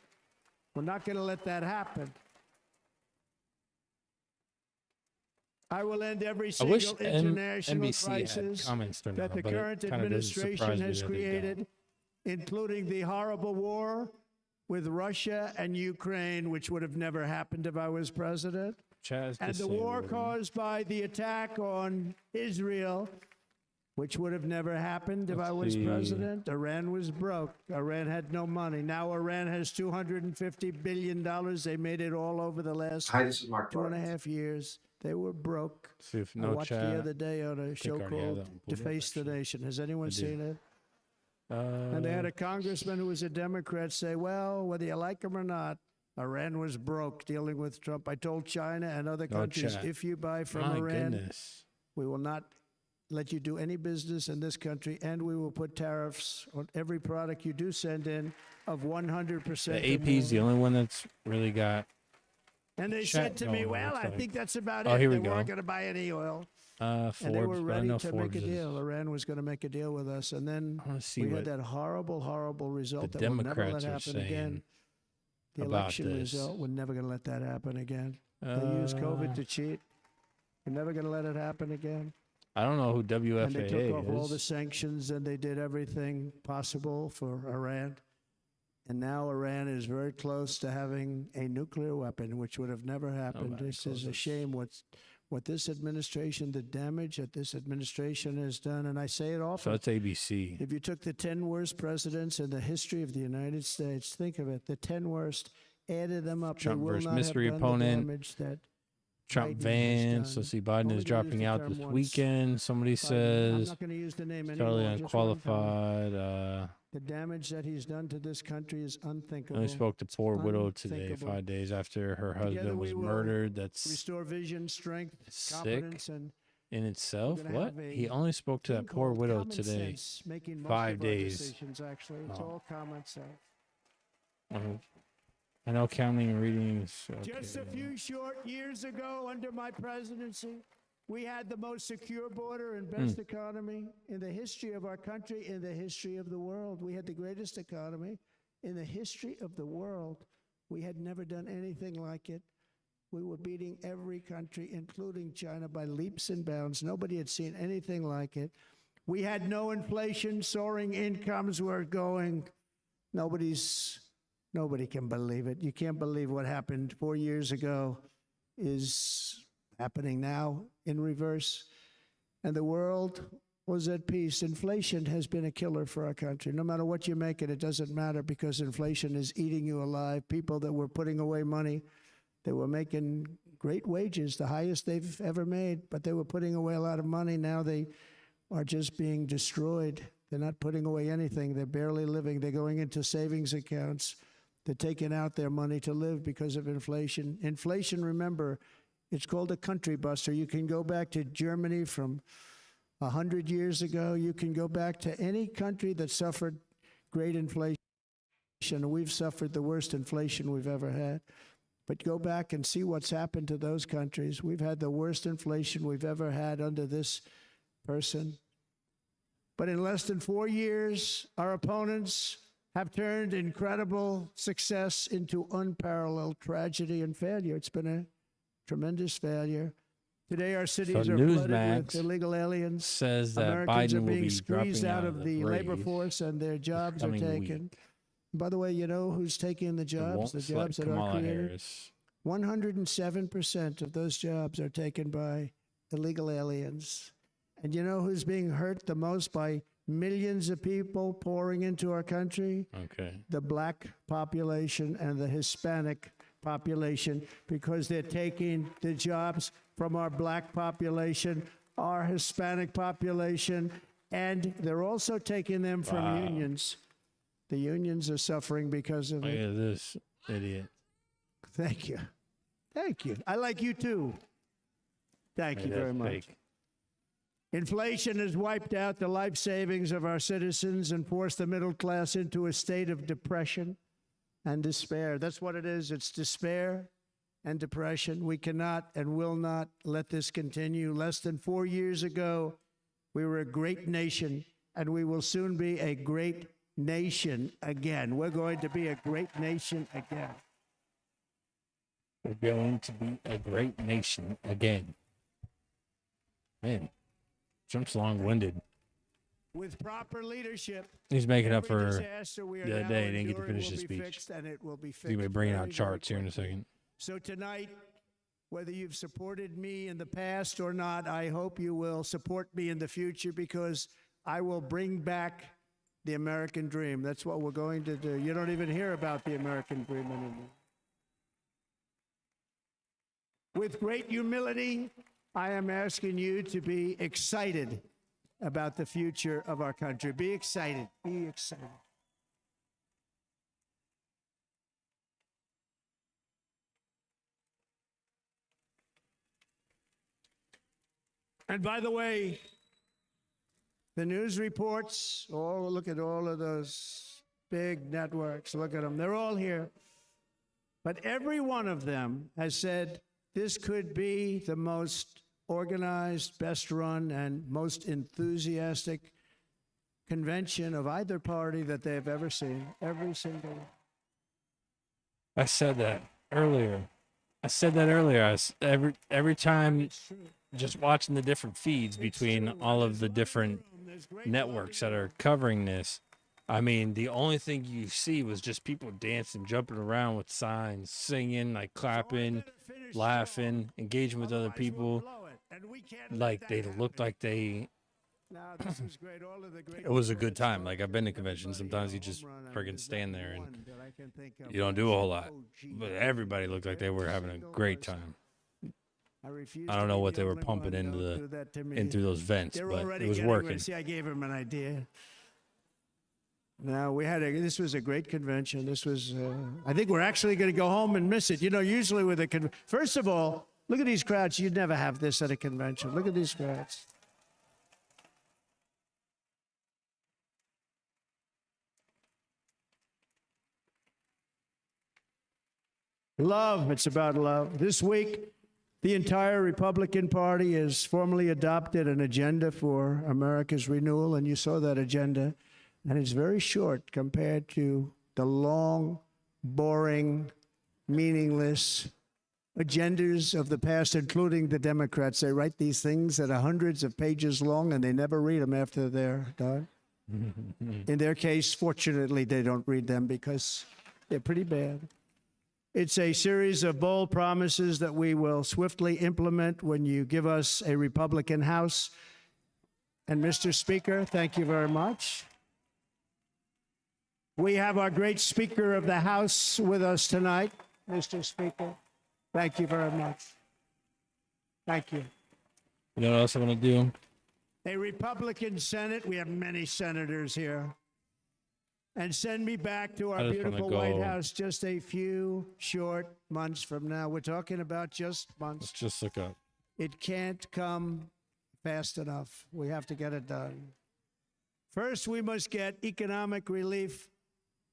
We're not going to let that happen. I will end every single international crisis that the current administration has created, including the horrible war with Russia and Ukraine, which would have never happened if I was president, and the war caused by the attack on Israel, which would have never happened if I was president. Iran was broke. Iran had no money. Now Iran has $250 billion. They made it all over the last 2.5 years. They were broke. See if I no watched the other day on a show called Deface the Nation. Has anyone seen it? And they had a congressman who was a Democrat say, well, whether you like him or not, Iran was broke dealing with Trump. I told China and other countries, if you buy from Iran, we will not let you do any business in this country, and we will put tariffs on every product you do send in of 100%. The AP's the only one that's really got. And they said to me, well, I think that's about it. Oh, here we they go. weren't going to buy any oil. Forbes, and they were but I ready know to Forbes make a deal. Iran was going to make a deal with us. And then we had that horrible, horrible result that we'll never let happen again. The election result, we're never going to let that happen again. They used COVID to cheat. We're never going to let it happen again. I don't know who WFAA and they took off all is. the sanctions and they did everything possible for Iran. And now Iran is very close to having a nuclear weapon, which would have never happened. This is a shame what this administration, the damage that this administration has done. And I say it often. So it's ABC. If you took the 10 worst presidents in the history of the United States, think of it, the 10 worst, added them up, Trump they will versus not mystery have done opponent. the damage that Trump Biden Vance. Let's see. Biden is dropping out this weekend. Somebody I'm says. not going to use the name Totally anymore, just one time. unqualified. The damage that he's done to this country is unthinkable. I spoke to poor widow today, Unthinkable. 5 days after her Together husband was we will murdered. That's restore vision, strength, sick confidence, and in itself. we're gonna What? have a He only spoke to thing that poor called widow common today. sense, making most 5 of our days. decisions, actually. It's all common sense. I know counting and reading is okay. Just a few short years ago, under my presidency, we had the most secure border and best economy in the history of our country, in the history of the world. We had the greatest economy in the history of the world. We had never done anything like it. We were beating every country, including China, by leaps and bounds. Nobody had seen anything like it. We had no inflation, soaring incomes were going. Nobody can believe it. You can't believe what happened 4 years ago is happening now in reverse. And the world was at peace. Inflation has been a killer for our country. No matter what you make it, it doesn't matter because inflation is eating you alive. People that were putting away money, they were making great wages, the highest they've ever made, but they were putting away a lot of money. Now they are just being destroyed. They're not putting away anything. They're barely living. They're going into savings accounts. They're taking out their money to live because of inflation. Inflation, remember, it's called a country buster. You can go back to Germany from 100 years ago. You can go back to any country that suffered great inflation. We've suffered the worst inflation we've ever had. But go back and see what's happened to those countries. We've had the worst inflation we've ever had under this person. But in less than 4 years, our opponents have turned incredible success into unparalleled tragedy and failure. It's been a tremendous failure. Today, our cities are flooded with illegal aliens. Says that Americans Biden are will being be squeezed dropping out of the labor force, and their jobs are coming taken. week. By the way, you know who's taking the jobs? won't The select jobs that Kamala are created. Harris. 107% of those jobs are taken by illegal aliens. And you know who's being hurt the most by millions of people pouring into our country, Okay. the black population and the Hispanic population, because they're taking the jobs from our black population, our Hispanic population, and they're also taking them from Wow. unions. The unions are suffering because of Look it. at this idiot. Thank you. Thank you. I like you too. Thank you That's very much. fake. Inflation has wiped out the life savings of our citizens and forced the middle class into a state of depression and despair. That's what it is. It's despair and depression. We cannot and will not let this continue. Less than 4 years ago, we were a great nation, and we will soon be a great nation again. We're going to be a great nation again. We're going to be a great nation again. Man, Trump's long-winded. With proper leadership, He's making up every for disaster we are the other now day. He didn't get to enduring finish will his be speech. fixed, and it will be He's going to be fixed bringing very, out very charts here in a quickly. second. So tonight, whether you've supported me in the past or not, I hope you will support me in the future, because I will bring back the American dream. That's what we're going to do. You don't even hear about the American dream anymore. With great humility, I am asking you to be excited about the future of our country. Be excited. Be excited. And by the way, the news reports, look at all of those big networks. Look at them. They're all here. But every one of them has said this could be the most organized, best run, and most enthusiastic convention of either party that they've ever seen. Every single one. I said that earlier. Every time, just watching the different feeds between all of the different networks that are covering this. I mean, the only thing you see was just people dancing, jumping around with signs, singing, like clapping, laughing, engaging with other people. Like they looked like they. It was a good time. Like I've been to conventions. Sometimes you just friggin' stand there and you don't do a whole lot. But everybody looked like they were having a great time. I don't know what they were pumping into those vents, but it was working. See, I gave him an idea. Now this was a great convention. This was, I think we're actually going to go home and miss it. You know, usually with a first of all, look at these crowds. You'd never have this at a convention. Look at these crowds. Love. It's about love. This week, the entire Republican Party has formally adopted an agenda for America's renewal, and you saw that agenda. And it's very short compared to the long, boring, meaningless agendas of the past, including the Democrats. They write these things that are hundreds of pages long, and they never read them after they're done. In their case, fortunately, they don't read them because they're pretty bad. It's a series of bold promises that we will swiftly implement when you give us a Republican House. And Mr. Speaker, thank you very much. We have our great Speaker of the House with us tonight, Mr. Speaker. Thank you very much. Thank you. You know what else I want to do? A Republican Senate. We have many senators here. And send me back to our beautiful White House just a few short months from now. We're talking about just months. Let's just look up. It can't come fast enough. We have to get it done. First, we must get economic relief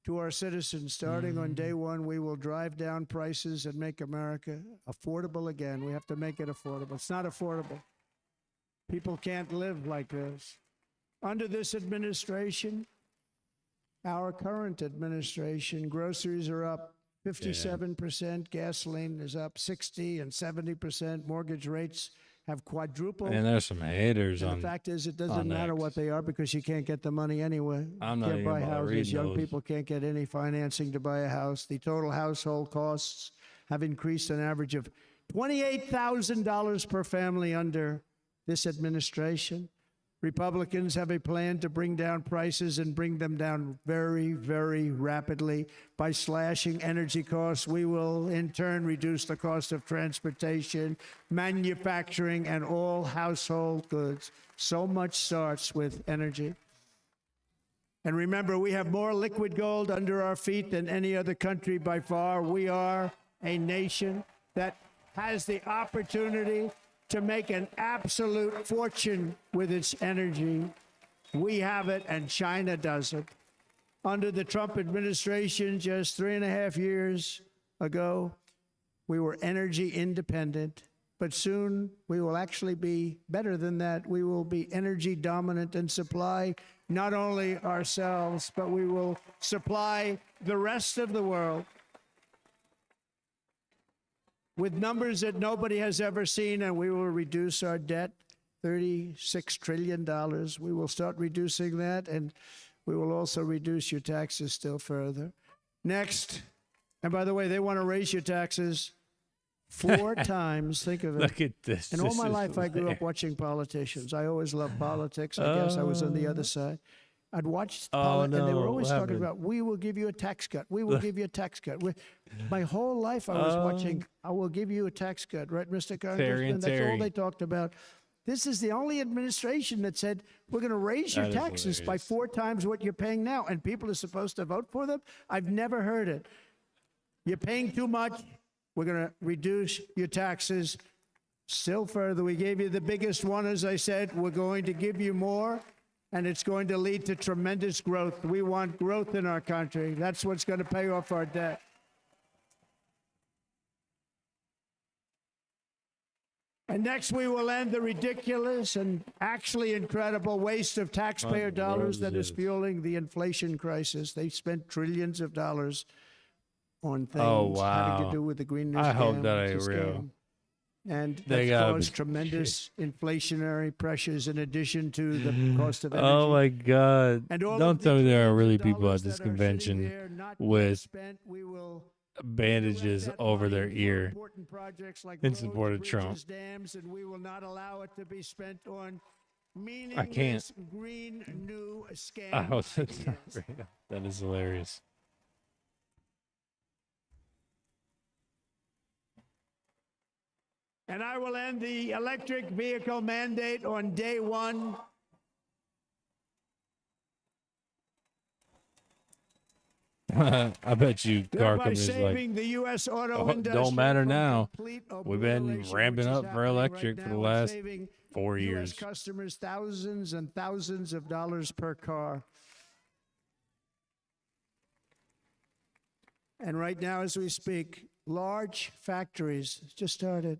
to our citizens. Starting on day one, we will drive down prices and make America affordable again. We have to make it affordable. It's not affordable. People can't live like this. Under this administration, our current administration, groceries are up 57%, gasoline is up 60 and 70%, mortgage rates have quadrupled. And there's some haters and on. The fact is, it doesn't matter what they are because you can't get the money anyway. I'm not Can't even buy about houses. reading Young those. people can't get any financing to buy a house. The total household costs have increased an average of $28,000 per family under this administration. Republicans have a plan to bring down prices and bring them down very, very rapidly. By slashing energy costs, we will in turn reduce the cost of transportation, manufacturing, and all household goods. So much starts with energy. And remember, we have more liquid gold under our feet than any other country by far. We are a nation that has the opportunity to make an absolute fortune with its energy. We have it, and China doesn't. Under the Trump administration, just 3.5 years ago, we were energy independent, but soon we will actually be better than that. We will be energy dominant and supply not only ourselves, but we will supply the rest of the world with numbers that nobody has ever seen, and we will reduce our debt, $36 trillion. We will start reducing that, and we will also reduce your taxes still further. Next, and by the way, they want to raise your taxes 4 times. Think of it. Look at this. And all This my is life, I grew up hilarious. watching politicians. I always loved politics. I guess I was on the other side. I'd watch and they were no, always what talking happened? about, we will give you a tax cut. We will give you a tax cut. My whole life I was watching, I will give you a tax cut, right, Mr. Terry and Congressman? That's all Terry. they talked about. This is the only administration that said, we're going to raise your That is taxes by hilarious. 4 times what you're paying now, and people are supposed to vote for them? I've never heard it. You're paying too much. We're going to reduce your taxes still further. We gave you the biggest one, as I said. We're going to give you more, and it's going to lead to tremendous growth. We want growth in our country. That's what's going to pay off our debt. And next, we will end the ridiculous and actually incredible waste of taxpayer dollars that is fueling the inflation crisis. They spent trillions of dollars on things having to wow. do with the Green New I hope scam, that which ain't is real. scam. And They that's gotta caused be tremendous inflationary pressures in addition to the cost of energy. Oh my God! And all Don't of tell me the there are trillions really of people dollars at this that are sitting convention there not yet with spent, we will bandages redirect that over their money for ear important projects like in roads, support of bridges, Trump. dams, and we will not allow it to be spent on I meaningless can't. green new scam I hope that's not ideas. real. That is hilarious. And I will end the electric vehicle mandate on day 1. I bet you Thereby Garcom is like, saving the U.S. auto industry don't matter from now. complete We've been obliteration, ramping which is up for happening electric right for the now, and last saving 4 U.S. years. customers thousands and thousands of dollars per car. And right now, as we speak, large factories just started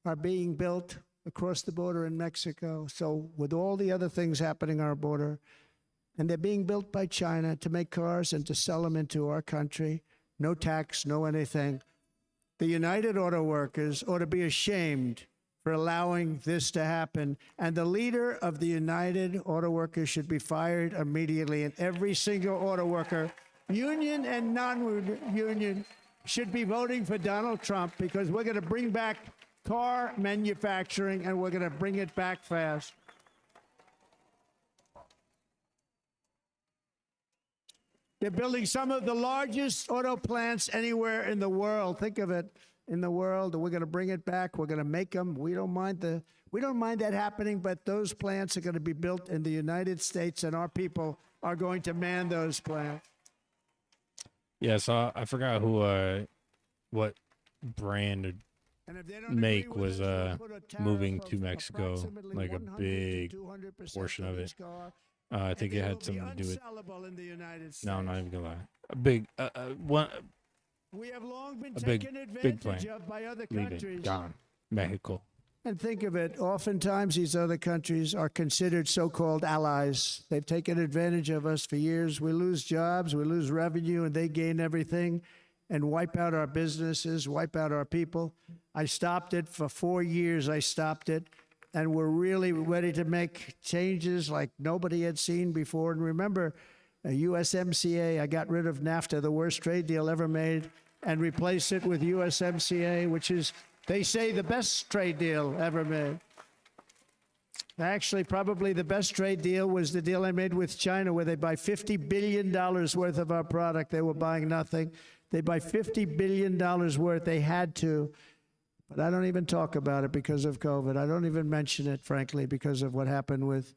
are being built across the border in Mexico. So with all the other things happening on our border, and they're being built by China to make cars and to sell them into our country. No tax, no anything. The United Auto Workers ought to be ashamed for allowing this to happen. And the leader of the United Auto Workers should be fired immediately. And every single auto worker, union and non-union, should be voting for Donald Trump, because we're going to bring back car manufacturing, and we're going to bring it back fast. They're building some of the largest auto plants anywhere in the world. Think of it, in the world. And we're going to bring it back. We're going to make them. We don't mind that happening, but those plants are going to be built in the United States, and our people are going to man those plants. Yeah, so I forgot who, what brand or make was moving to Mexico, like a big portion of it. I think it had something to do with. No, I'm not even gonna lie. A big one. We have long been A taken big plant advantage of by other leaving, countries. gone, Mexico. And think of it, oftentimes these other countries are considered so-called allies. They've taken advantage of us for years. We lose jobs, we lose revenue, and they gain everything and wipe out our businesses, wipe out our people. I stopped it for 4 years. I stopped it. And we're really ready to make changes like nobody had seen before. And remember, USMCA, I got rid of NAFTA, the worst trade deal ever made, and replaced it with USMCA, which is, they say, the best trade deal ever made. Actually, probably the best trade deal was the deal I made with China, where they buy $50 billion worth of our product. They were buying nothing. They buy $50 billion worth. They had to. But I don't even talk about it because of COVID. I don't even mention it, frankly, because of what happened with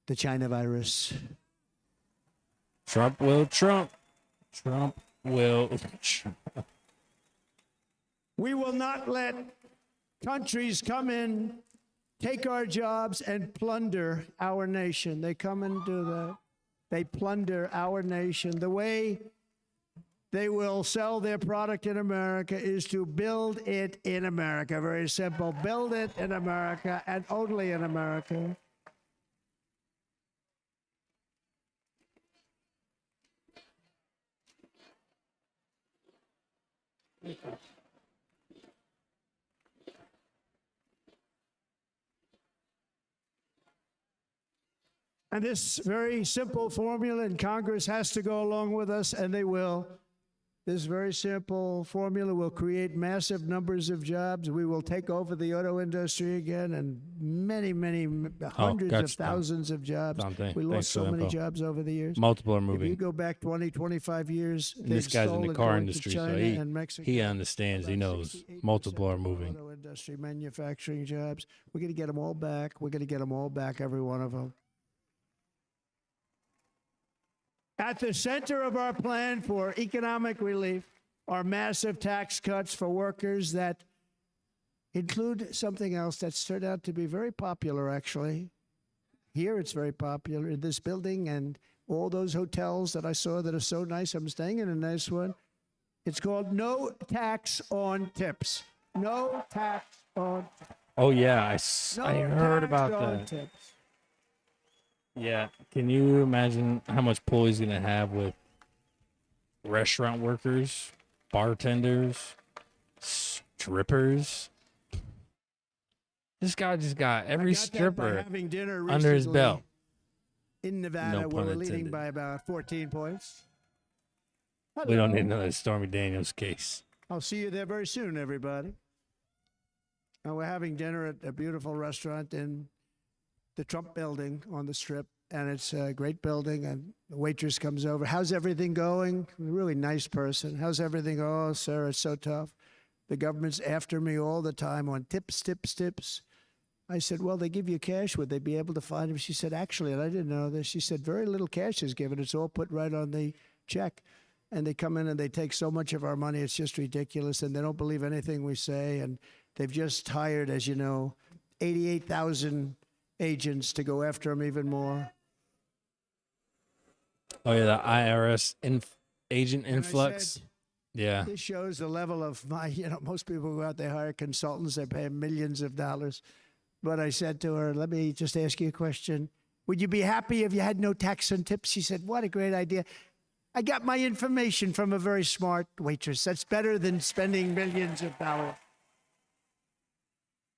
the China virus. Trump will Trump. Trump will Trump. We will not let countries come in, take our jobs, and plunder our nation. They come and do that. They plunder our nation. The way they will sell their product in America is to build it in America. Very simple. Build it in America and only in America. And this very simple formula, and Congress has to go along with us, and they will. This very simple formula will create massive numbers of jobs. We will take over the auto industry again, and many, many hundreds of thousands of jobs. We lost so many jobs over the years. Multiple are If moving. you go back 20, 25 years, And this they've guy's in the stolen car going to industry, so China and Mexico. he understands. He knows. Multiple are moving. Auto industry, manufacturing jobs. We're going to get them all back. We're going to get them all back, every one of them. At the center of our plan for economic relief are massive tax cuts for workers that include something else that's turned out to be very popular, actually. Here it's very popular in this building and all those hotels that I saw that are so nice. I'm staying in a nice one. It's called no tax on tips. No tax on tips. Oh, yeah. I heard tax about on that. tips. Yeah. Can you imagine how much pull he's going to have with restaurant workers, bartenders, strippers? This guy just got every stripper having dinner under his recently belt. In Nevada, No where pun we're leading intended. by about 14 points. We don't need Hello. another Stormy Daniels case. I'll see you there very soon, everybody. And we're having dinner at a beautiful restaurant in the Trump building on the Strip. And it's a great building. And the waitress comes over. How's everything going? A really nice person. How's everything? Oh, sir, it's so tough. The government's after me all the time on tips, tips, tips. I said, well, they give you cash. Would they be able to find him? She said, actually, and I didn't know this. She said, very little cash is given. It's all put right on the check. And they come in and they take so much of our money. It's just ridiculous. And they don't believe anything we say. And they've just hired, as you know, 88,000 agents to go after him even more. Oh, yeah, the IRS agent And I influx. said, Yeah. this shows the level of my, most people go out, they hire consultants, they pay millions of dollars. But I said to her, let me just ask you a question. Would you be happy if you had no tax on tips? She said, what a great idea. I got my information from a very smart waitress. That's better than spending millions of dollars.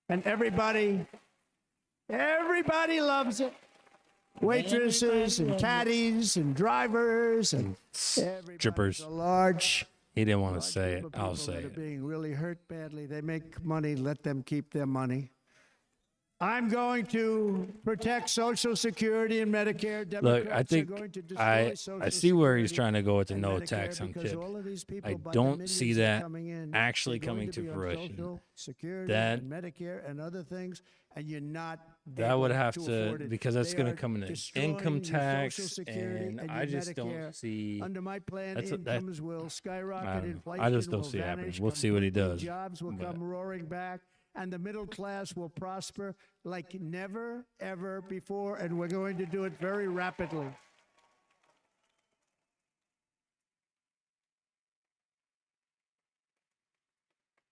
And everybody loves it. Waitresses and caddies and drivers and Strippers. large. He didn't want to say it. I'll People say that are it. being really hurt badly. They make money. Let them keep their money. I'm going to protect Social Security and Medicare. Look, I Democrats are think going to destroy I Social see where he's Security trying to go with the and no Medicare tax on because tip. all of these people I by the don't see millions are that coming in. actually They're going coming to be on fruition. Social Security That and Medicare and other things, and you're not that would able have to afford it. because that's They going are to come in an destroying income your Social tax, Security and and I your just Medicare. don't see. Under my plan, That's incomes will skyrocket. I don't know. Inflation I just don't will see it happening. vanish We'll see what he completely, does. Jobs will but- come roaring back, and the middle class will prosper like never, ever before, and we're going to do it very rapidly.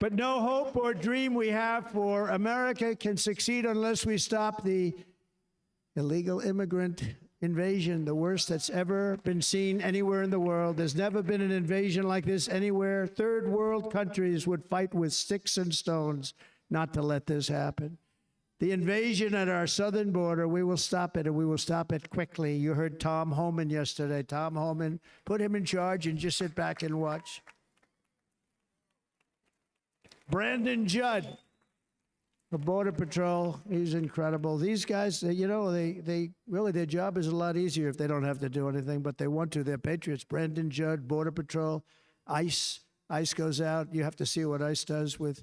But no hope or dream we have for America can succeed unless we stop the illegal immigrant invasion, the worst that's ever been seen anywhere in the world. There's never been an invasion like this anywhere. Third world countries would fight with sticks and stones not to let this happen. The invasion at our southern border, we will stop it, and we will stop it quickly. You heard Tom Homan yesterday. Tom Homan, put him in charge and just sit back and watch. Brandon Judd The Border Patrol, he's incredible. These guys, you know, they really, their job is a lot easier if they don't have to do anything, but they want to. They're patriots. Brandon Judd, Border Patrol, ICE. ICE goes out. You have to see what ICE does with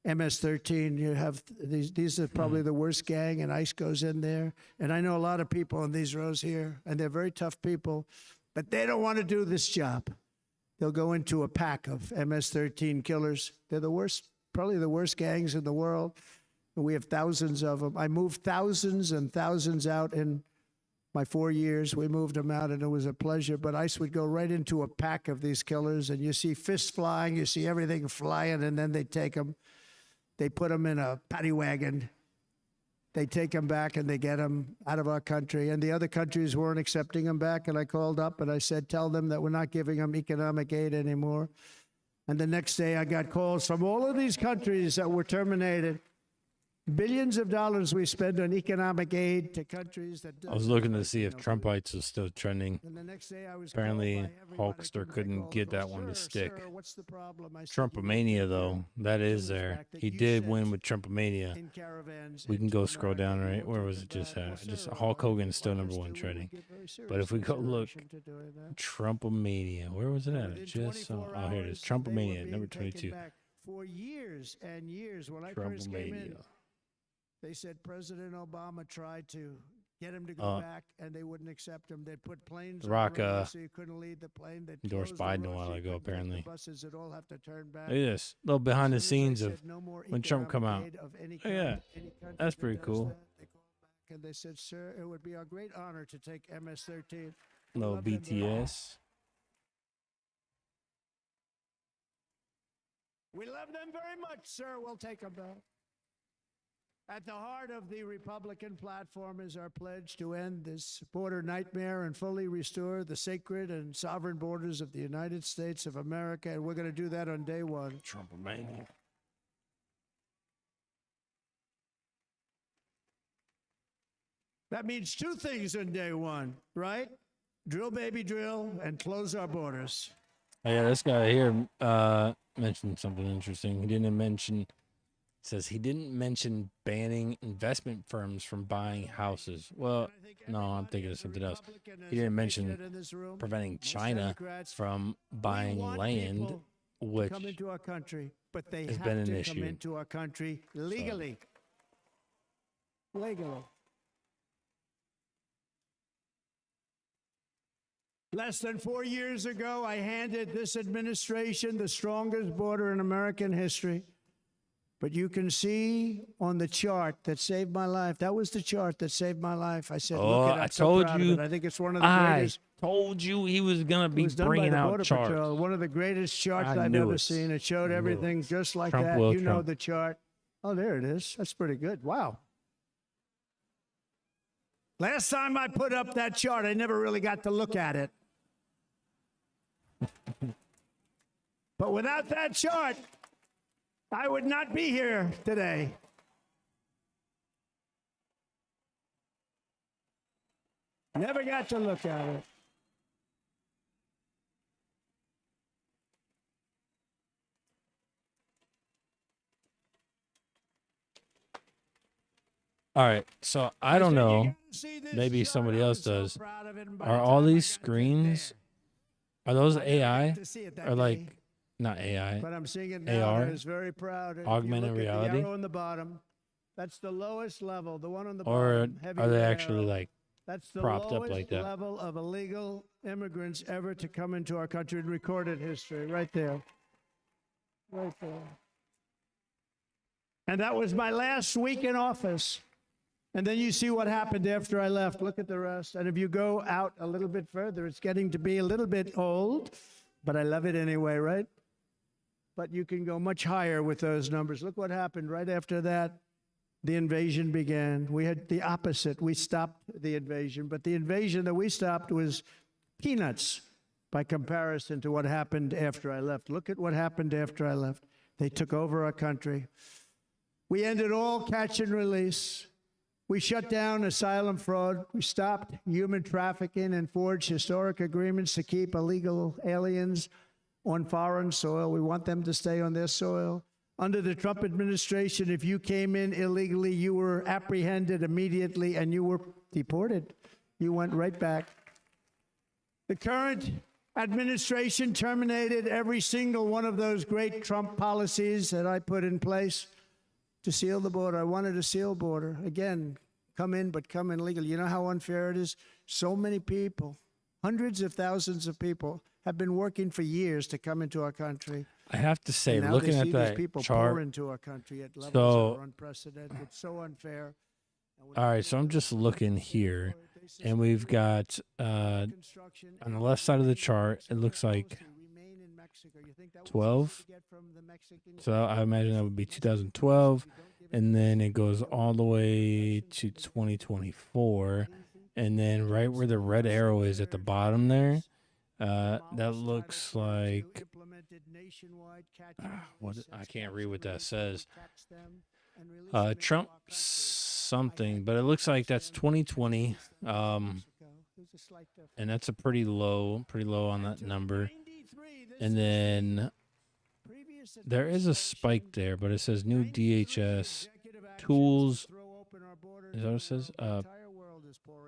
MS-13. You have these are probably the worst gang, and ICE goes in there. And I know a lot of people in these rows here, and they're very tough people, but they don't want to do this job. They'll go into a pack of MS-13 killers. They're the worst, probably the worst gangs in the world. We have thousands of them. I moved thousands and thousands out in my 4 years. We moved them out, and it was a pleasure. But ICE would go right into a pack of these killers, and you see fists flying, you see everything flying, and then they take them. They put them in a paddy wagon. They take them back, and they get them out of our country. And the other countries weren't accepting them back, and I called up, and I said, tell them that we're not giving them economic aid anymore. And the next day, I got calls from all of these countries that were terminated. Billions of dollars we spend on economic aid to countries that... I was looking to see if Trumpites was still trending. And the next day I was Apparently, Hulkster couldn't get that one to stick. Trumpomania, though, that is there. He did win with Trumpomania. We can go scroll down, right? Where was it just at? Just Hulk Hogan is still #1 trending. But if we go look, Trumpomania, where was it at? I just saw. Oh, here it is. Trumpomania, number 22. For years and years, when I first came in, they said President Obama tried to get him to go back, and they wouldn't accept him. They'd put planes Rock on so you couldn't lead the plane. They'd endorsed close the Biden a roads, while you ago, couldn't get apparently. the buses would all have to turn back. Look at this. Little behind the As soon as scenes they of said no more when Trump come out. economic aid of any Oh, yeah. kind, any country That's that pretty does cool. that, they called back and they said, sir, it would be our great honor to take MS-13. Little Love them very much. BTS. We love them very much, sir. We'll take them back. At the heart of the Republican platform is our pledge to end this border nightmare and fully restore the sacred and sovereign borders of the United States of America, and we're going to do that on day one. Trumpomania. That means two things on day one, right? Drill, baby, drill, and close our borders. Oh, yeah, this guy here mentioned something interesting. He didn't mention... Says he didn't mention banning investment firms from buying houses. Well, no, I'm thinking of something else. He didn't mention preventing China from buying land, which come into our country, but they has have been an to issue. come into our country legally. Legally. Less than 4 years ago, I handed this administration the strongest border in American history. But you can see on the chart that saved my life. That was the chart that saved my life. I said, Oh, look at it. I I'm so told proud of you. it. I think it's one of the I greatest. told you he was gonna It be was done by bringing the out Border charts. Patrol, one of the greatest charts I I've knew ever it. seen. It showed I knew everything it. just like Trump that. will You know Trump. the chart. Oh, there it is. That's pretty good. Wow. Last time I put up that chart, I never really got to look at it. But without that chart, I would not be here today. Never got to look at it. All right, so I don't know. Maybe somebody else does. Are all these screens? Are those AI? Or like not AI? But I'm seeing it now. AR? I was very proud. If you Augmented look at reality? The arrow on the bottom. That's the lowest level. The one on the Or bottom. heavy are they red actually arrow. like That's the propped up lowest like that? level of illegal immigrants ever to come into our country in recorded history. Right there. Right there. And that was my last week in office. And then you see what happened after I left. Look at the rest. And if you go out a little bit further, it's getting to be a little bit old, but I love it anyway, right? But you can go much higher with those numbers. Look what happened right after that. The invasion began. We had the opposite. We stopped the invasion, but the invasion that we stopped was peanuts by comparison to what happened after I left. Look at what happened after I left. They took over our country. We ended all catch and release. We shut down asylum fraud. We stopped human trafficking and forged historic agreements to keep illegal aliens on foreign soil. We want them to stay on their soil. Under the Trump administration, if you came in illegally, you were apprehended immediately and you were deported. You went right back. The current administration terminated every single one of those great Trump policies that I put in place to seal the border. I wanted a sealed border. Again, come in, but come in legally. You know how unfair it is? So many people, hundreds of thousands of people, have been working for years to come into our country. I have to say, And now looking they at see that these people chart, pour into our country at levels so that are unprecedented. It's so unfair. all right, so I'm just looking here, and we've got on the left side of the chart, it looks like 12. So I imagine that would be 2012, and then it goes all the way to 2024, and then right where the red arrow is at the bottom there, that looks like what I can't read what that says. Trump something, but it looks like that's 2020, and that's a pretty low on that number. And then there is a spike there, but it says new DHS tools. Is that what it says?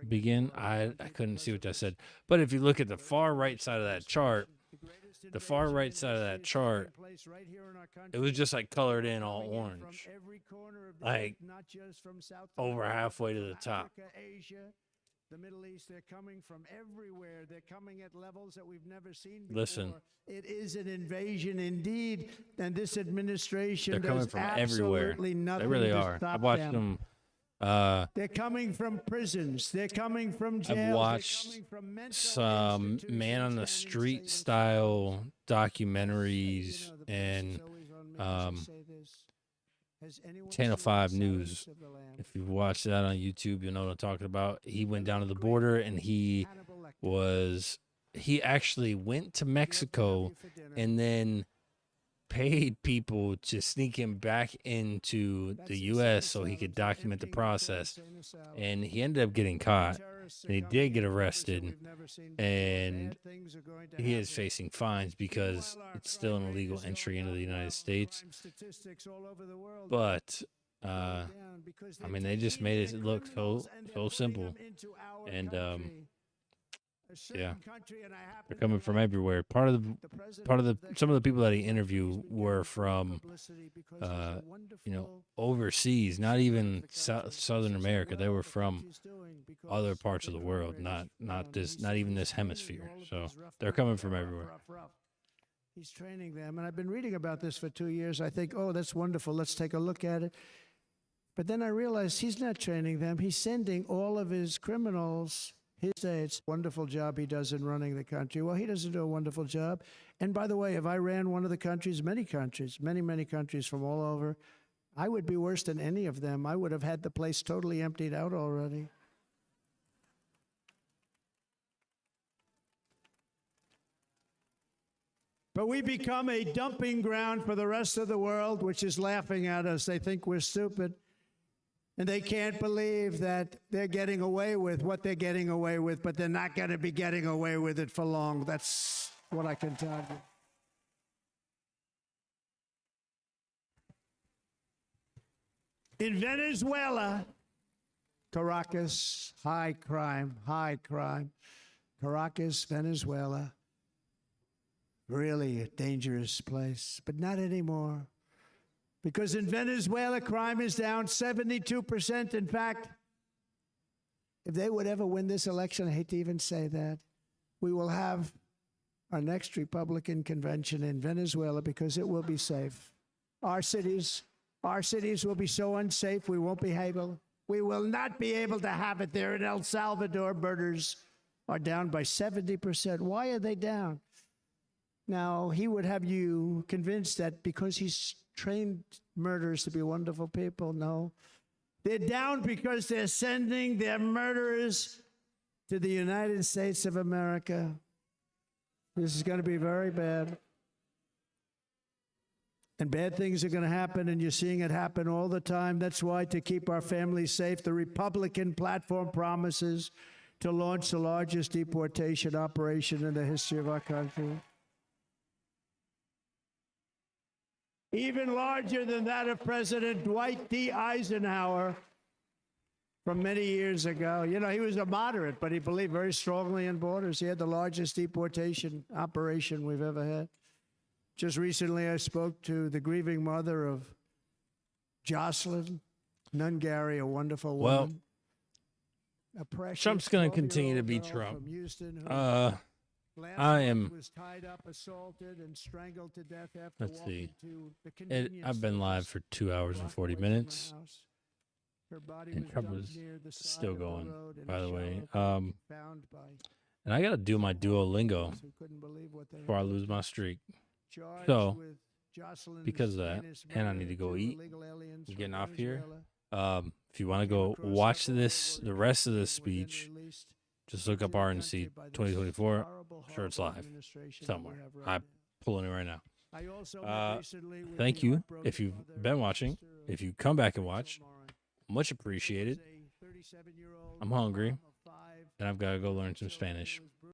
Begin. I couldn't see what that said. But if you look at the far right side of that chart, it was just like colored in all orange, like over halfway to the top. The Middle East, they're coming from everywhere. They're coming at levels that we've never seen before. Listen. It is an invasion indeed, and this administration They're coming does from everywhere. absolutely nothing They really to are. stop I've watched them. They're coming from prisons. They're coming from jails. I've watched some man on the street style documentaries and 1005 News. If you've watched that on YouTube, you'll know what I'm talking about. He went down to the border and he actually went to Mexico and then paid people to sneak him back into the U.S. so he could document the process. And he ended up getting caught. And he did get arrested. And he is facing fines because it's still an illegal entry into the United States. But, I mean, they just made it look so simple. And, yeah, they're coming from everywhere. Some of the people that he interviewed were from, overseas, not even Southern America. They were from other parts of the world, not even this hemisphere. So they're coming from everywhere. He's training them, and I've been reading about this for 2 years. I think, oh, that's wonderful. Let's take a look at it. But then I realized he's not training them. He's sending all of his criminals. His states, wonderful job he does in running the country. Well, he doesn't do a wonderful job. And by the way, if I ran one of the countries, many countries from all over, I would be worse than any of them. I would have had the place totally emptied out already. But we become a dumping ground for the rest of the world, which is laughing at us. They think we're stupid. And they can't believe that they're getting away with what they're getting away with, but they're not going to be getting away with it for long. That's what I can tell you. In Venezuela, Caracas, high crime. Caracas, Venezuela, really a dangerous place, but not anymore. Because in Venezuela, crime is down 72%. In fact, if they would ever win this election, I hate to even say that, we will have our next Republican convention in Venezuela because it will be safe. Our cities will be so unsafe, we will not be able to have it there. In El Salvador, murders are down by 70%. Why are they down? Now, he would have you convinced that because he's trained murderers to be wonderful people. No. They're down because they're sending their murderers to the United States of America. This is going to be very bad. And bad things are going to happen, and you're seeing it happen all the time. That's why, to keep our families safe, the Republican platform promises to launch the largest deportation operation in the history of our country. even larger than that of President Dwight D. Eisenhower from many years ago. You know, he was a moderate, but he believed very strongly in borders. He had the largest deportation operation we've ever had. Just recently, I spoke to the grieving mother of Jocelyn Nungary, a wonderful woman. Well, Trump's going to continue to be Trump. I am. Was tied up, assaulted, and strangled to death after Let's see. I've been live for 2 hours and 40 minutes. And Trump was still going, by the way. And I got to do my Duolingo before I lose my streak. So, because of that, and I need to go eat. I'm getting off here. If you want to go watch the rest of this speech, just look up RNC 2024. I'm sure it's live somewhere. I'm pulling it right now. Thank you if you've been watching. If you come back and watch, much appreciated. I'm hungry, and I've got to go learn some Spanish.